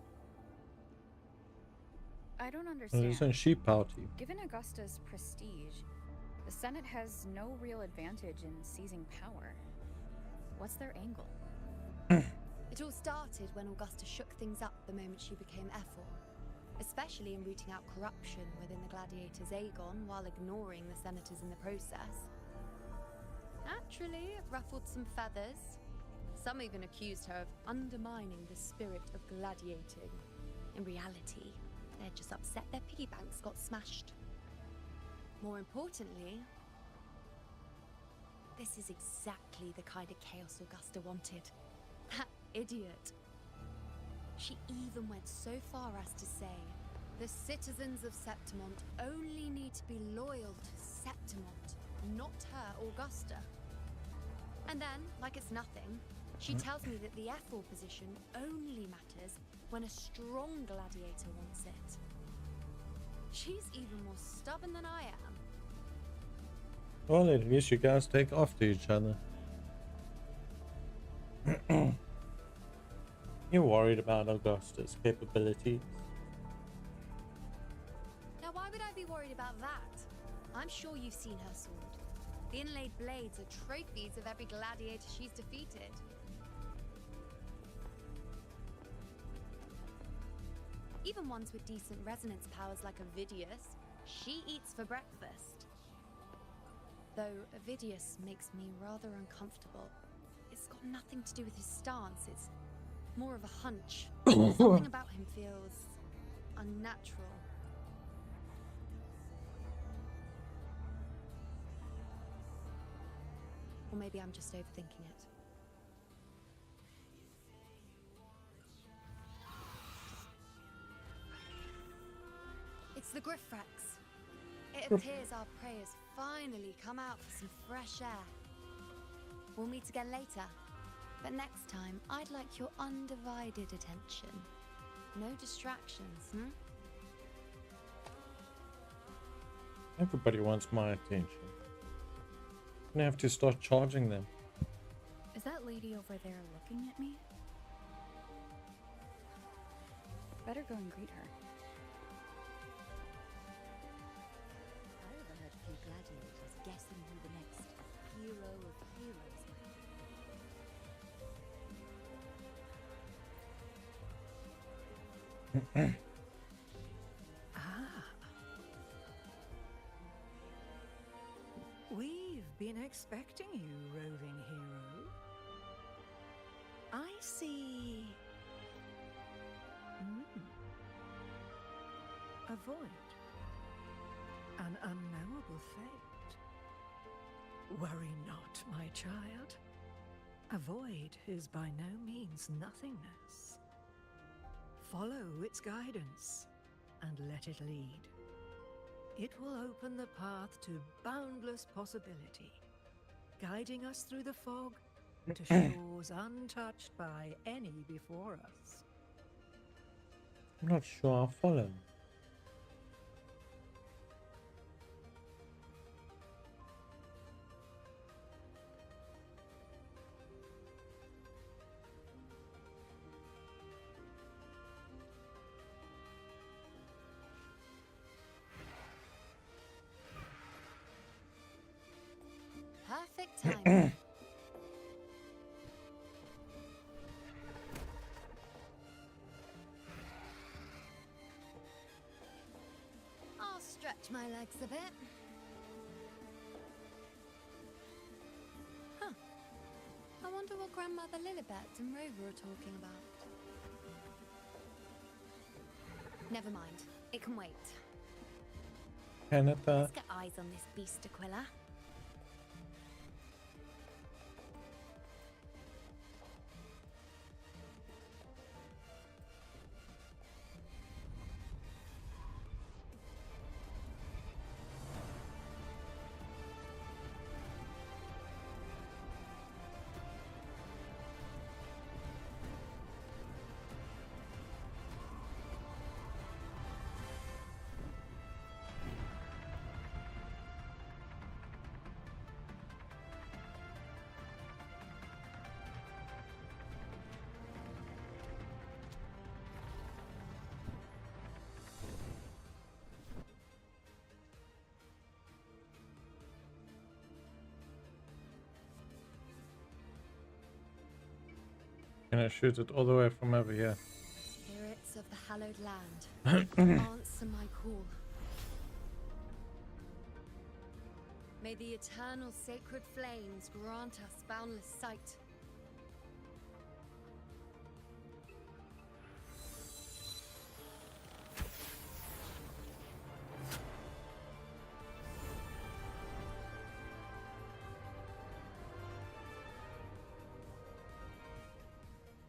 I don't Well, understand. it's a sheep party. Given Augusta's prestige, the Senate has no real advantage in seizing power. What's their angle? It all started when Augusta shook things up the moment she became Ephor, especially in rooting out corruption within the gladiators Aegon while ignoring the senators in the process. Naturally, it ruffled some feathers. Some even accused her of undermining the spirit of gladiating. In reality, they're just upset their piggy banks got smashed. More importantly, this is exactly the kind of chaos Augusta wanted. That idiot. She even went so far as to say, the citizens of Septimont only need to be loyal to Septimont, not her, Augusta. And then, like it's nothing, she tells me that the Ephor position only matters when a strong gladiator wants it. She's even more stubborn than I am. Well, at least you guys take after each other. You're worried about Augusta's capabilities. Now, why would I be worried about that? I'm sure you've seen her sword. The inlaid blades are trophies of every gladiator she's defeated. Even ones with decent resonance powers like Avidius, she eats for breakfast. Though Avidius makes me rather uncomfortable. It's got nothing to do with his stance, it's more of a hunch. Something about him feels unnatural. Or maybe I'm just overthinking it. It's the Griffrex. It appears our prey has finally come out for some fresh air. We'll meet again later, but next time I'd like your undivided attention. No distractions, Everybody wants my attention. I'm gonna have to start charging them. Is that lady over there looking at me? Better go and greet her. I overheard a few gladiators guessing who the next hero of heroes might be. We've been expecting you, roving hero. I see... a void. An unknowable fate. Worry not, my child. A void is by no means nothingness. Follow its guidance and let it lead. It will open the path to boundless possibility, guiding us through the fog to shores untouched by any before us. I'm not sure I'll follow. Perfect time. I'll stretch my legs a bit. Huh. I wonder what Grandmother Lilibet and Rover are talking about. Never mind. It can wait. Canada. Let's get eyes on this beast, Aquila. Can I shoot it all the way from over here? Spirits of the hallowed land, answer my call. May the eternal sacred flames grant us boundless sight.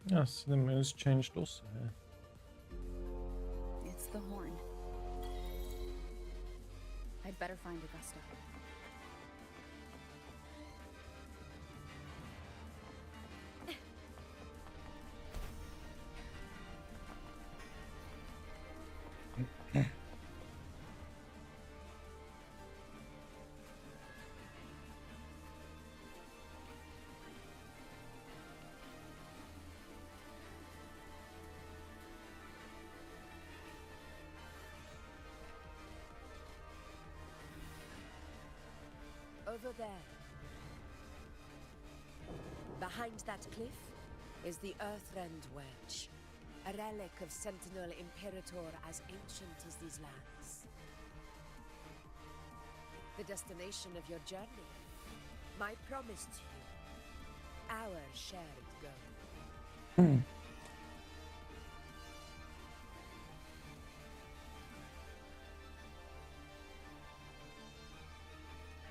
Yeah, see the moon's changed also. It's the horn. I'd better find Augusta. Over there. Behind that cliff is the Earthrend Wedge, a relic of Sentinel Imperator as ancient as these lands. The destination of your journey, my promise to you, our shared goal.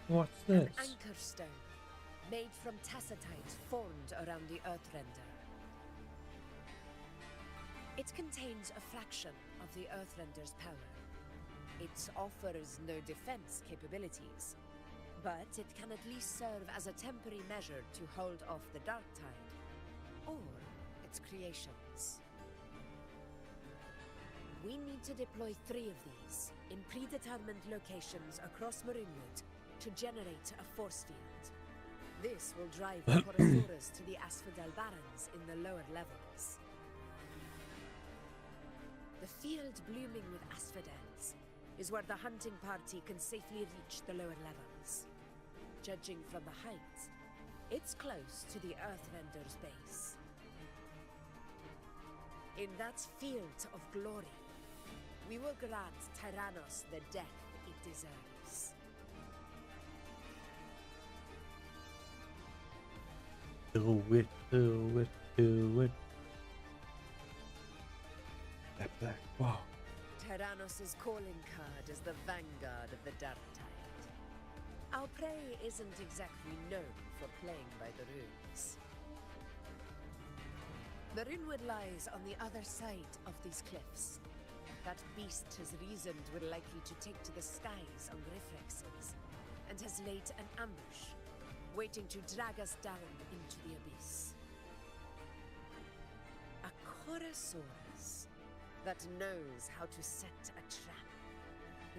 What's this? An anchor stone, made from tacitite formed around the Earthrender. It contains a fraction of the Earthrender's power. It offers no defense capabilities, but it can at least serve as a temporary measure to hold off the Dark Tide, or its creations. We need to deploy 3 of these in predetermined locations across Marinwood to generate a force field. This will drive the Chorosaurus to the Asphodel Barrens in the lower levels. The field blooming with asphodels is where the hunting party can safely reach the lower levels. Judging from the height, it's close to the Earthrender's base. In that field of glory, we will grant Tyrannos the death it deserves. Do it, do it, do it. That black wow. Tyrannos' calling card is the vanguard of the Dark Tide. Our prey isn't exactly known for playing by the runes. The Rinwood lies on the other side of these cliffs. That beast has reasoned we're likely to take to the skies on reflexes, and has laid an ambush, waiting to drag us down into the abyss. A Chorosaurus that knows how to set a trap,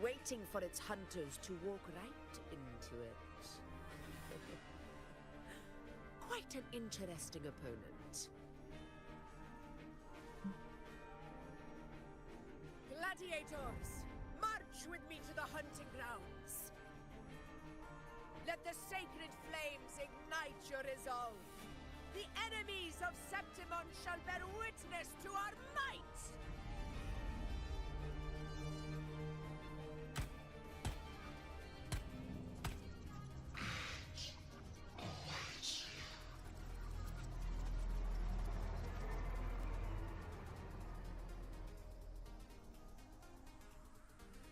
waiting for its hunters to walk right into it. Quite an interesting opponent. Gladiators, march with me to the hunting grounds. Let the sacred flames ignite your resolve. The enemies of Septimon shall bear witness to our might!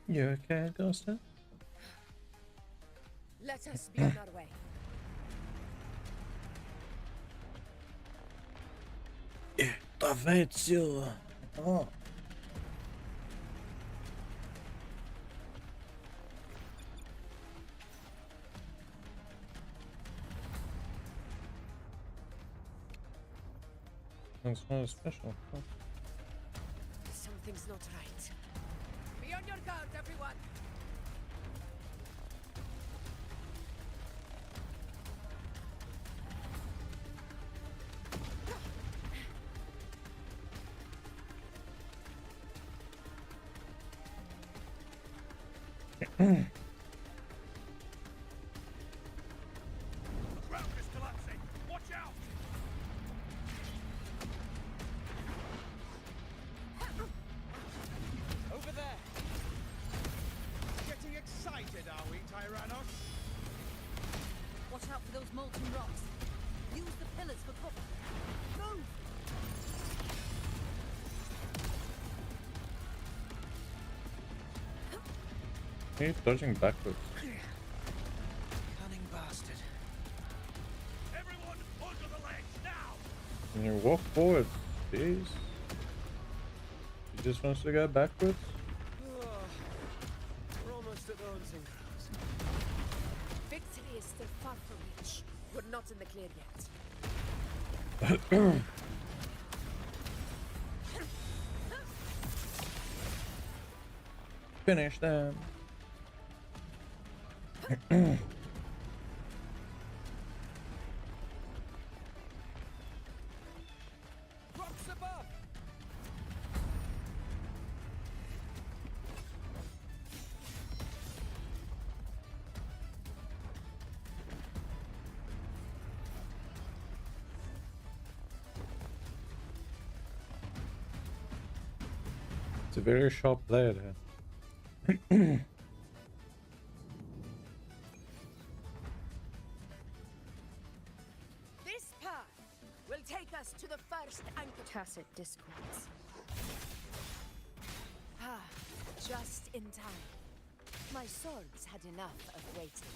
You okay, Ghoster? Let us be on our way. Davezio. Oh. That's not special. Oh. Something's not right. Be on your guard, everyone! Ground is collapsing! Watch out! Over there! Getting excited, are we, Tyrannos? Watch out for those molten rocks. Use the pillars for cover. Move! He's dodging backwards. Cunning bastard. Everyone onto the ledge now! Can you walk forward, please? He just wants to go backwards? We're almost at the hunting grounds. Victory is still far from reach. We're not in the clear yet. Finish them. Rocks above! It's a very sharp player there. This path will take us to the first anchor. Tacit discords. Ah, just in time. My swords had enough of waiting.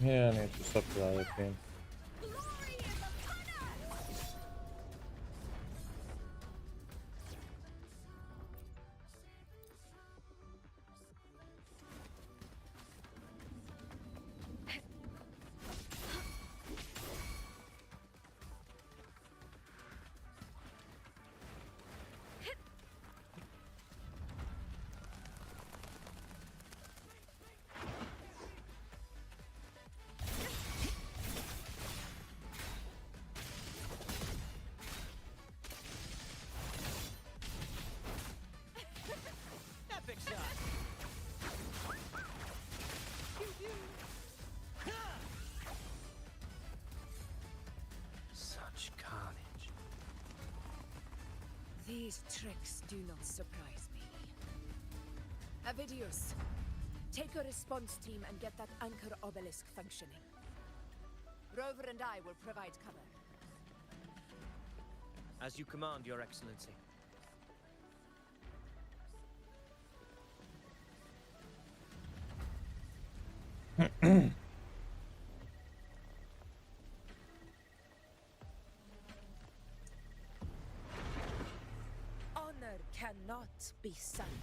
Yeah, I need to stop the other team. These tricks do not surprise me. Avidius, take a response team and get that anchor obelisk functioning. Rover and I will provide cover. As you command, Your Excellency. Honor cannot be silenced.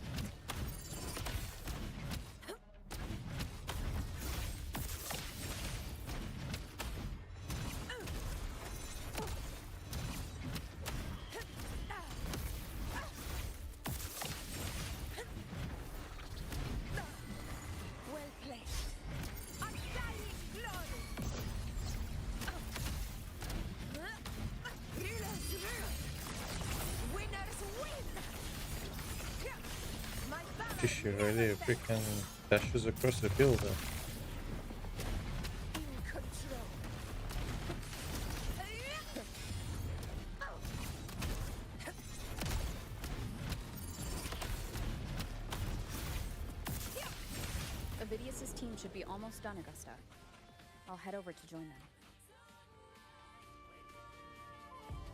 She really freaking dashes across the field there. Avidius's team should be almost done, Augusta. I'll head over to join them.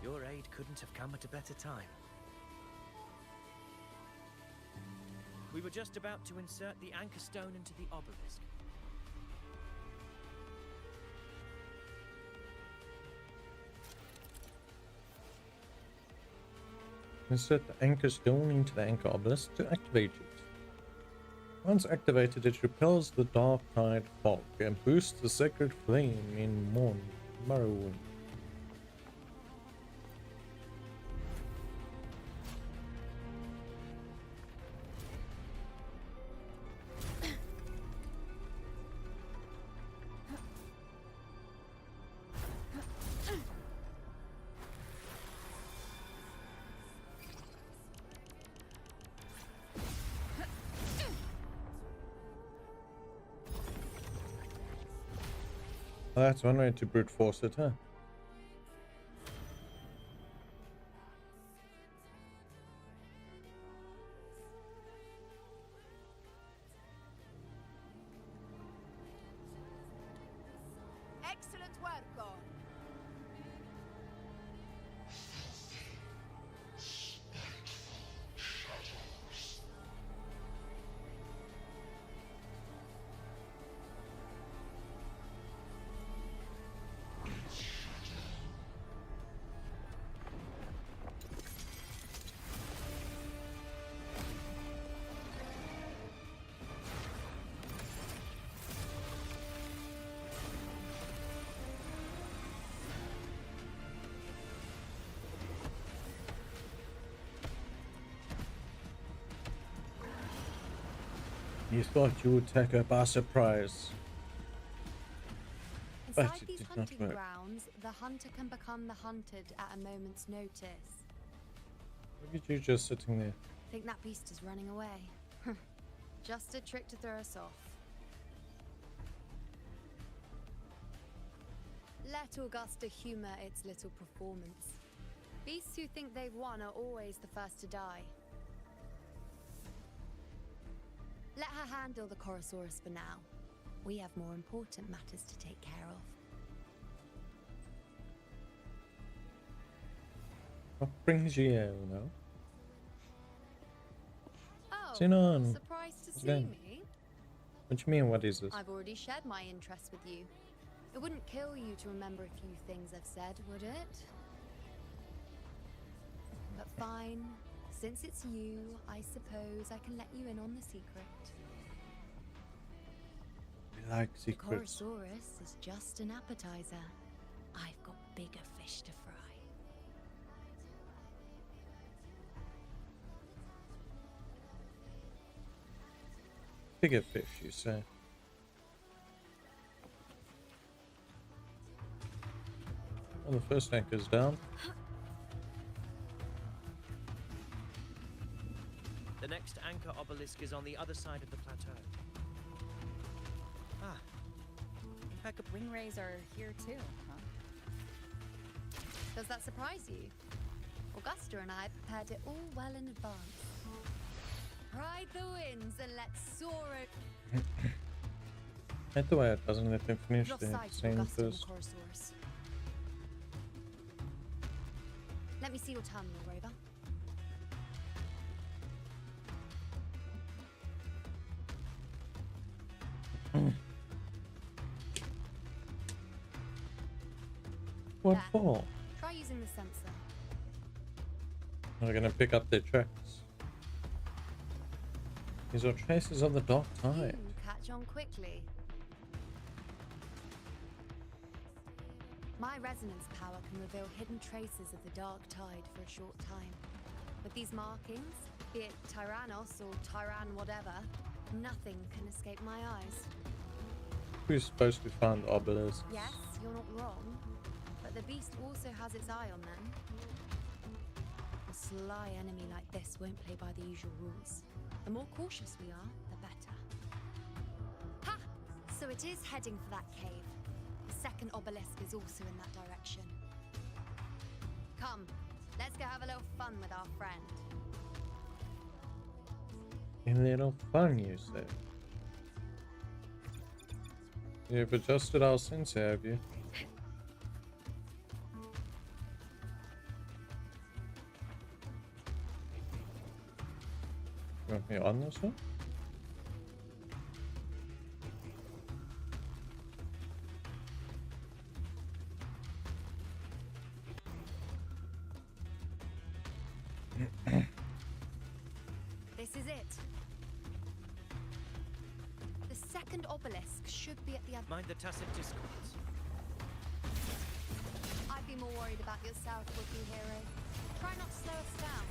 Your aid couldn't have come at a better time. We were just about to insert the anchor stone into the obelisk. Insert the anchor stone into the anchor obelisk to activate it. Once activated, it repels the dark tide fog and boosts the sacred flame in Morrowind. Well, that's one way to brute force it, huh? Excellent work, God. You thought you would take her by surprise. Inside But it these did not hunting work. grounds, the hunter can become the hunted at a moment's notice. Look at you just sitting there. Think that beast is running away. Just a trick to throw us off. Let Augusta humor its little performance. Beasts who think they've won are always the first to die. Let her handle the Chorosaurus for now. We have more important matters to take care of. What brings you here now? Oh, Xenon. surprised to see Then. me? What do you mean, what is this? I've already shared my interest with you. It wouldn't kill you to remember a few things I've said, would it? But fine. Since it's you, I suppose I can let you in on the secret. We like The secrets. Chorosaurus is just an appetizer. I've got bigger fish to fry. Bigger fish, you say? Well, the first anchor's down. The next anchor obelisk is on the other side of the plateau. Ah. Heck, Wing rays are here too, huh? Does that surprise you? Augusta and I prepared it all well in advance. Ride the winds and let's soar it. Hate the way it doesn't let them finish Lost the sight of scene Augusta and the first. Chorosaurus. Let me see your terminal, Rover. What There. for? Try using the sensor. We're gonna pick up their tracks. These are traces of the Dark Tide. You catch on quickly. My resonance power can reveal hidden traces of the Dark Tide for a short time. With these markings, be it Tyrannos or Tyran whatever, nothing can escape my eyes. We're supposed to find obelisks. Yes, you're not wrong, but the beast also has its eye on them. A sly enemy like this won't play by the usual rules. The more cautious we are, the better. Ha! So it is heading for that cave. The second obelisk is also in that direction. Come, let's go have a little fun with our friend. A little fun, you say? You've adjusted our sensor, have you? You want me on this one? This is it. The second obelisk should be at the other. Mind the tacit discords. I'd be more worried about yourself, Wookiee hero. Try not to slow us down.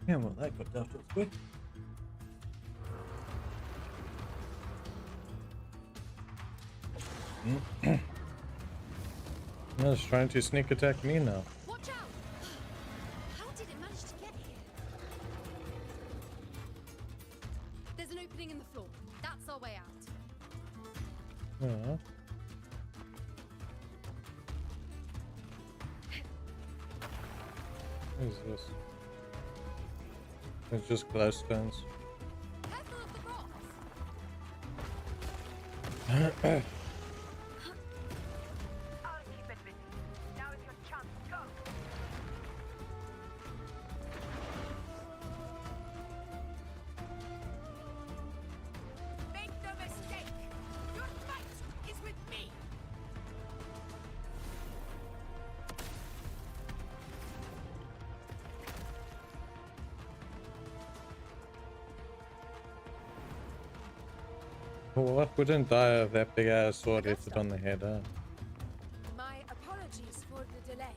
Yeah, well, that got dealt with quick. No, it's trying to sneak attack me now. Watch out! How did it manage to get here? There's an opening in the floor. That's our way out. Yeah. What is this? It's just glowstones. Careful of the rocks. I'll keep it busy. Now is your chance. Go! Make no mistake. Your fight is with me. What wouldn't die of that big ass sword hit it on the head, huh? My apologies for the delay.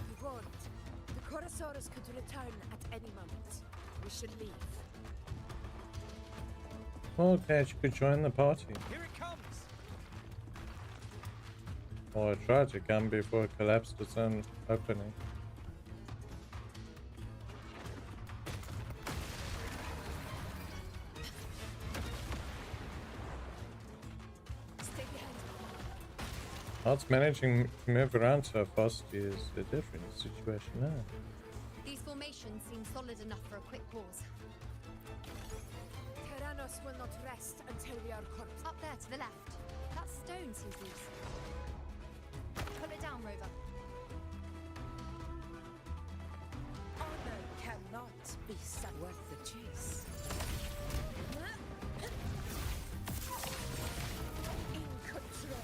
We warned. The Chorosaurus could return at any moment. We should leave. Okay, you could join the party. Here it comes! Or try to come before it collapsed its own opening. Stay behind me. How it's managing to move around so fast is a different situation now. These formations seem solid enough for a quick pause. Tyrannos will not rest until we are corpse. Up there to the left. That stone seems loose. Pull it down, Rover. Honor cannot be worth the chase. In control.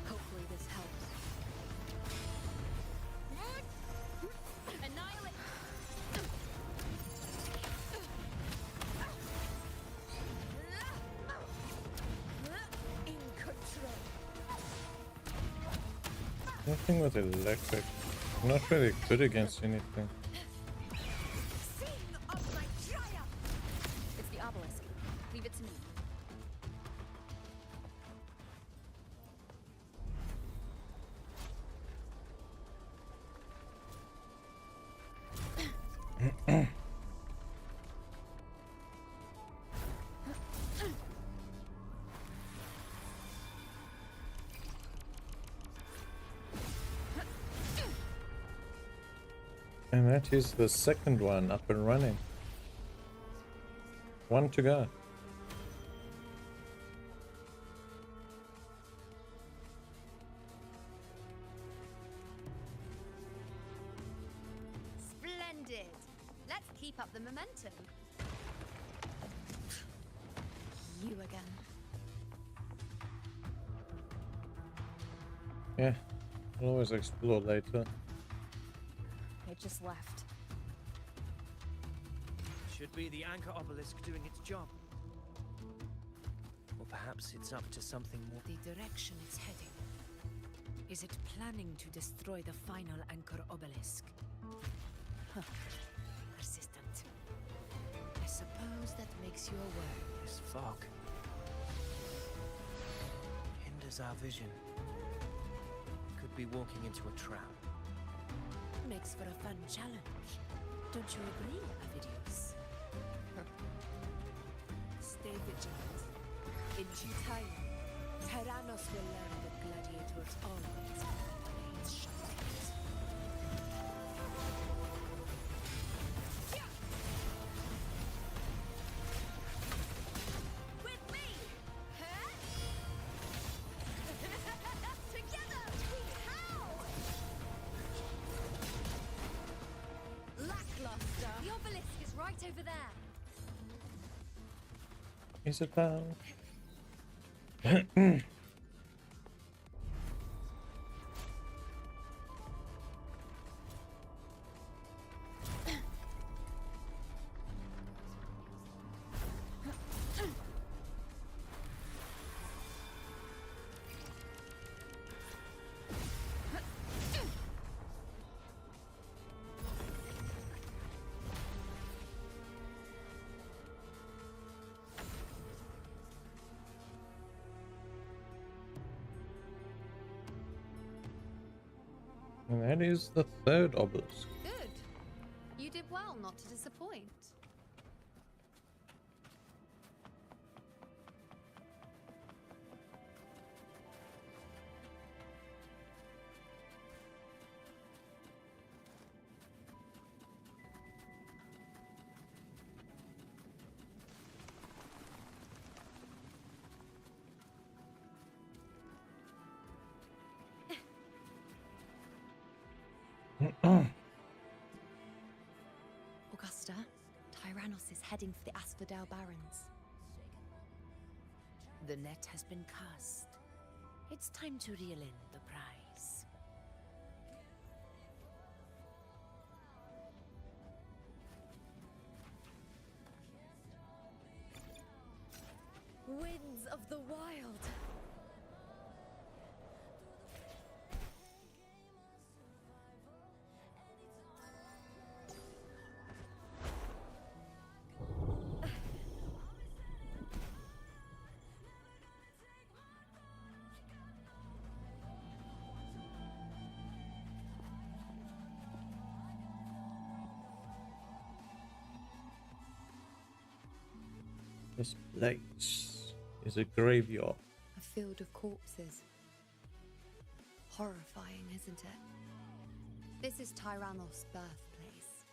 Hopefully this helps. Annihilate. Anything with electric. I'm not really good against anything. It's the obelisk. Leave it to me. And that is the second one up and running. One to go. Splendid. Let's keep up the momentum. You again. Yeah, I'll always explore later. It just left. Should be the anchor obelisk doing its job. Or perhaps it's up to something more. The direction it's heading. Is it planning to destroy the final anchor obelisk? Huh. Persistent. I suppose that makes you aware. This fog hinders our vision. Could be walking into a trap. Makes for a fun challenge. Don't you agree, Avidius? Stay vigilant. In due time, Tyrannos will learn that gladiators always have blades sharpened. With me! Together we howl! Lackluster. The obelisk is right over there. Is it down? And that is the third obelisk. Good. You did well not to disappoint. Augusta, Tyrannos is heading for the Asphodel Barrens. The net has been cast. It's time to reel in the prize. Winds of the wild. This place is a graveyard. A field of corpses. Horrifying, isn't it? This is Tyrannos' birthplace.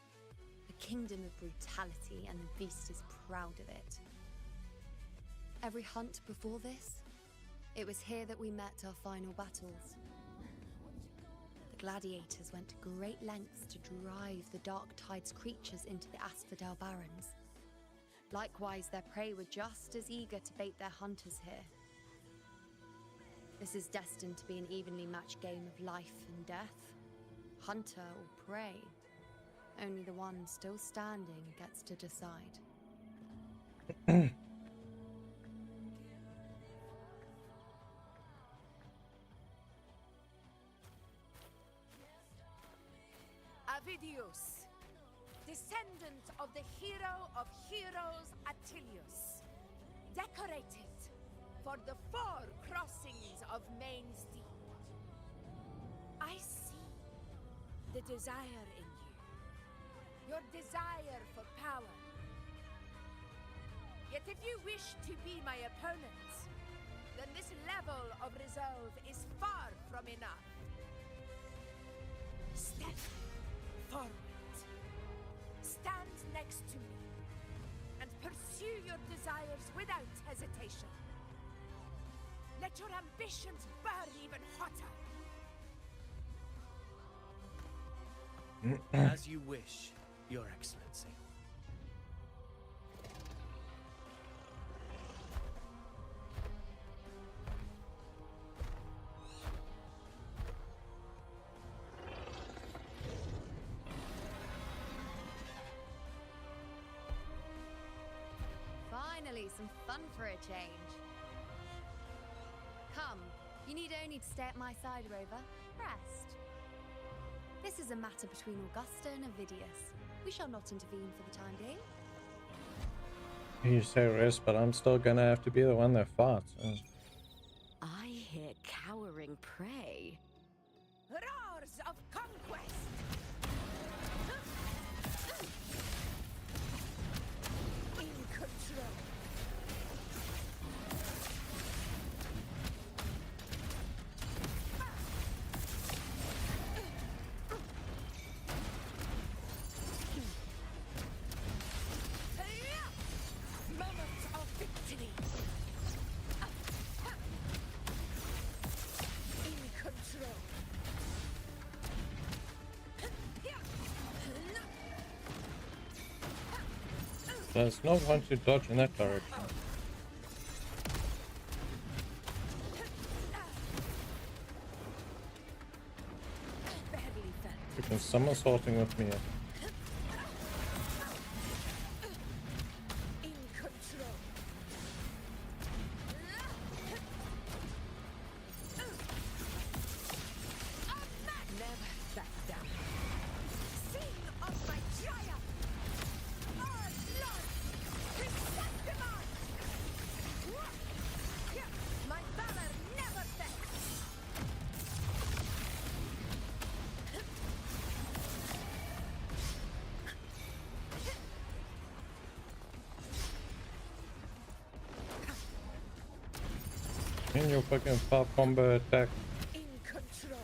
A kingdom of brutality, and the beast is proud of it. Every hunt before this, it was here that we met our final battles. The gladiators went to great lengths to drive the Dark Tide's creatures into the Asphodel Barrens. Likewise, their prey were just as eager to bait their hunters here. This is destined to be an evenly matched game of life and death. Hunter or prey. Only the one still standing gets to decide. of the hero of heroes, Attilius, decorated for the 4 crossings of main sea. I see the desire in you, your desire for power. Yet if you wish to be my opponent, then this level of resolve is far from enough. Step forward. Stand next to me and pursue your desires without hesitation. Let your ambitions burn even hotter. As you wish, Your Excellency. Finally, some fun for a change. Come, you need only to stay at my side, Rover. Rest. This is a matter between Augusta and Avidius. We shall not intervene for the time being. You say rest, but I'm still gonna have to be the one that farts. I hear cowering prey. Roars of conquest! In control. Moment of victory. In control. There's no one to dodge in that direction. You can somersaulting with me. In control. Never back down. Sing of my triumph. Our Lord, Chrysanthemum! My valor never fails. In your fucking far combo attack. In control.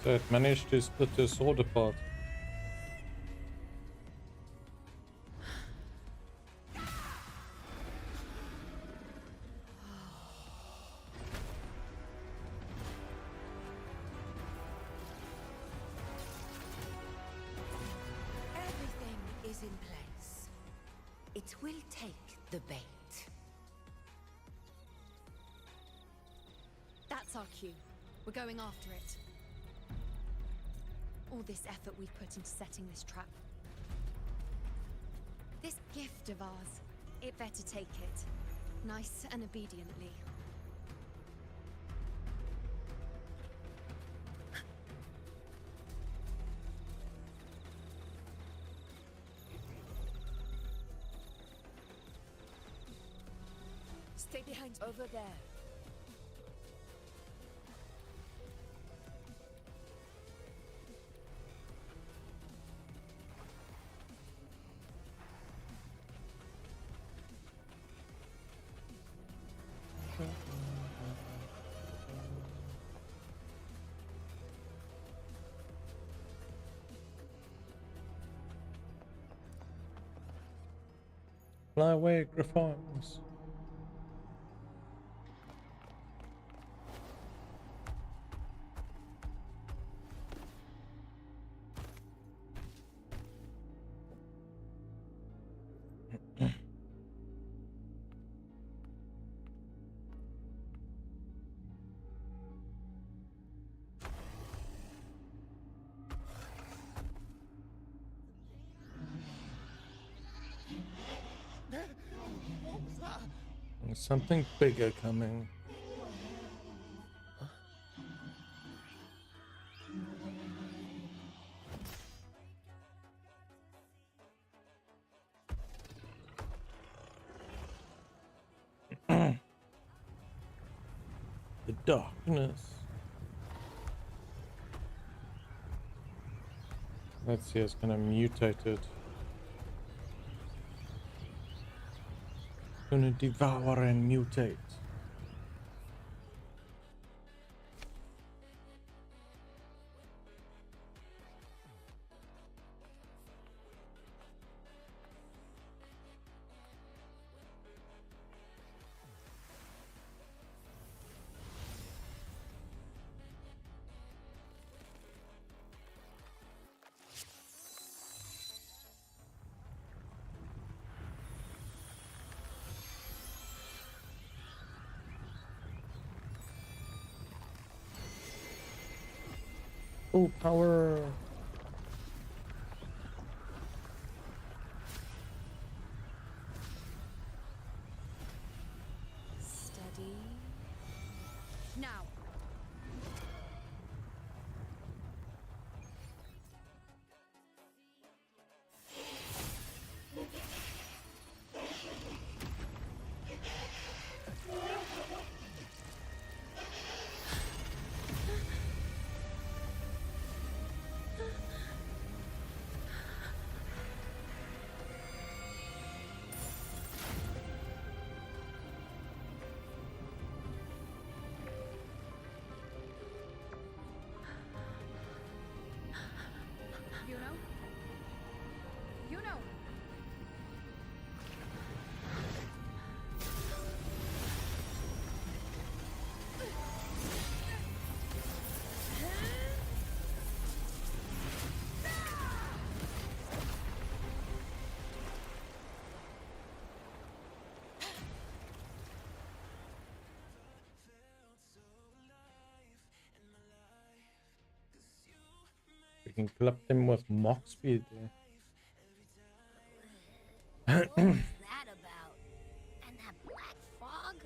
So it managed to split the sword apart. Everything is in place. It will take the bait. That's our cue. We're going after it. All this effort we've put into setting this trap. This gift of ours, it better take it. Nice and obediently. Stay behind over there. Fly away, Griffons. There's something bigger coming. The darkness. Let's see, it's gonna mutate it. Gonna devour and mutate. Oh, power! Steady. Now. You know. We can club them with Mach speed there. What was that about? And that black fog?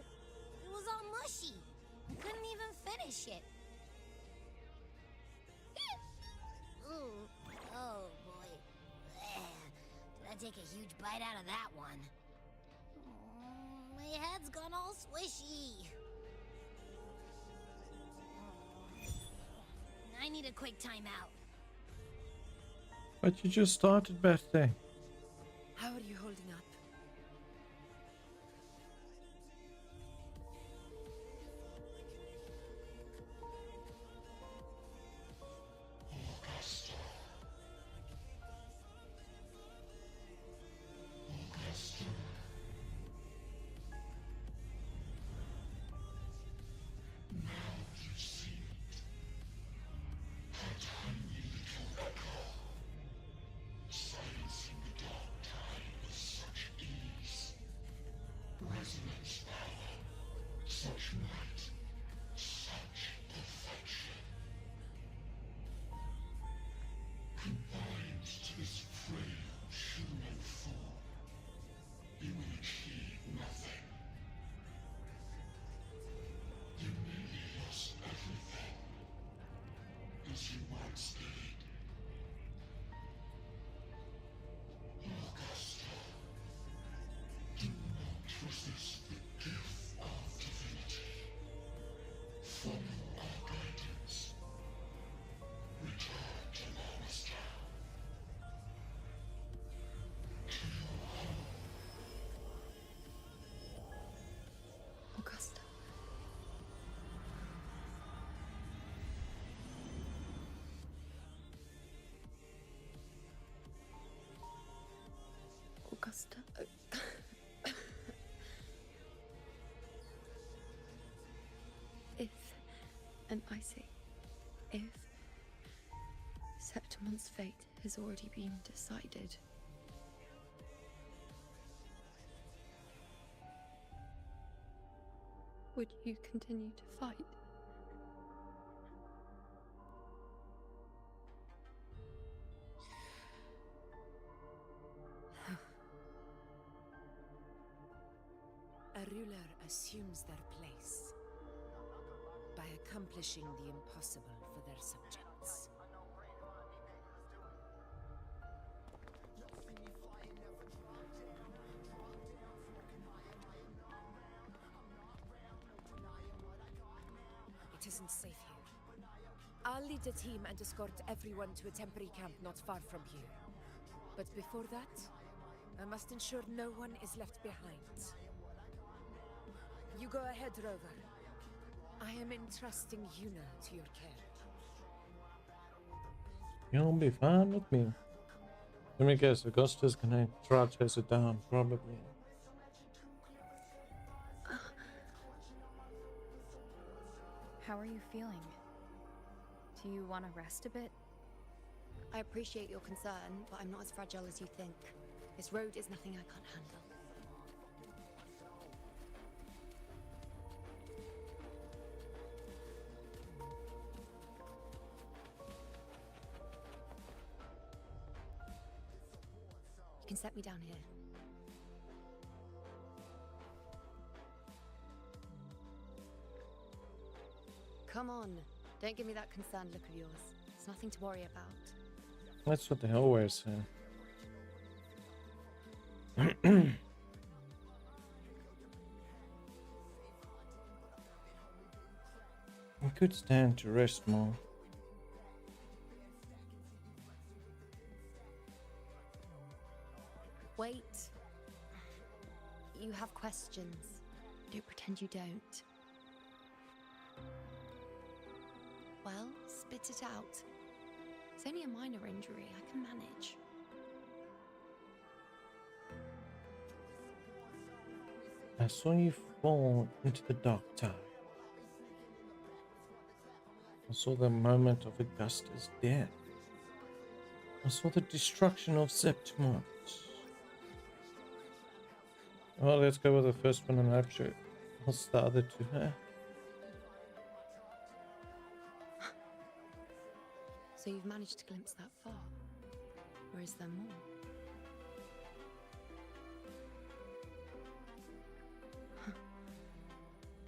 It was all mushy. I couldn't even finish it. Ooh, oh boy. Did I take a huge bite out of that one? My head's gone all swishy. I need a quick timeout. But you just started, birthday. How are you holding up? Augusta. Augusta. If, and I say, if Septimon's fate has already been decided, would you continue to fight? A ruler assumes their place by accomplishing the impossible for their subjects. It isn't safe here. I'll lead a team and escort everyone to a temporary camp not far from here. But before that, I must ensure no one is left behind. You go ahead, Rover. I am entrusting Yuna to your care. You'll be fine with me. Let me guess, Augusta's gonna try to chase it down, probably. How are you feeling? Do you want to rest a bit? I appreciate your concern, but I'm not as fragile as you think. This road is nothing I can't handle. You can set me down here. Come on, don't give me that concerned look of yours. It's nothing to worry about. That's what they always say. I could stand to rest more. Wait. You have questions. Don't pretend you don't. Well, spit it out. It's only a minor injury. I can manage. I saw you fall into the dark tide. I saw the moment of Augusta's death. I saw the destruction of Septimont. Well, let's go with the first one and rapture. What's the other two? So you've managed to glimpse that far? Or is there more?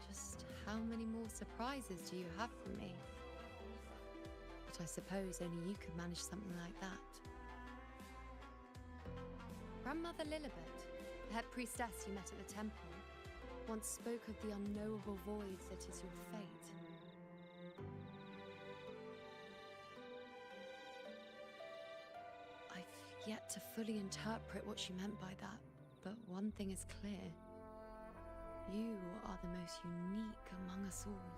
Just how many more surprises do you have for me? But I suppose only you could manage something like that. Grandmother Lilibet, the head priestess you met at the temple, once spoke of the unknowable voids that is your fate. I've yet to fully interpret what she meant by that, but one thing is clear. You are the most unique among us all.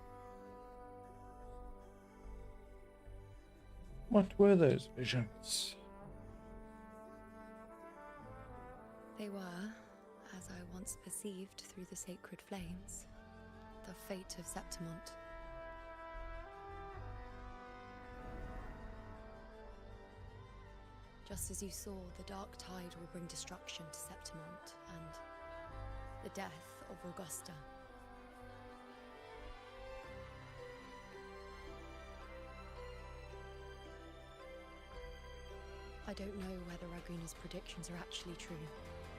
What were those visions? They were, as I once perceived through the sacred flames, the fate of Septimont. Just as you saw, the dark tide will bring destruction to Septimont and the death of Augusta. I don't know whether Raguna's predictions are actually true,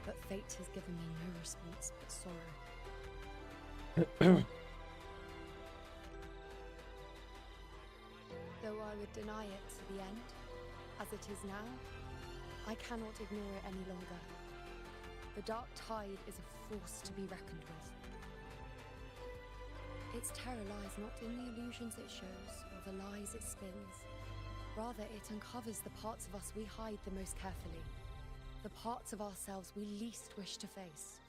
but fate has given me no response but sorrow. Though I would deny it to the end, as it is now, I cannot ignore it any longer. The dark tide is a force to be reckoned with. Its terror lies not in the illusions it shows or the lies it spins. Rather, it uncovers the parts of us we hide the most carefully. The parts of ourselves we least wish to face.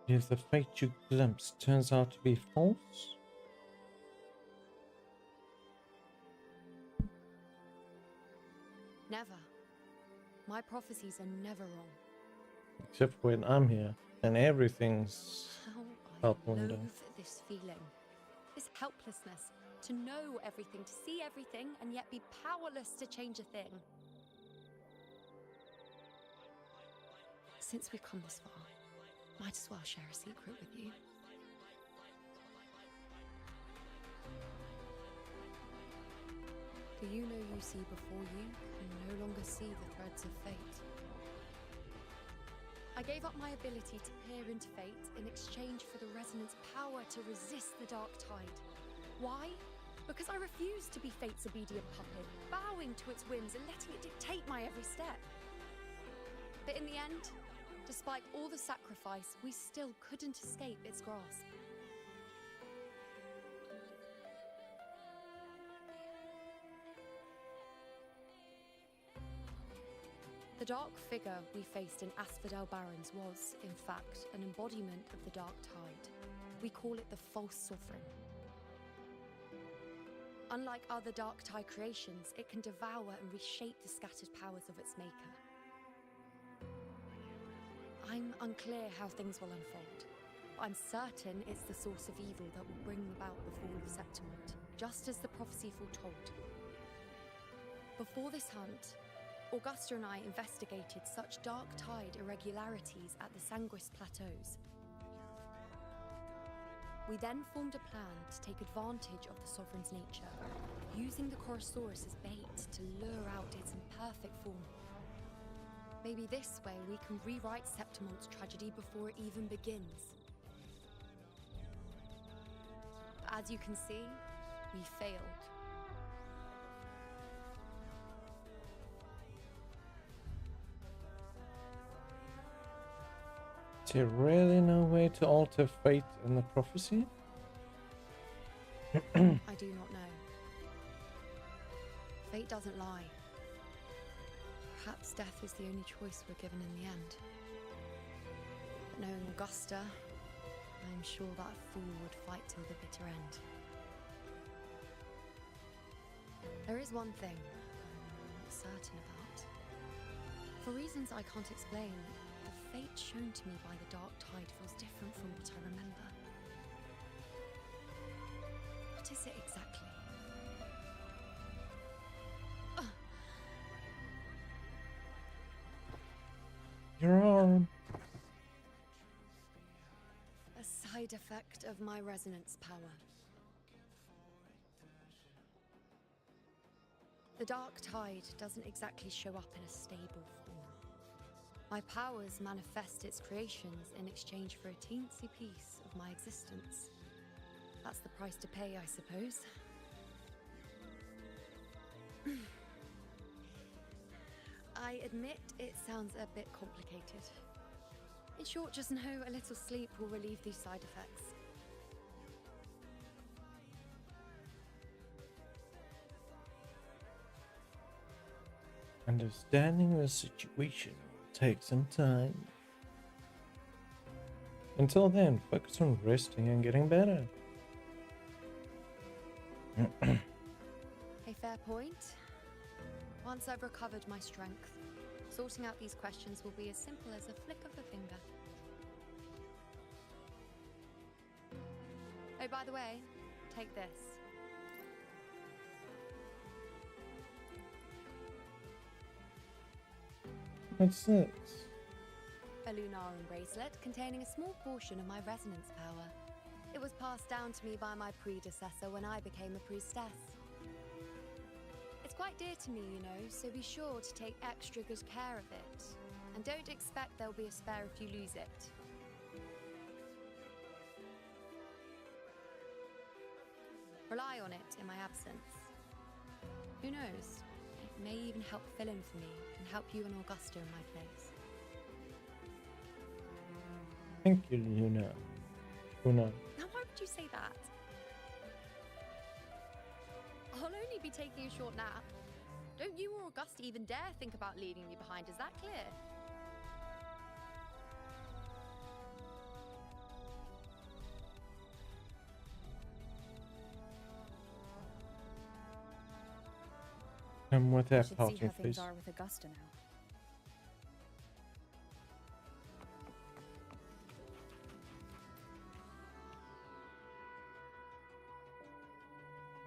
If the fate you glimpse turns out to be false? Never. My prophecies are never wrong. Except when I'm here and everything's How out I window. loathe this feeling. This helplessness. To know everything, to see everything, and yet be powerless to change a thing. Since we've come this far, might as well share a secret with you. you see before you can no longer see the threads of fate. I gave up my ability to peer into fate in exchange for the resonance power to resist the dark tide. Why? Because I refused to be fate's obedient puppet, bowing to its whims and letting it dictate my every step. But in the end, despite all the sacrifice, we still couldn't escape its grasp. The dark figure we faced in Asphodel Barrens was, in fact, an embodiment of the dark tide. We call it the false sovereign. Unlike other dark tide creations, it can devour and reshape the scattered powers of its maker. I'm unclear how things will unfold. I'm certain it's the source of evil that will bring about the fall of Septimont, just as the prophecy foretold. Before this hunt, Augusta and I investigated such dark tide irregularities at the Sanguis Plateaus. We then formed a plan to take advantage of the Sovereign's nature, using the Chorosaurus as bait to lure out its imperfect form. Maybe this way we can rewrite Septimont's tragedy before it even begins. But as you can see, we failed. Is there really no way to alter fate in the prophecy? I do not know. Fate doesn't lie. Perhaps death is the only choice we're given in the end. But knowing Augusta, I am sure that fool would fight till the bitter end. There is one thing I'm not certain about. For reasons I can't explain, the fate shown to me by the dark tide feels different from what I remember. What is it exactly? Your arm. A side effect of my resonance power. The dark tide doesn't exactly show up in a stable form. My powers manifest its creations in exchange for a teensy piece of my existence. That's the price to pay, I suppose. I admit it sounds a bit complicated. In short, just know a little sleep will relieve these side effects. Understanding the situation will take some time. Until then, focus on resting and getting better. A fair point. Once I've recovered my strength, sorting out these questions will be as simple as a flick of the finger. Oh, by the way, take this. What's this? A lunarum bracelet containing a small portion of my resonance power. It was passed down to me by my predecessor when I became a priestess. It's quite dear to me, you know, so be sure to take extra good care of it. And don't expect there'll be a spare if you lose it. Rely on it in my absence. Who knows? It may even help fill in for me and help you and Augusta in my place. Thank you, Luna. Now why would you say that? I'll only be taking a short nap. Don't you or Augusta even dare think about leaving me behind, is that clear? I'm with that Should see pouting how things face. are with Augusta now.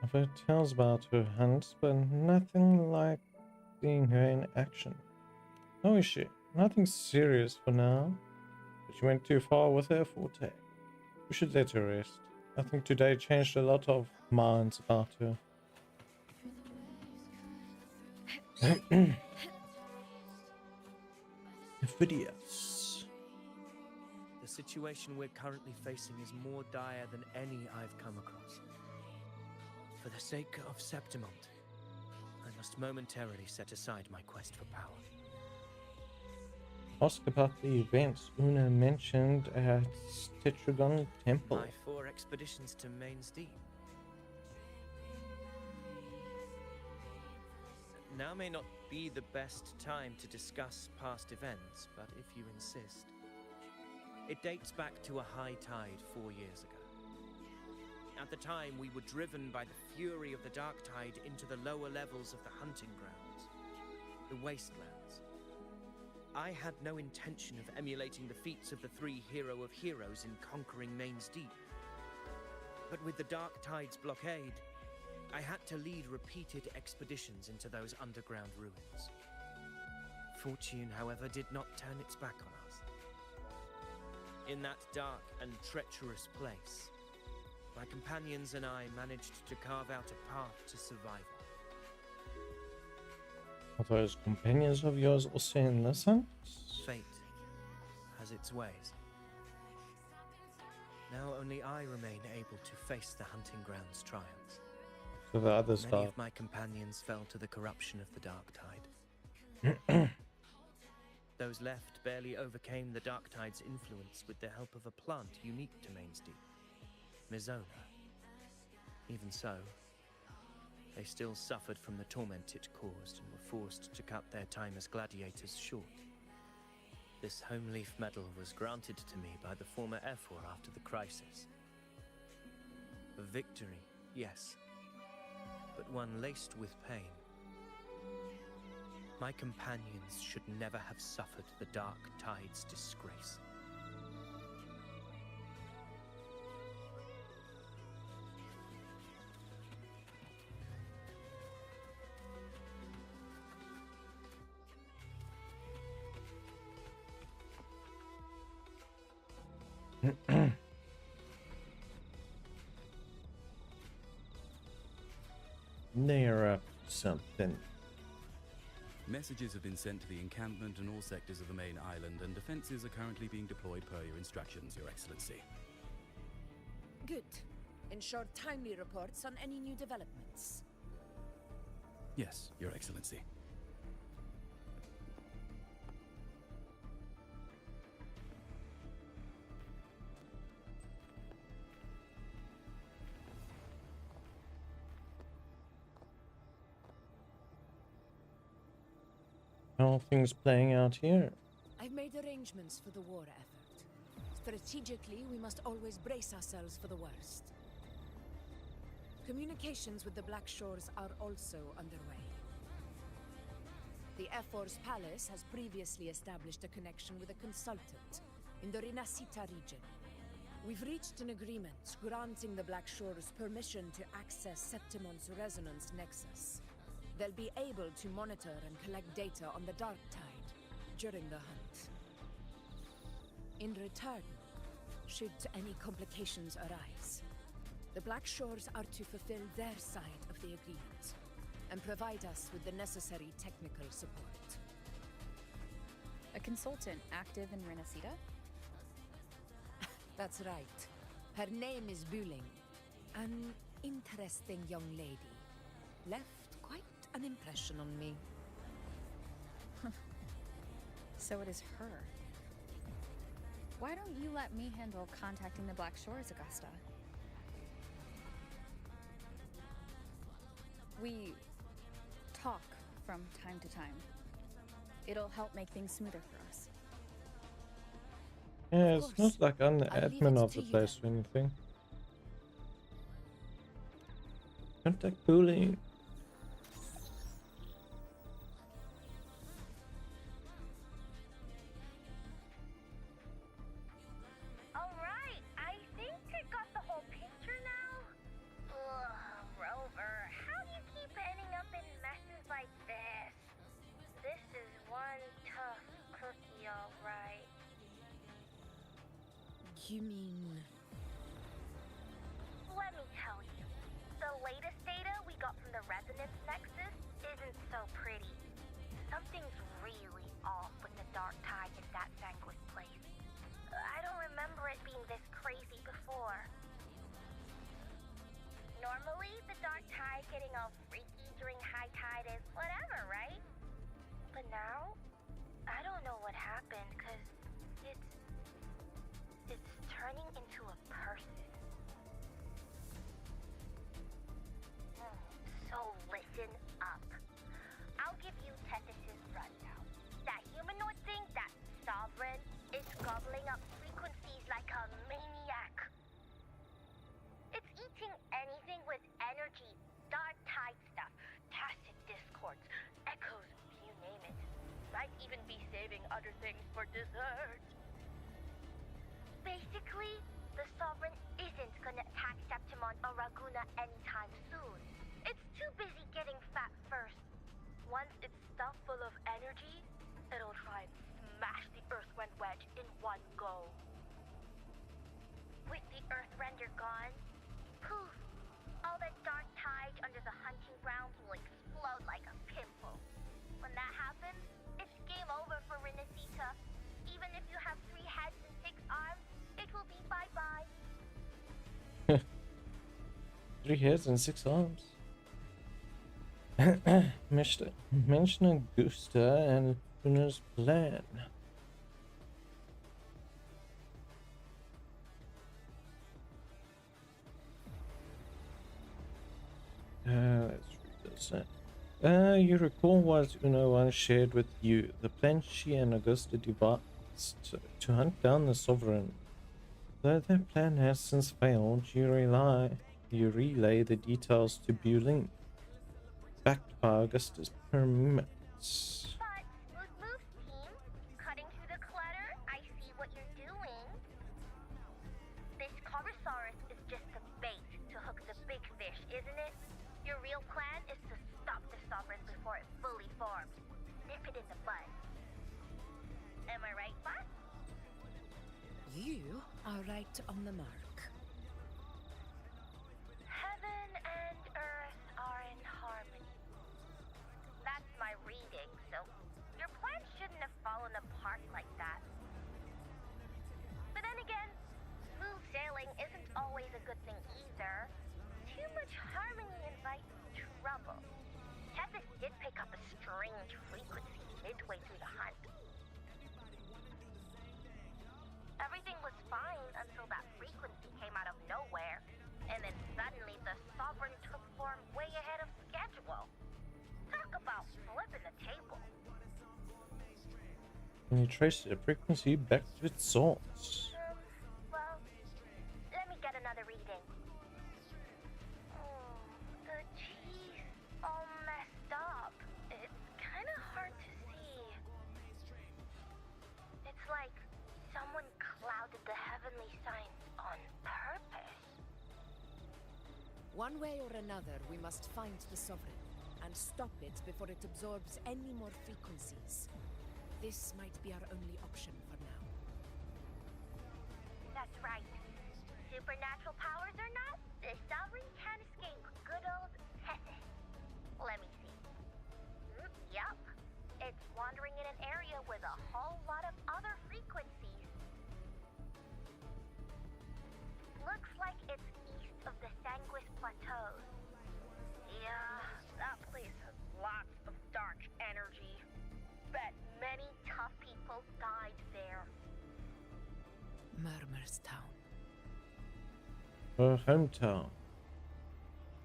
I've heard tales about her hunts, but nothing like seeing her in action. How is she? Nothing serious for now, but she went too far with her forte. We should let her rest. I think today changed a lot of minds about her. Videos. The situation we're currently facing is more dire than any I've come across. For the sake of Septimont, I must momentarily set aside my quest for power. Ask about the events Una mentioned at Tetragon Temple. My 4 expeditions to Main's Deep. Now may not be the best time to discuss past events, but if you insist. It dates back to a high tide 4 years ago. At the time, we were driven by the fury of the dark tide into the lower levels of the hunting grounds, the wastelands. I had no intention of emulating the feats of the 3 hero of heroes in conquering Main's Deep. But with the dark tide's blockade, I had to lead repeated expeditions into those underground ruins. Fortune, however, did not turn its back on us. In that dark and treacherous place, my companions and I managed to carve out a path to survival. Are those companions of yours also in this hunt? Fate has its ways. Now only I remain able to face the hunting grounds' triumphs. So the others Many died. of my companions fell to the corruption of the dark tide. Those left barely overcame the dark tide's influence with the help of a plant unique to Main's Deep, Mizona. Even so, they still suffered from the torment it caused and were forced to cut their time as gladiators short. This home leaf medal was granted to me by the former F4 after the crisis. A victory, yes, but one laced with pain. My companions should never have suffered the dark tide's disgrace. They're up to something. Messages have been sent to the encampment and all sectors of the main island, and defenses are currently being deployed per your instructions, Your Excellency. Good. Ensure timely reports on any new developments. Yes, Your Excellency. How are things playing out here? I've made arrangements for the war effort. Strategically, we must always brace ourselves for the worst. Communications with the Black Shores are also underway. The F4's palace has previously established a connection with a consultant in the Renasita region. We've reached an agreement granting the Black Shores permission to access Septimont's resonance nexus. They'll be able to monitor and collect data on the dark tide during the hunt. In return, should any complications arise, the Black Shores are to fulfill their side of the agreement and provide us with the necessary technical support. A consultant active in Renasita? That's right. Her name is Buling. An interesting young lady. Left quite an impression on me. So it is her. Why don't you let me handle contacting the Black Shores, Augusta? We talk from time to time. It'll help make things smoother for us. Yeah, it's not like I'm the admin of the place or anything. Contact Bullying. Alright, I think I got the whole picture now. Ugh, Rover, how do you keep ending up in messes like this? This is one tough cookie, alright. You mean... Let me tell you, the latest data we got from the Resonance Nexus isn't so pretty. Something's really off with the dark tide in that Sanguis place. I don't remember it being this crazy before. Normally, the dark tide getting all freaky during high tide is whatever, right? But now, I don't know what happened, cause it's turning into a person. So listen up. I'll give you Tethys' rundown. That humanoid thing, that sovereign, is gobbling up frequencies like a maniac. It's eating anything with energy, dark tide stuff, tacit discords, echoes, you name it. Might even be saving other things for dessert. Basically, the Sovereign isn't gonna attack Septimon or Raguna anytime soon. It's too busy getting fat first. Once it's stuffed full of energy, it'll try and smash the Earthwind wedge in one go. With the Earthrender gone, poof! All that dark tide under the hunting grounds will explode like a pimple. When that happens, it's game over for Renacita. Even if you have 3 heads and 6 arms, it will be bye-bye. 3 heads and 6 arms. Mention Augusta and Luna's plan. Let's read this. You recall what Una once shared with you. The plan she and Augusta devised to hunt down the Sovereign. Though their plan has since failed, you relay the details to Bulin, backed by Augusta's permits. But, Smooth Moves team, cutting through the clutter, I see what you're doing. This Corosaurus is just a bait to hook the big fish, isn't it? Your real plan is to stop the Sovereign before it fully forms. Nip it in the bud. Am I right, boss? You are right on the mark. Heaven and earth are in harmony. That's my reading, so your plan shouldn't have fallen apart like that. But then again, smooth sailing isn't always a good thing either. Too much harmony invites trouble. Tethys did pick up a strange frequency midway through the hunt. Everything was fine until that frequency came out of nowhere, and then suddenly the Sovereign took form way ahead of schedule. Talk about flipping the table. And you trace the frequency back to its source. Well, let me get another reading. The cheese all messed up. It's kind of hard to see. It's like someone clouded the heavenly signs on purpose. One way or another, we must find the Sovereign and stop it before it absorbs any more frequencies. This might be our only option for now. That's right. Supernatural powers or not, the Sovereign can't escape good old Tethys. Let me see. Yup. It's wandering in an area with a whole lot of other frequencies. Looks like it's east of the Sanguis Plateaus. Yeah, that place has lots of dark energy. Bet many tough people died there. Murmur's Town. Her hometown.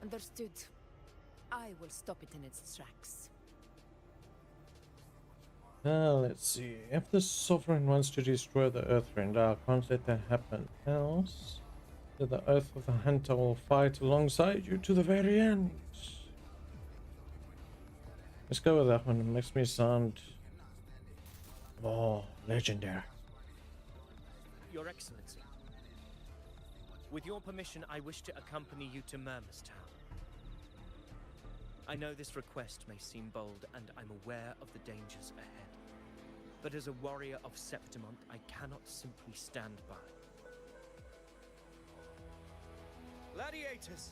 Understood. I will stop it in its tracks. Let's see. If the Sovereign wants to destroy the Earthwind, I can't let that happen. Else, the Oath of the Hunter will fight alongside you to the very end. Let's go with that one. It makes me sound more legendary. Your Excellency, with your permission, I wish to accompany you to Murmur's Town. I know this request may seem bold, and I'm aware of the dangers ahead. But as a warrior of Septimont, I cannot simply stand by. Gladiators,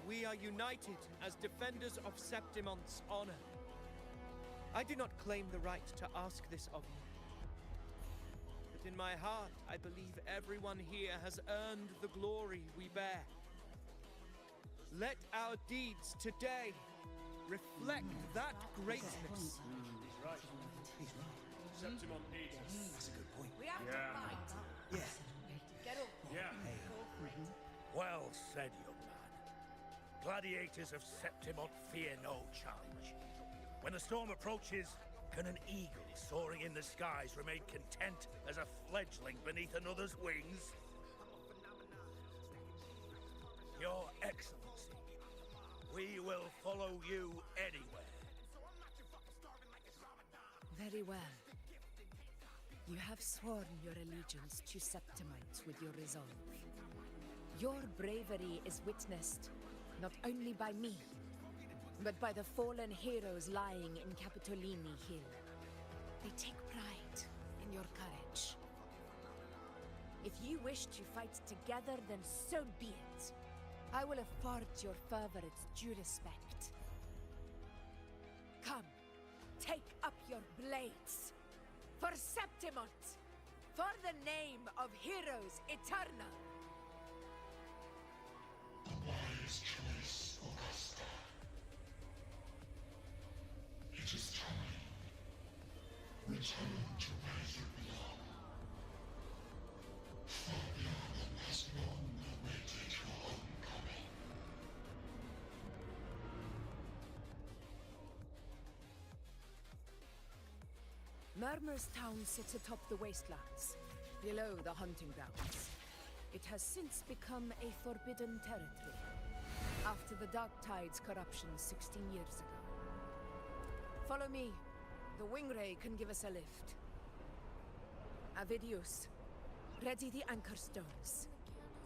we are united as defenders of Septimont's honor. I do not claim the right to ask this of you. But in my heart, I believe everyone here has earned the glory we bear. Let our deeds today reflect that greatness. He's right. Septimon needs us. That's a good point. We have to fight. Yeah. Get over. Yeah. Well said, young man. Gladiators of Septimon fear no challenge. When the storm approaches, can an eagle soaring in the skies remain content as a fledgling beneath another's wings? Your Excellency, we will follow you anywhere. Very well. You have sworn your allegiance to Septimite with your resolve. Your bravery is witnessed not only by me, but by the fallen heroes lying in Capitolini Hill. They take pride in your courage. If you wish to fight together, then so be it. I will afford your fervor its due respect. Come, take up your blades. For Septimont! For the name of heroes eternal! A wise choice, Augusta. It is time. Return to where you belong. Fabian has long awaited your homecoming. Murmur's town sits atop the wastelands, below the hunting grounds. It has since become a forbidden territory, after the Dark Tide's corruption 16 years ago. Follow me. The Wingray can give us a lift. Avidius, ready the anchor stones.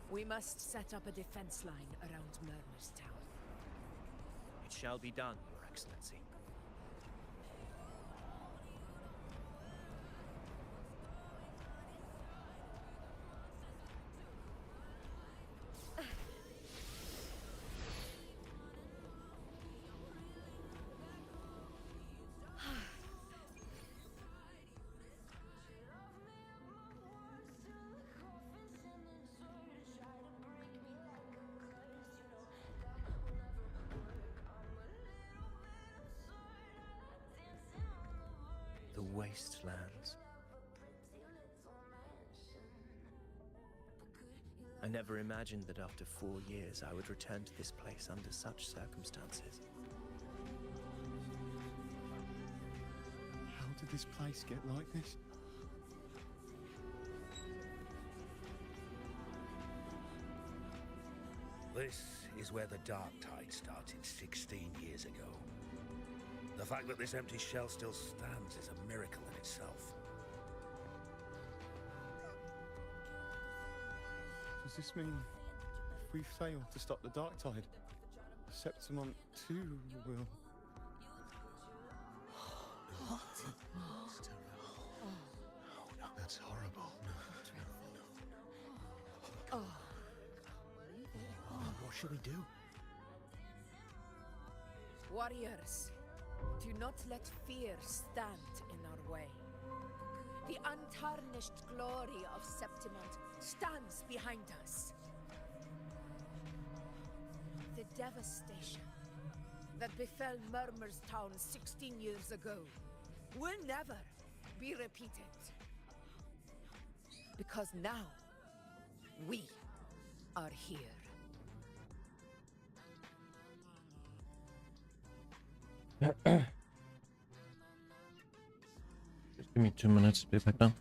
We must set up a defense line around Murmur's town. It shall be done, Your Excellency. The wastelands. I never imagined that after 4 years I would return to this place under such circumstances. How did this place get like this? This is where the Dark Tide started 16 years ago. The fact that this empty shell still stands is a miracle in itself. Does this mean if we fail to stop the Dark Tide, Septimon too will... What? That's horrible. Oh. What should we do? Warriors, do not let fear stand in our way. The untarnished glory of Septimont stands behind us. The devastation that befell Murmur's town 16 years ago will never be repeated. Because now, we are here. Just give me 2 minutes to be back down.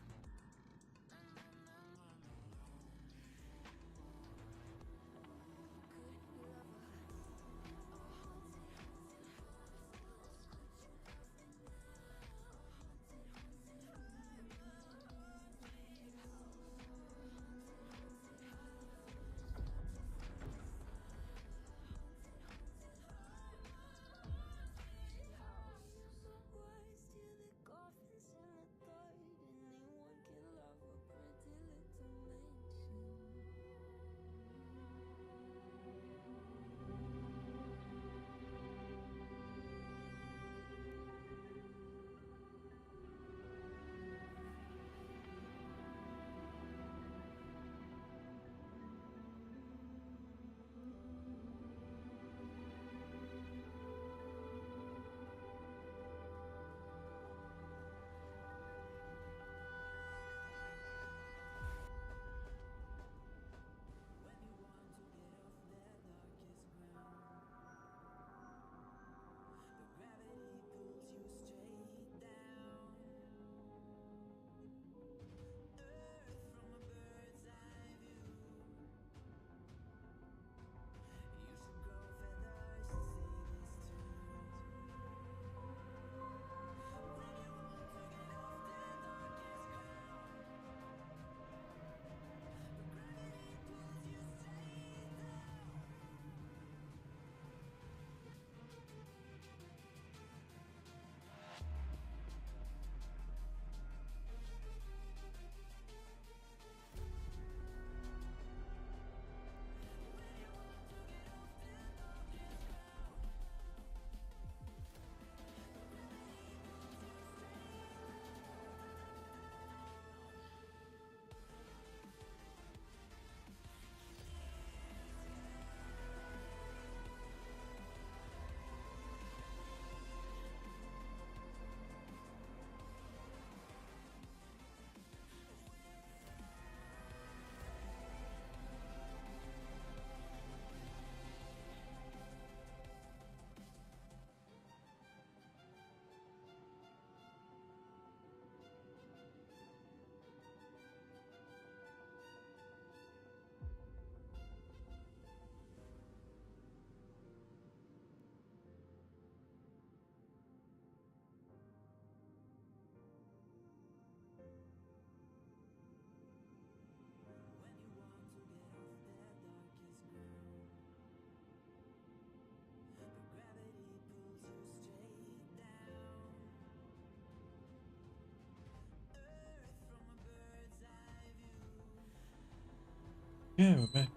Yeah, we're back.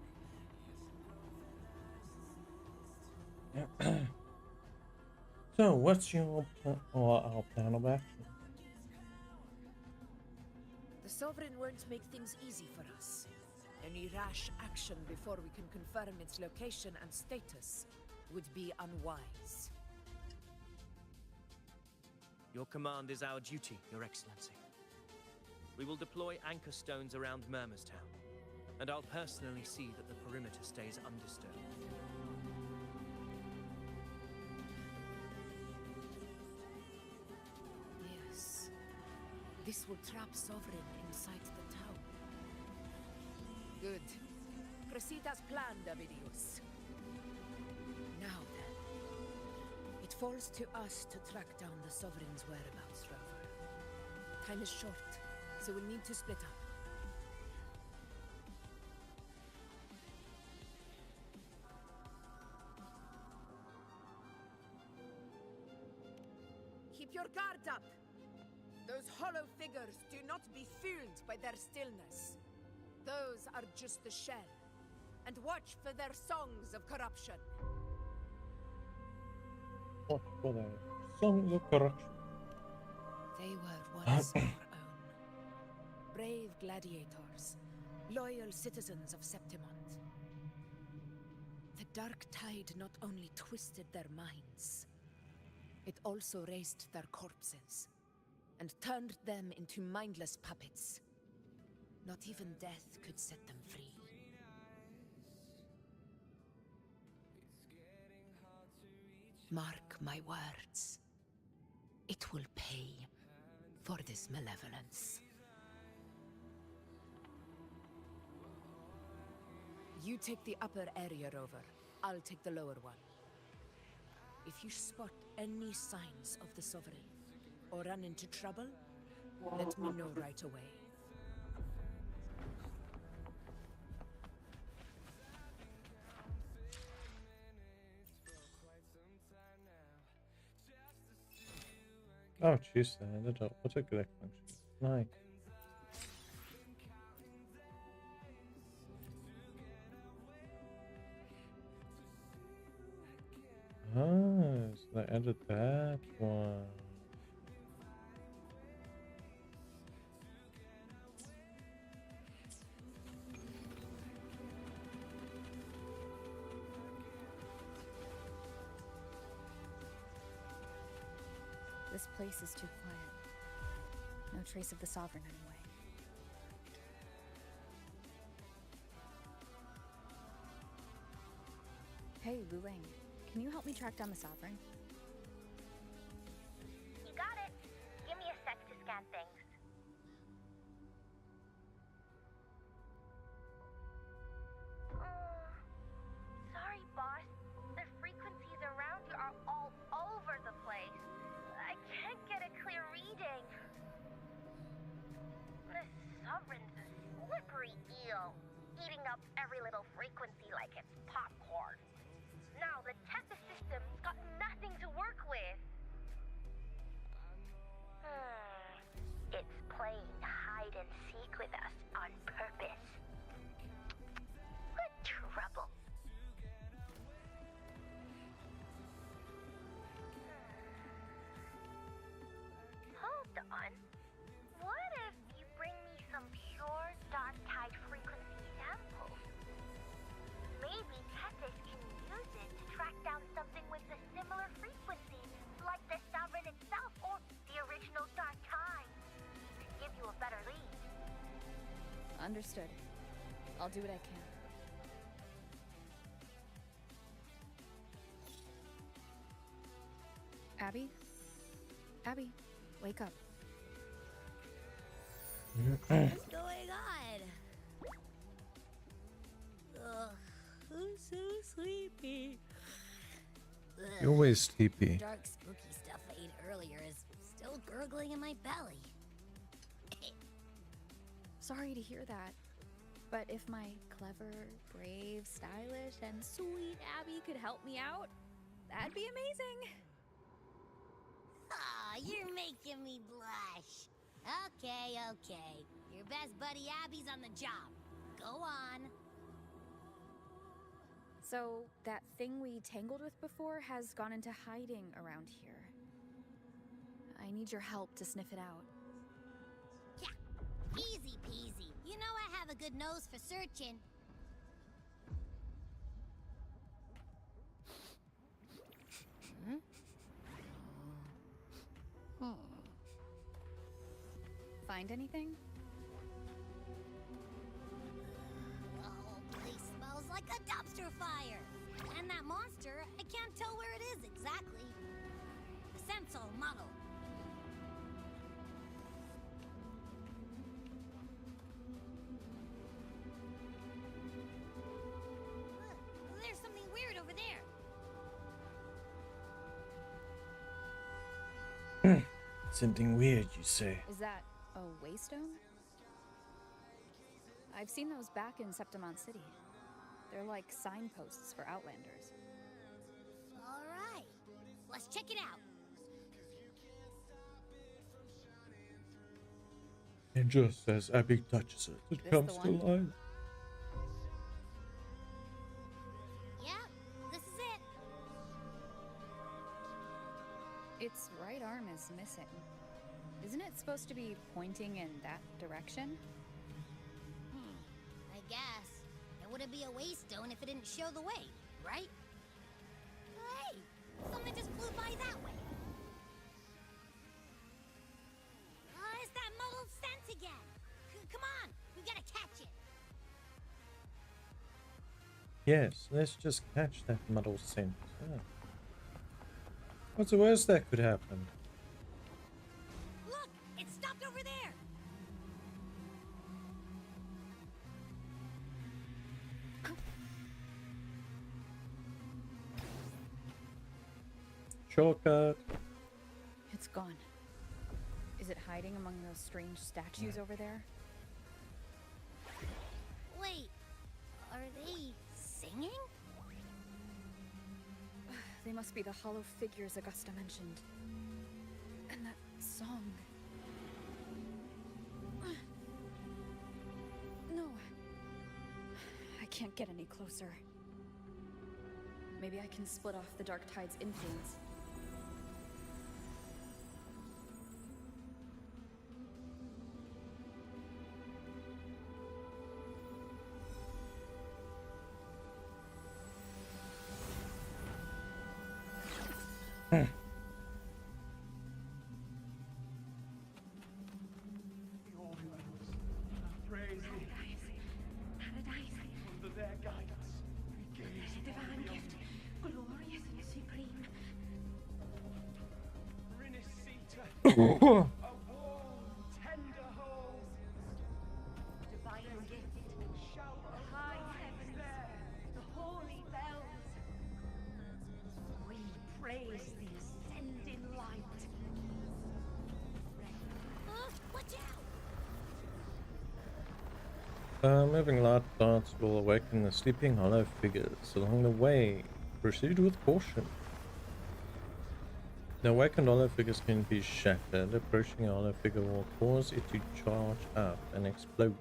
So, what's your our plan of action? The Sovereign won't make things easy for us. Any rash action before we can confirm its location and status would be unwise. Your command is our duty, Your Excellency. We will deploy anchor stones around Murmurstown, and I'll personally see that the perimeter stays undisturbed. Yes. This will trap Sovereign inside the tower. Good. Proceed as planned, Avidius. Now then. It falls to us to track down the Sovereign's whereabouts, Rover. Time is short, so we'll need to split up. Keep your guard up! Those hollow figures do not be fooled by their stillness. Those are just the shell. And watch for their songs of corruption. What for their songs of corruption? They were once our own. Brave gladiators, loyal citizens of Septimont. The Dark Tide not only twisted their minds, it also raised their corpses and turned them into mindless puppets. Not even death could set them free. Mark my words. It will pay for this malevolence. You take the upper area, Rover. I'll take the lower one. If you spot any signs of the Sovereign, or run into trouble, let me know right away. Oh, jeez, the autocorrect function. Nice. Ah, so they added that one. This place is too quiet. No trace of the Sovereign anyway. Hey, Wu Ling, can you help me track down the Sovereign? You got it. Give me a sec to scan things. Sorry, boss. The frequencies around you are all over the place. I can't get a clear reading. The Sovereign's a slippery eel, eating up every little frequency like it's popcorn. Now the Teta system's got nothing to work with. It's playing hide and seek with us on purpose. What trouble. Hold on. What if you bring me some pure Dark Tide frequency samples? Maybe Tethys can use it to track down something with a similar frequency, like the Sovereign itself or the original Dark Tide, to give you a better lead. Understood. I'll do what I can. Abby? Abby, wake up. What's going on? Ugh, I'm so sleepy. You're always sleepy. Dark, spooky stuff I ate earlier is still gurgling in my belly. Sorry to hear that. But if my clever, brave, stylish, and sweet Abby could help me out, that'd be amazing. Aw, you're making me blush. Okay. Your best buddy Abby's on the job. Go on. So, that thing we tangled with before has gone into hiding around here. I need your help to sniff it out. Yeah, easy peasy. You know I have a good nose for searching. Find anything? The whole place smells like a dumpster fire. And that monster, I can't tell where it is exactly. The scent's all muddled. Look, there's something weird over there. Something weird, you say? Is that a waystone? I've seen those back in Septimont City. They're like signposts for Outlanders. All right, let's check it out. And just as Abby touches it, it comes to life. Yeah, this is it. Its right arm is missing. Isn't it supposed to be pointing in that direction? I guess. It wouldn't be a waystone if it didn't show the way, right? Hey, something just flew by that way. It's that muddled scent again. Come on, we gotta catch it. Yes, let's just catch that muddled scent. Yeah. What's the worst that could happen? Look, it stopped over there. Shortcut. It's gone. Is it hiding among those strange statues over there? Wait, are they singing? They must be the hollow figures Augusta mentioned. And that song. No. I can't get any closer. Maybe I can split off the Dark Tide's influence. Moving large darts will awaken the sleeping hollow figures along the way. Proceed with caution. The awakened hollow figures can be shattered. Approaching a hollow figure will cause it to charge up and explode,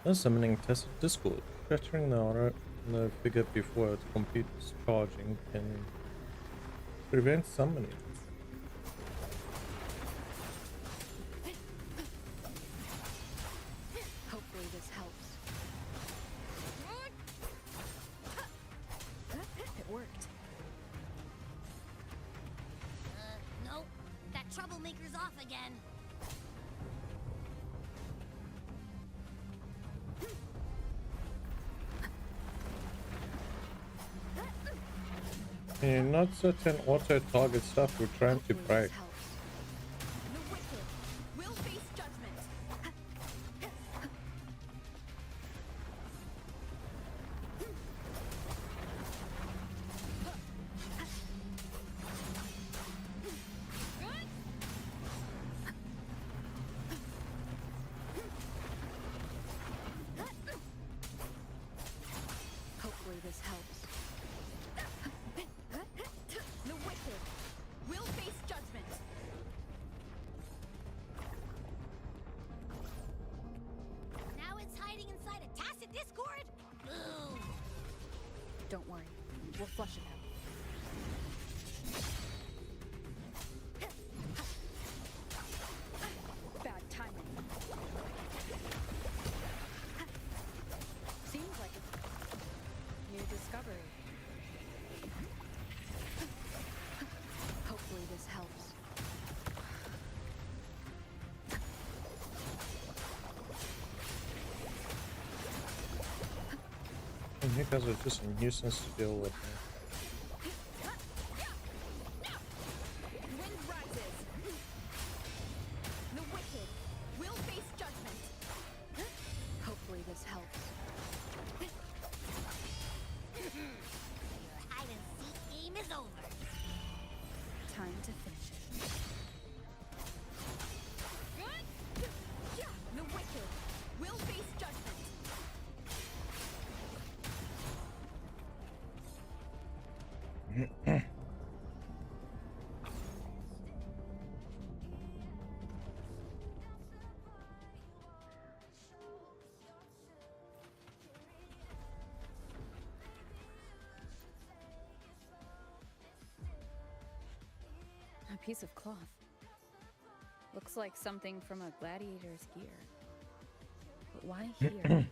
thus summoning tacit discord. Shattering the hollow figure before it completes charging can prevent summoning. Hopefully this helps. It worked. Nope. That troublemaker's off again. Yeah, not certain auto-target stuff we're trying to break. Hopefully this helps. The wicked will face judgment. We'll flush it out. Bad timing. Seems like a new discovery. Hopefully this helps. And you guys are just a nuisance to deal with. Wind rises. The wicked will face judgment. Hopefully this helps. Your hide and seek game is over. Time to finish it. The wicked will face judgment. A piece of cloth. Looks like something from a gladiator's gear. But why here?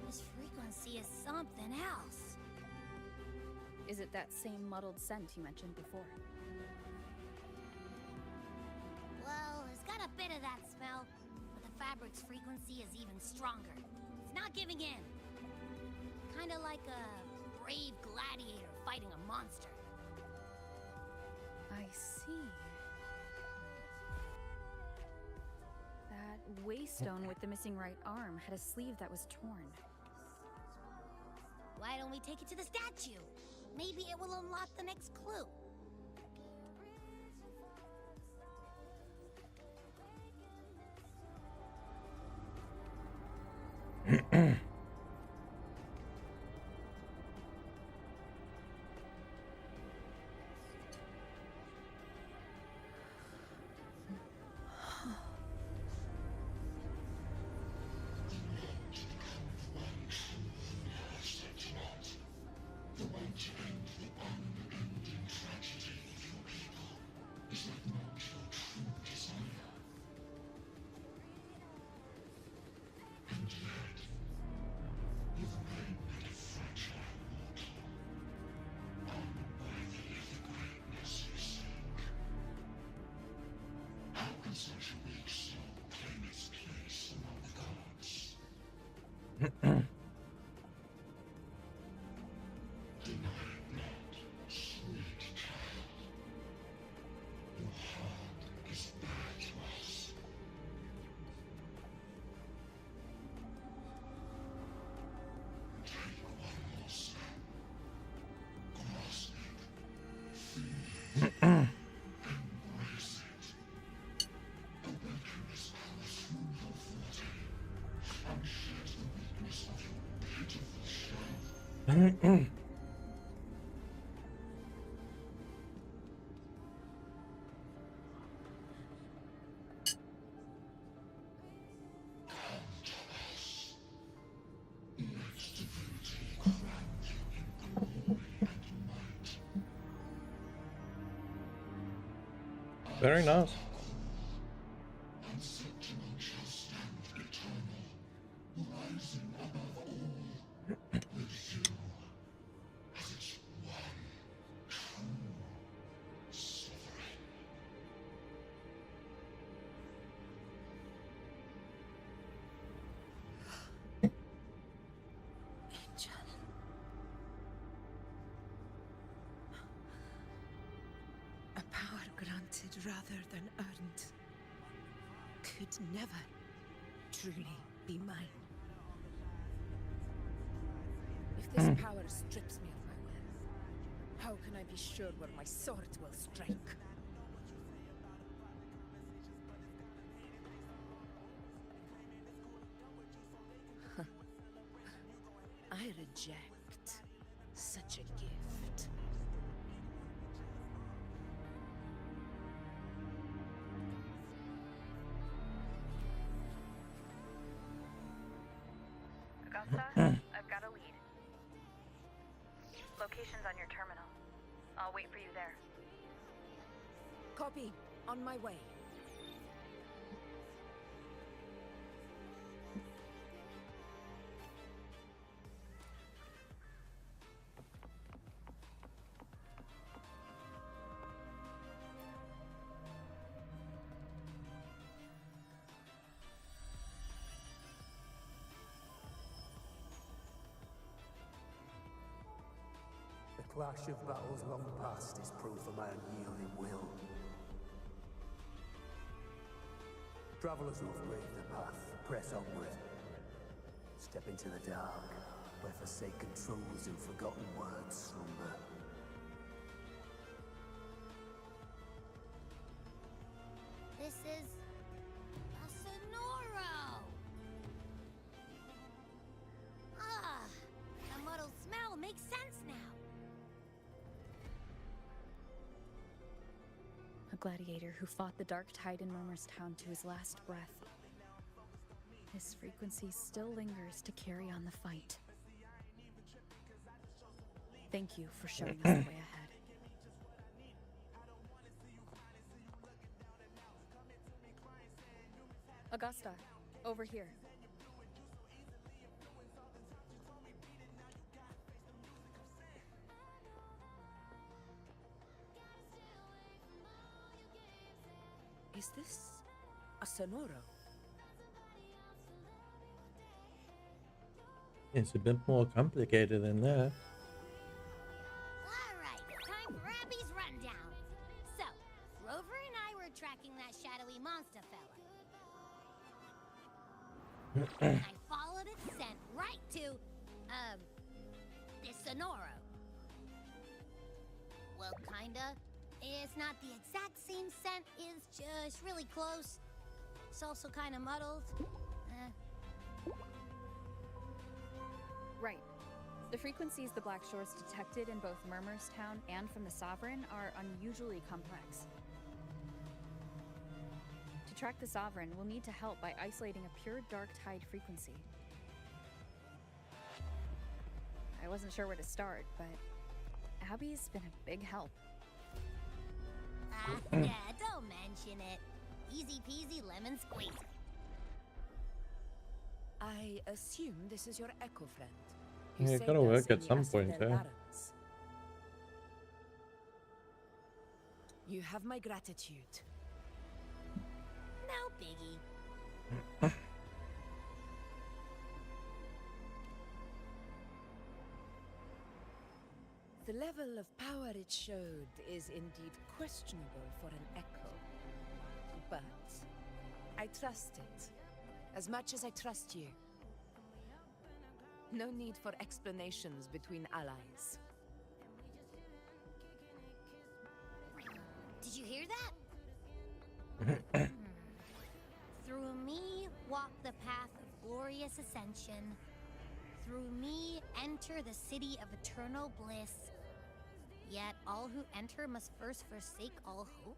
This frequency is something else. Is it that same muddled scent you mentioned before? Well, it's got a bit of that smell, but the fabric's frequency is even stronger. It's not giving in. Kinda like a brave gladiator fighting a monster. I see. That waystone with the missing right arm had a sleeve that was torn. Why don't we take it to the statue? Maybe it will unlock the next clue. Very nice. A power granted rather than earned could never truly be mine. If this power strips me of my will, how can I be sure where my sword will strike? I reject such a gift. I got Augusta, I've got a lead. Location's on your terminal. I'll wait for you there. Copy. On my way. The clash of battles long past is proof of my unyielding will. Travelers who have braved the path, press onward. Step into the dark, where forsaken truths and forgotten words slumber. This is a Sonoro! Ah, the muddled smell makes sense now. A gladiator who fought the Dark Tide in Murmurstown to his last breath. His frequency still lingers to carry on the fight. Thank you for showing us the way ahead. Augusta, over here. Is this a Sonoro? It's a bit more complicated than that. Alright, time for Abby's rundown. So, Rover and I were tracking that shadowy monster fella. I followed its scent right to, this Sonoro. Well, kinda. It's not the exact same scent, it's just really close. It's also kinda muddled. Right. The frequencies the Black Shores detected in both Murmurstown and from the Sovereign are unusually complex. To track the Sovereign, we'll need to help by isolating a pure Dark Tide frequency. I wasn't sure where to start, but Abby's been a big help. Yeah, don't mention it. Easy peasy lemon squeezy. I assume this is your echo friend. Yeah, gotta work at some point, eh? You have my gratitude. No biggie. The level of power it showed is indeed questionable for an echo. But I trust it, as much as I trust you. No need for explanations between allies. Did you hear that? Through me walk the path of glorious ascension. Through me enter the city of eternal bliss. Yet all who enter must first forsake all hope.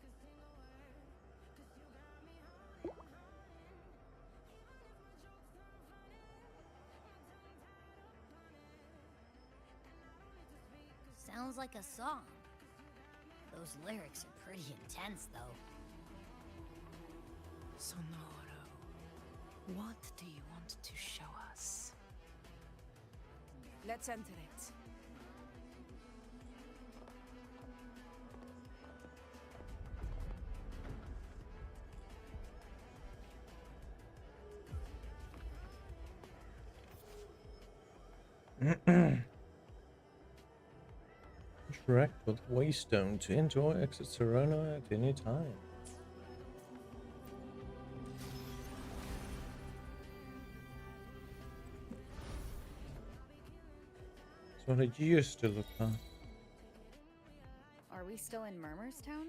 Sounds like a song. Those lyrics are pretty intense, though. Sonoro, what do you want to show us? Let's enter it. Interact with Waystone to enter or exit Serrano at any time. That's what it used to look like. Are we still in Murmurstown?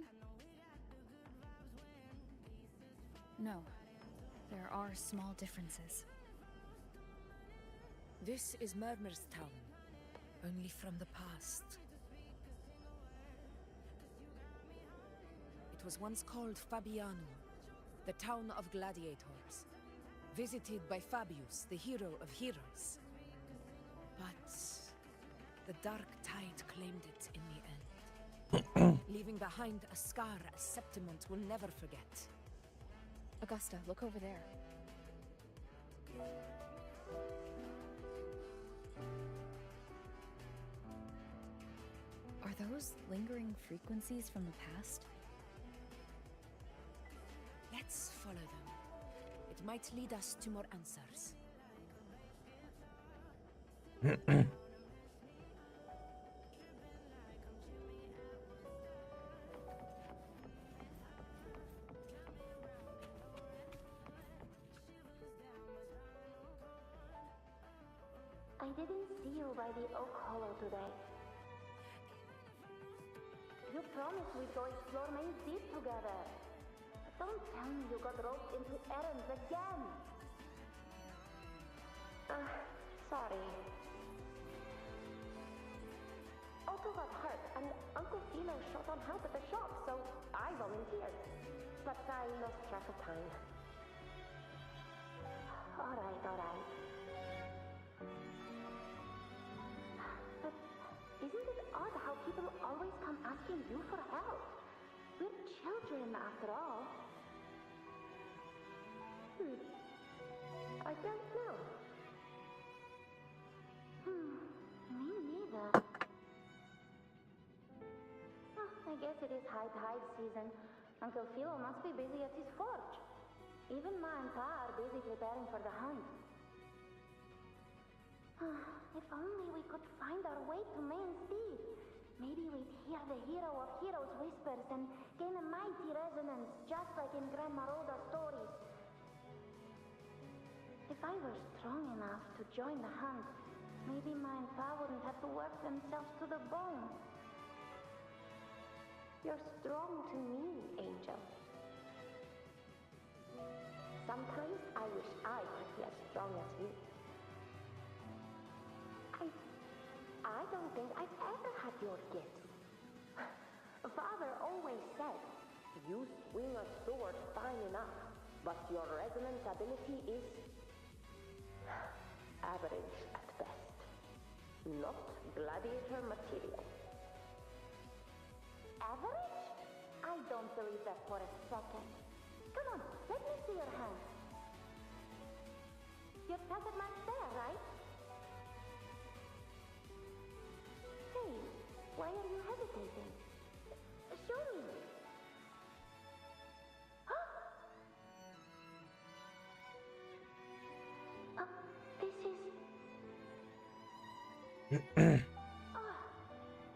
No. There are small differences. This is Murmurstown, only from the past. It was once called Fabiano, the town of gladiators, visited by Fabius, the hero of heroes. But the dark tide claimed it in the end, leaving behind a scar Septimont will never forget. Augusta, look over there. Are those lingering frequencies from the past? Let's follow them. It might lead us to more answers. I didn't see you by the Oak Hollow today. You promised we'd go explore Main Deep together. Don't tell me you got roped into errands again. Sorry. Otto got hurt and Uncle Philo shot on help at the shop, so I volunteered. But I lost track of time. Alright. But isn't it odd how people always come asking you for help? We're children after all. I don't know. Me neither. I guess it is high tide season. Uncle Philo must be busy at his forge. Even Ma and Pa are busy preparing for the hunt. If only we could find our way to Main Deep. Maybe we'd hear the hero of heroes whispers and gain a mighty resonance, just like in Grandma Rhoda's stories. If I were strong enough to join the hunt, maybe Ma and Pa wouldn't have to work themselves to the bone. You're strong to me, Angel. Sometimes I wish I could be as strong as you. I don't think I've ever had your gifts. Father always said, you swing a sword fine enough, but your resonance ability is average at best. Not gladiator material. Average? I don't believe that for a second. Come on, let me see your hand. Your target mark's there, right? Hey, why are you hesitating? Show me. This is...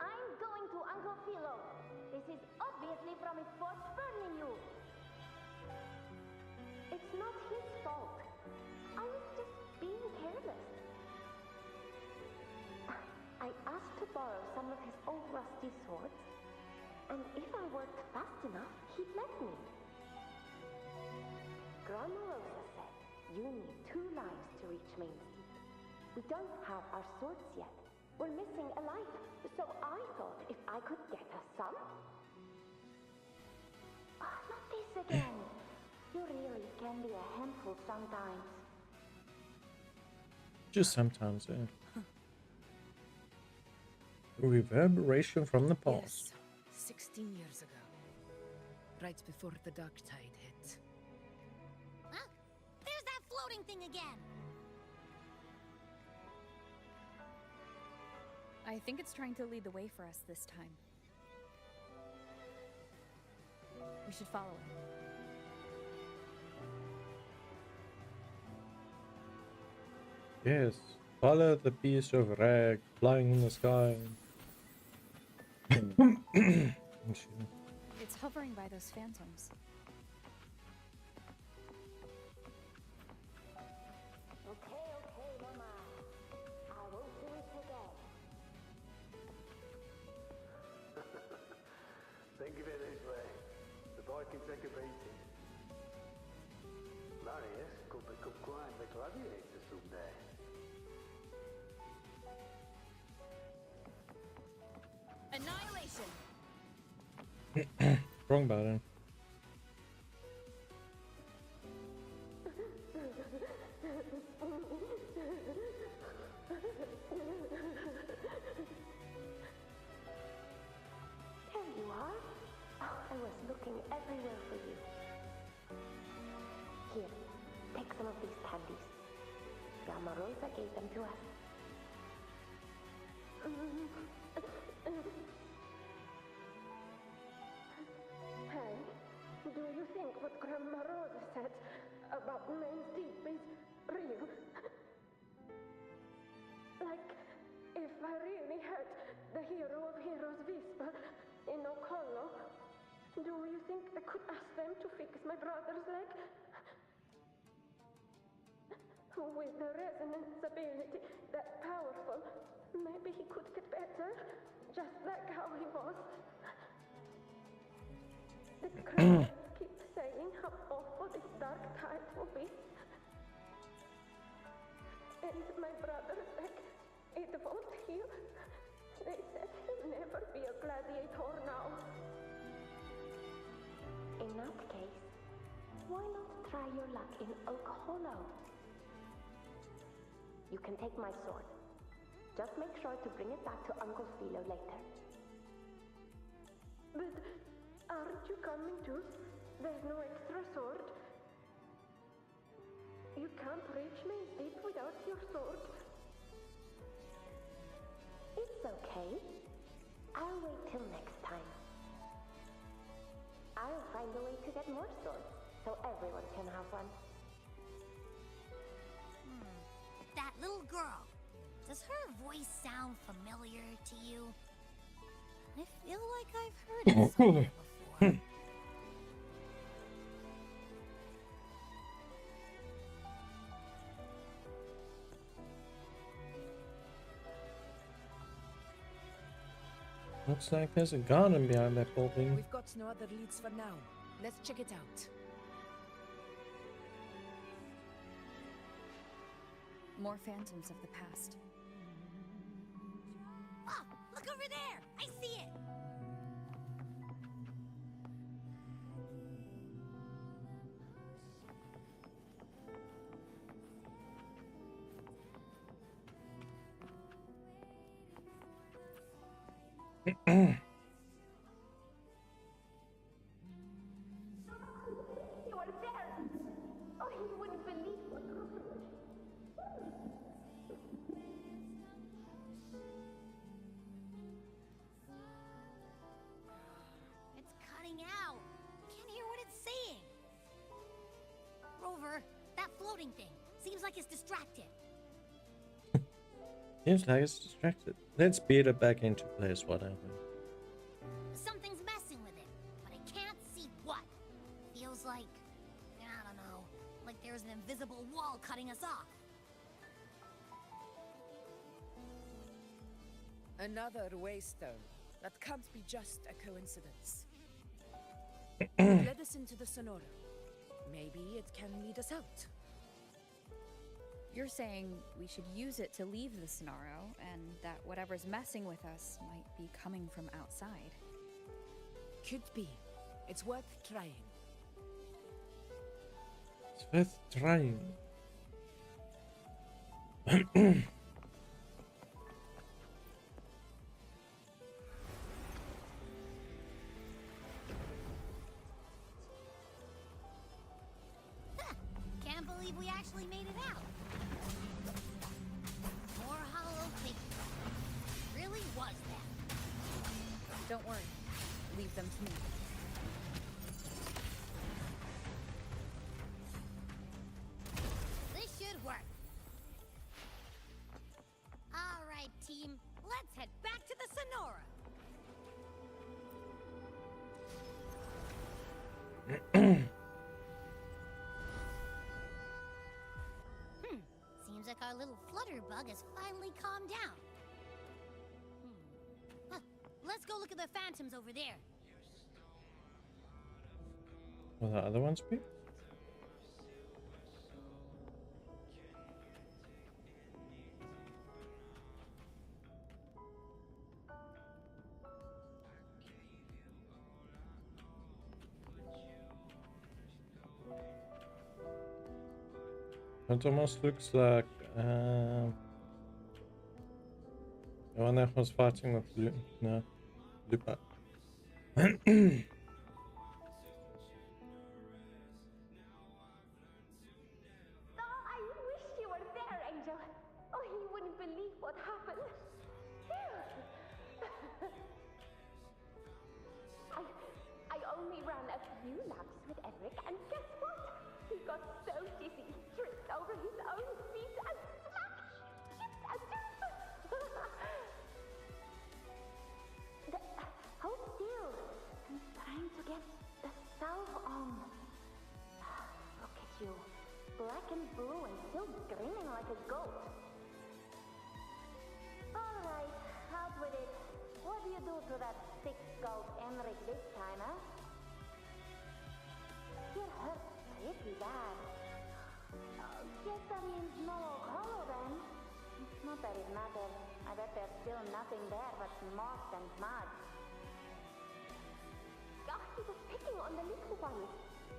I'm going to Uncle Philo. This is obviously from his forge burning you. It's not his fault. I was just being careless. I asked to borrow some of his old rusty swords, and if I worked fast enough, he'd let me. Grandma Rosa said you need 2 lives to reach Main Deep. We don't have our swords yet. We're missing a life, so I thought if I could get us some... not this again. You really can be a handful sometimes. Just sometimes, yeah. Reverberation from the past. Yes, 16 years ago. Right before the dark tide hit. Huh? There's that floating thing again! I think it's trying to lead the way for us this time. We should follow it. Yes, follow the piece of rag flying in the sky. It's hovering by those phantoms. Okay, Mama. I won't do it again. Think of it this way. The boy can take a beating. Larius could become quite the gladiator someday. Annihilation! Wrong button. looking everywhere for you. Here, take some of these candies. Grandma Rosa gave them to us. Hey, do you think what Grandma Rosa said about Main's Deep is real? Like, if I really had the hero of heroes whisper in Okolo, do you think I could ask them to fix my brother's leg? With the resonance ability that powerful, maybe he could get better, just like how he was. The crowd keeps saying how awful this dark tide will be. And my brother's leg, it won't heal. They said he'll never be a gladiator now. In that case, why not try your luck in Oak Hollow? You can take my sword. Just make sure to bring it back to Uncle Philo later. But aren't you coming too? There's no extra sword. You can't reach me deep without your sword. It's okay. I'll wait till next time. I'll find a way to get more swords, so everyone can have one. That little girl. Does her voice sound familiar to you? I feel like I've heard it somewhere before. Looks like there's a garden behind that building. We've got no other leads for now. Let's check it out. More phantoms of the past. Oh, look over there! I see it! You are there! Oh, you wouldn't believe what It's cutting out. Can't hear what it's saying. Rover, that floating thing seems like it's distracted. Seems like it's distracted. Let's beat it back into place, whatever. Something's messing with it, but I can't see what. Feels like, I don't know, like there's an invisible wall cutting us off. Another waystone. That can't be just a coincidence. It led us into the Sonora. Maybe it can lead us out. You're saying we should use it to leave the Sonaro, and that whatever's messing with us might be coming from outside. Could be. It's worth trying. It's worth trying. Can't believe we actually made it out. More hollow figures. Really was that. Don't worry. Leave them to me. This should work. All right, team. Let's head back to the Sonora. Seems like our little flutterbug has finally calmed down. Let's go look at the phantoms over there. Will the other ones be? It almost looks like the one that was fighting with Lupa. black and blue and still grinning like a goat. Alright, out with it. What do you do to that thick-skulled Emmerich this time, huh? You're hurt pretty bad. Guess that means no hollow then. Not that it matters. I bet there's still nothing there but moss and mud. Oh, he was picking on the little one.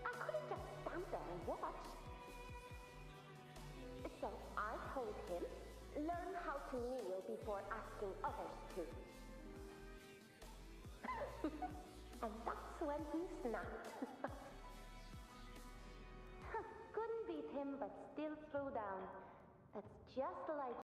I couldn't just stand there and watch. So I told him, learn how to kneel before asking others to. And that's when he snapped. Couldn't beat him, but still threw down. That's just like